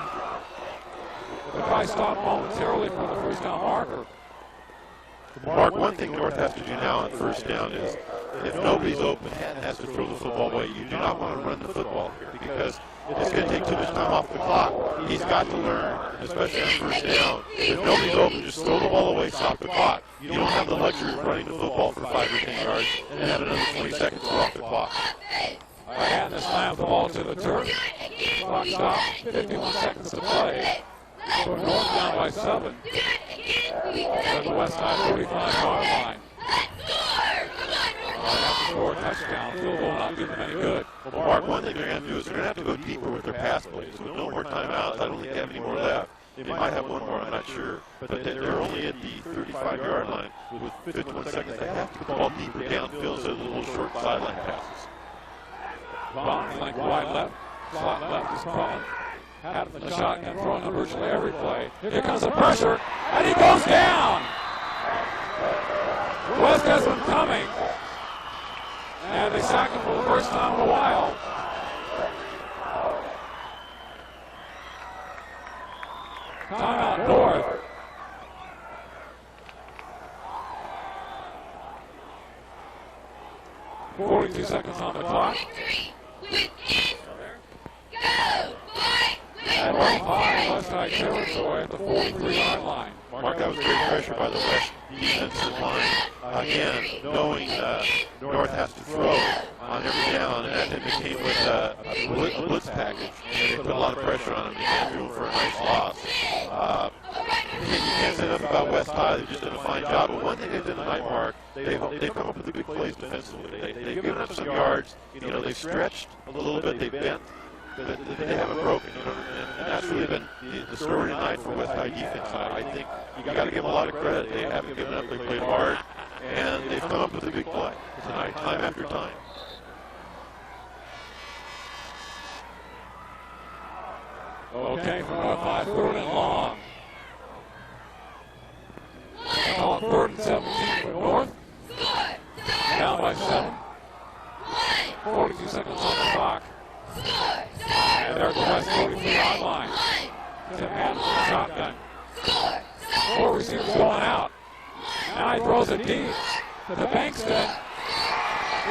The guy stopped momentarily for the first down marker. Mark, one thing North has to do now on first down is, if nobody's open, Hatton has to throw the football away. You do not want to run the football here because it's going to take too much time off the clock. He's got to learn, especially on first down. If nobody's open, just throw the ball away, stop the clock. You don't have the luxury of running the football for 5 or 10 yards and have another 20 seconds off the clock. Hatton slams the ball to the turf. Clock stops. 51 seconds to play. So North down by 7. At the West High 45-yard line. Have to score a touchdown. Field goal not do them any good. Well, Mark, one thing they're going to do is they're going to have to go deeper with their pass plays. With no more timeouts, I don't think they have any more left. They might have one more, I'm not sure. But they're only at the 35-yard line with 51 seconds. They have to get the ball deeper downfield instead of the little short sideline passes. Bond flank wide left. Slot left is Collins. Hatton the shotgun, throwing on virtually every play. Here comes the pressure, and he goes down! West has been coming. And they sack him for the first time in a while. Timeout North. .42 seconds on the clock. And 1-5 West High territory at the 43-yard line. Mark, that was great pressure by the West defensive line. Again, knowing North has to throw on every down, and it came with a blitz package, and they put a lot of pressure on him. They can't do it for a nice loss. You can't say enough about West High. They just did a fine job. But one thing they've done tonight, Mark, they've come up with the big plays defensively. They've given up some yards. They've stretched a little bit. They've bent. But they haven't broken, and that's really been the story tonight for West High defense. I think you got to give them a lot of credit. They haven't given up. They played hard, and they've come up with a big play tonight, time after time. Okay, from North High, 3rd and long. On 3rd and 17 for North. Down by 7. 42 seconds on the clock. And there's the West 43-yard line. Tim Hatton with the shotgun. 4 receivers going out. Now he throws it deep to Bankston.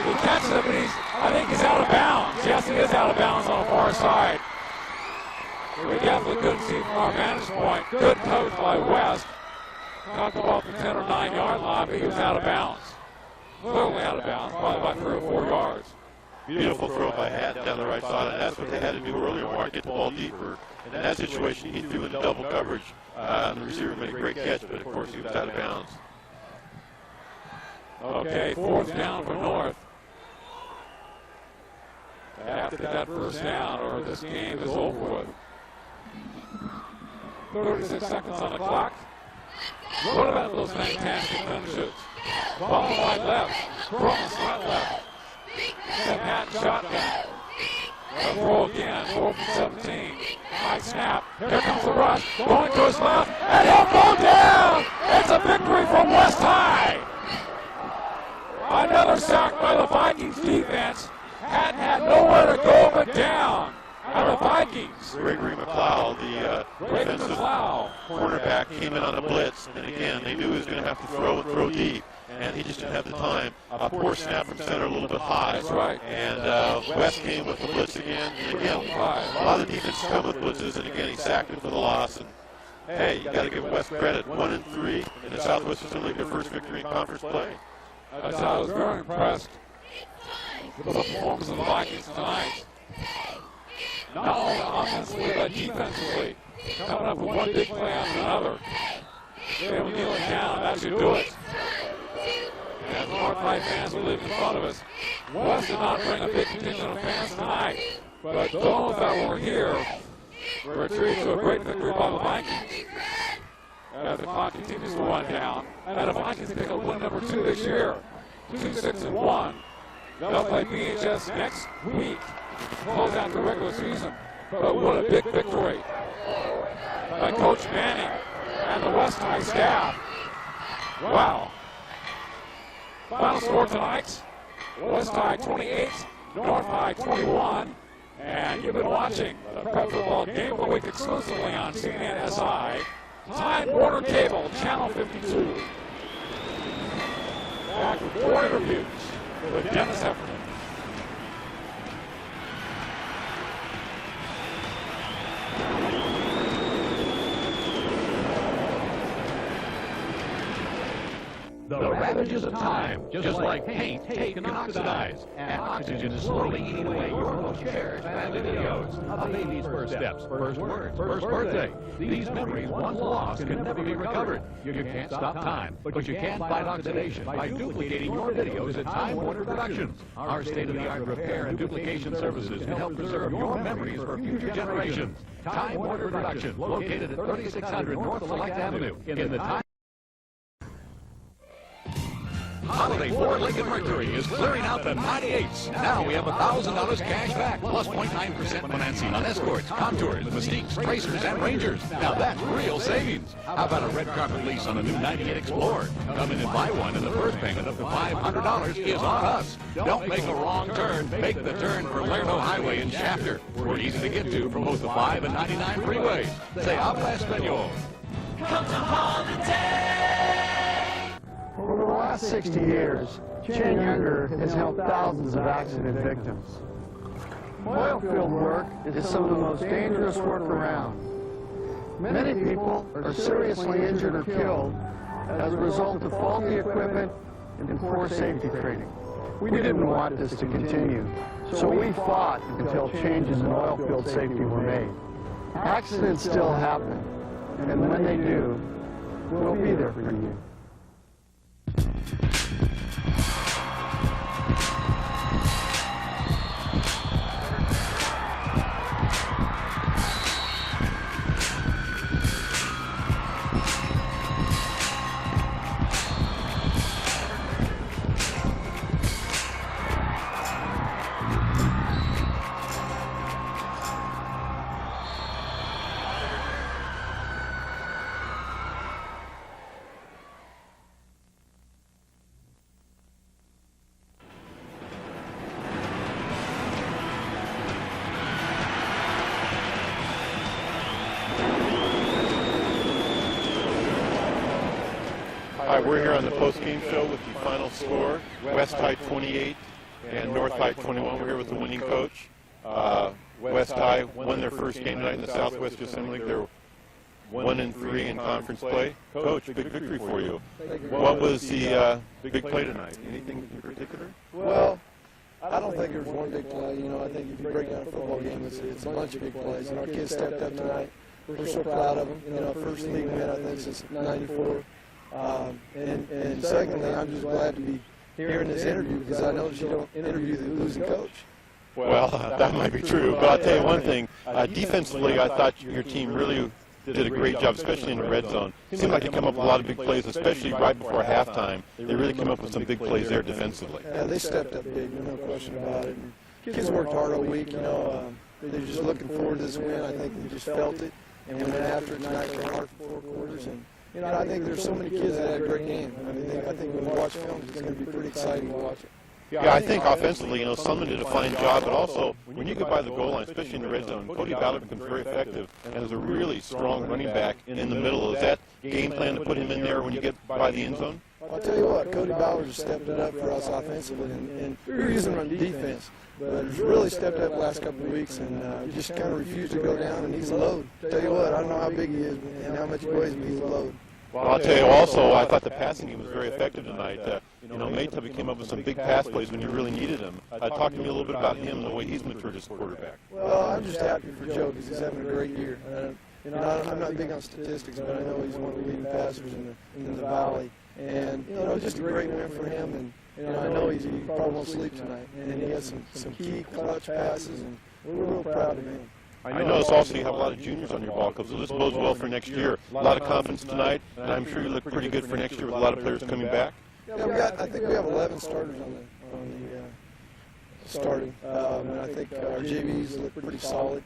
He catches it, but I think he's out of bounds. Yes, he is out of bounds on the far side. We definitely couldn't see from our vantage point. Good coach by West. Caught the ball at the 10 or 9-yard line, but he was out of bounds. Clearly out of bounds, probably by 3 or 4 yards. Beautiful throw by Hatton down the right side, and that's what they had to do earlier, Mark, get the ball deeper. In that situation, he threw in double coverage. The receiver made a great catch, but of course he was out of bounds. Okay, 4th down for North. After that first down, or this game is over with. 36 seconds on the clock. What about those fantastic finishes? Ball wide left, Crump slot left. Tim Hatton shotgun. A throw again, 4th and 17. High snap. Here comes the rush. Going to his left, and he'll go down. It's a victory from West High. Another sack by the Vikings defense. Hatton had nowhere to go but down. And the Vikings. Gregory McLeod, the defensive cornerback, came in on a blitz, and again, they knew he was going to have to throw deep. And he just didn't have the time. A poor snap from center, a little bit high. That's right. And West came with the blitz again. And again, a lot of the defense come with blitzes, and again, he sacked him for the loss. And hey, you got to give West credit. 1-3 in the Southwest Assembly, their first victory in conference play. I was very impressed with the performance of the Vikings tonight. Not only offensively, but defensively. Coming up with one big play after another. They were kneeling down. That should do it. And the North High fans will live in front of us. West did not bring a big contingent of fans tonight, but those that were here were treated to a great victory by the Vikings. As the clock continues to run down, and the Vikings pick up win number 2 this year, 2-6-1. They'll play BHS next week to close out the regular season. But what a big victory by Coach Manning and the West High staff. Wow. Final score tonight, West High 28, North High 21. And you've been watching the Prep Football Game of the Week exclusively on CNNSI, Time Warner Cable, Channel 52. back with more interviews with Dennis Heffernan. The ravages of time, just like paint, tape can oxidize, and oxygen is slowly eating away your most cherished family videos. A baby's first steps, first words, first birthday. These memories, once lost, can never be recovered. You can't stop time, but you can fight oxidation by duplicating your videos at Time Warner Productions. Our state-of-the-art repair and duplication services can help preserve your memories for future generations. Time Warner Productions, located at 3600 North Select Avenue, in the Time. Holiday Ford Lincoln Mercury is clearing out the 98s. Now we have $1,000 cash back, plus 0.9% financing on Escorts, Contours, Mystiques, Tracers, and Rangers. Now that's real savings. How about a red carpet lease on a new 98 Explorer? Come in and buy one, and the first payment up to $500 is on us. Don't make a wrong turn. Make the turn for Lerdo Highway in Shafter. We're easy to get to from both the 5 and 99 freeways. Say habla español. Come to Holiday! Over the last 60 years, Chan Younger has helped thousands of accident victims. Oil field work is some of the most dangerous work around. Many people are seriously injured or killed as a result of faulty equipment and poor safety training. We didn't want this to continue, so we fought until changes in oil field safety were made. Accidents still happen, and when they do, we'll be there for you. Hi, we're here on the post-game show with the final score, West High 28 and North High 21. We're here with the winning coach. West High won their first game tonight in the Southwest Assembly League. They're 1-3 in conference play. Coach, big victory for you. What was the big play tonight? Anything in particular? Well, I don't think there's one big play. You know, I think if you break down a football game, it's a bunch of big plays. And our kids stepped up tonight. We're so proud of them. You know, first league win, I think, since '94. And secondly, I'm just glad to be here in this interview because I know that you don't interview the losing coach. Well, that might be true, but I'll tell you one thing. Defensively, I thought your team really did a great job, especially in the red zone. It seemed like they come up with a lot of big plays, especially right before halftime. They really came up with some big plays there defensively. Yeah, they stepped up big, no question about it. And kids worked hard all week, you know. They're just looking forward to this win. I think they just felt it and went after it tonight for hard for 4 quarters. And you know, I think there's so many kids that had a great game. I think when we watch film, it's going to be pretty exciting to watch it. Yeah, I think offensively, you know, Sullivan did a fine job, but also when you get by the goal line, especially in the red zone, Cody Ballard becomes very effective and is a really strong running back in the middle. Is that game plan to put him in there when you get by the end zone? I'll tell you what, Cody Ballard has stepped it up for us offensively, and we were using him on defense, but he's really stepped up the last couple of weeks and just kind of refused to go down, and he's a load. I'll tell you what, I don't know how big he is and how much he weighs, but he's a load. Well, I'll tell you also, I thought the passing game was very effective tonight. You know, Maytubby came up with some big pass plays when you really needed him. Talk to me a little bit about him and the way he's matured as a quarterback. Well, I'm just happy for Joe because he's having a great year. You know, I'm not big on statistics, but I know he's one of the leading passers in the Valley. And, you know, just a great win for him. And, you know, I know he probably won't sleep tonight. And he has some key clutch passes, and we're real proud of him. I notice also you have a lot of juniors on your ball club, so this bodes well for next year. A lot of confidence tonight, and I'm sure you look pretty good for next year with a lot of players coming back. Yeah, I think we have 11 starters on the starting, and I think our JVs look pretty solid.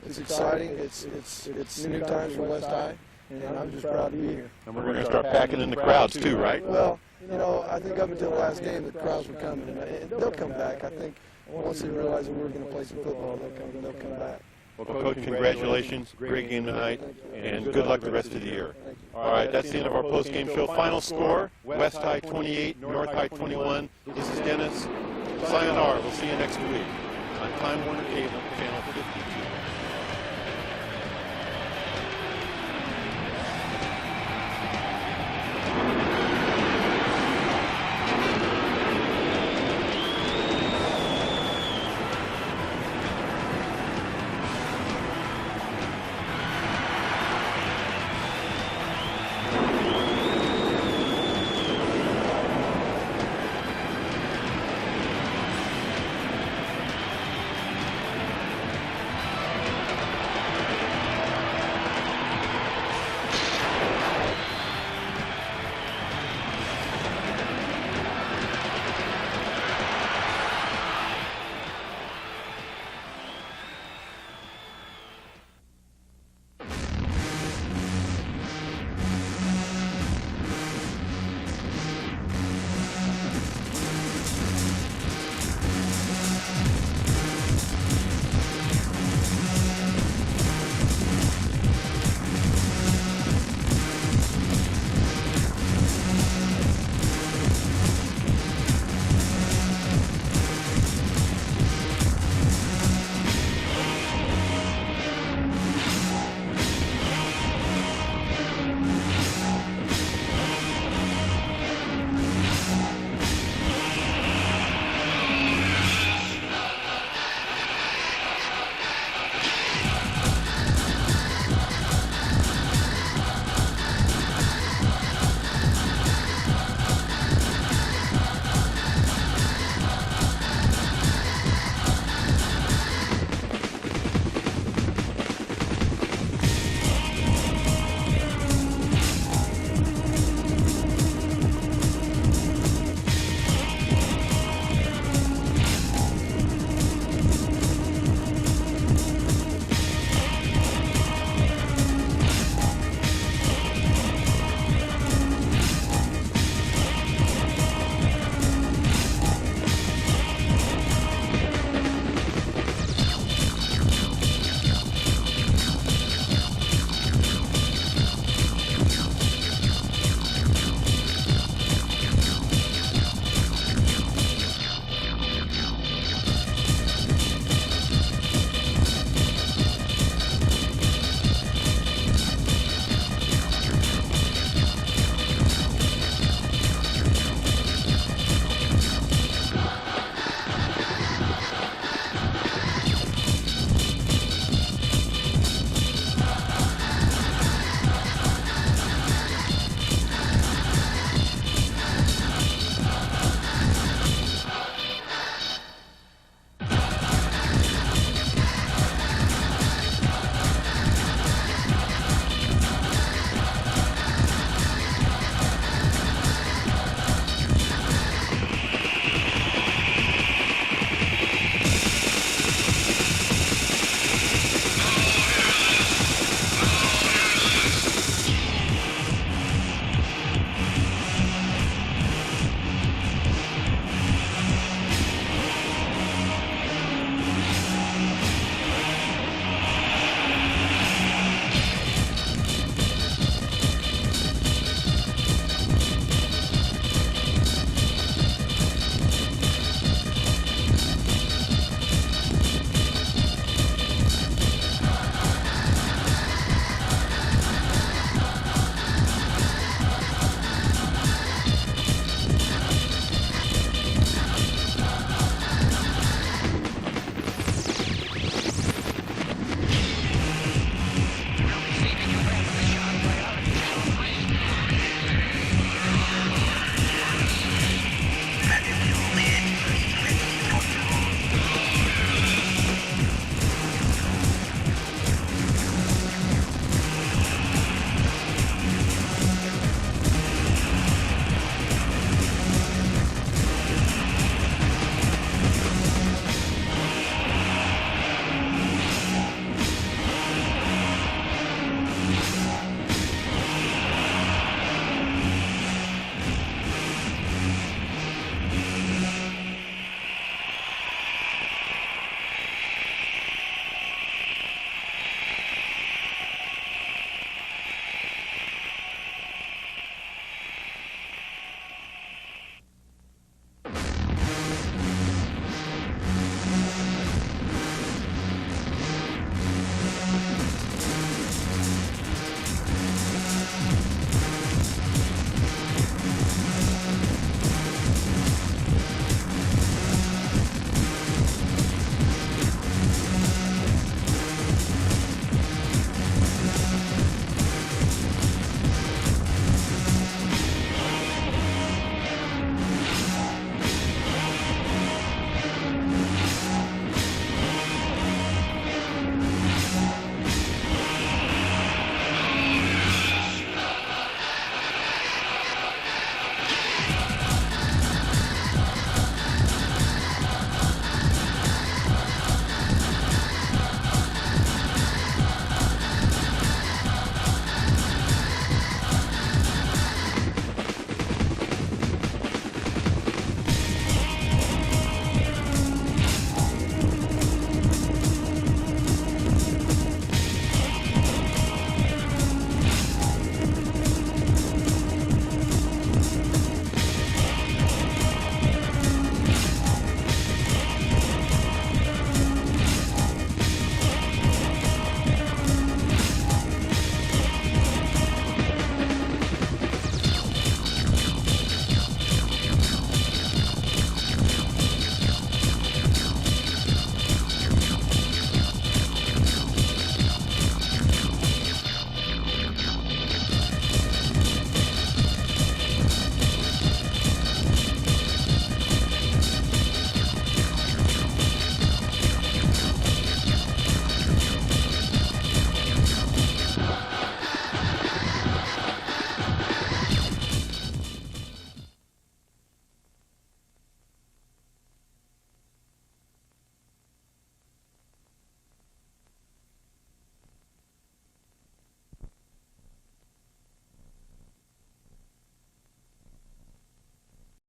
It's exciting. It's new times for West High, and I'm just proud to be here. And we're going to start packing in the crowds too, right? Well, you know, I think up until the last game, the crowds were coming, and they'll come back. I think once they realize that we're going to play some football, they'll come back. Well, Coach, congratulations. Great game tonight, and good luck the rest of the year. All right, that's the end of our post-game show. Final score, West High 28, North High 21. This is Dennis. Sayonara. We'll see you next week on Time Warner Cable, Channel 52.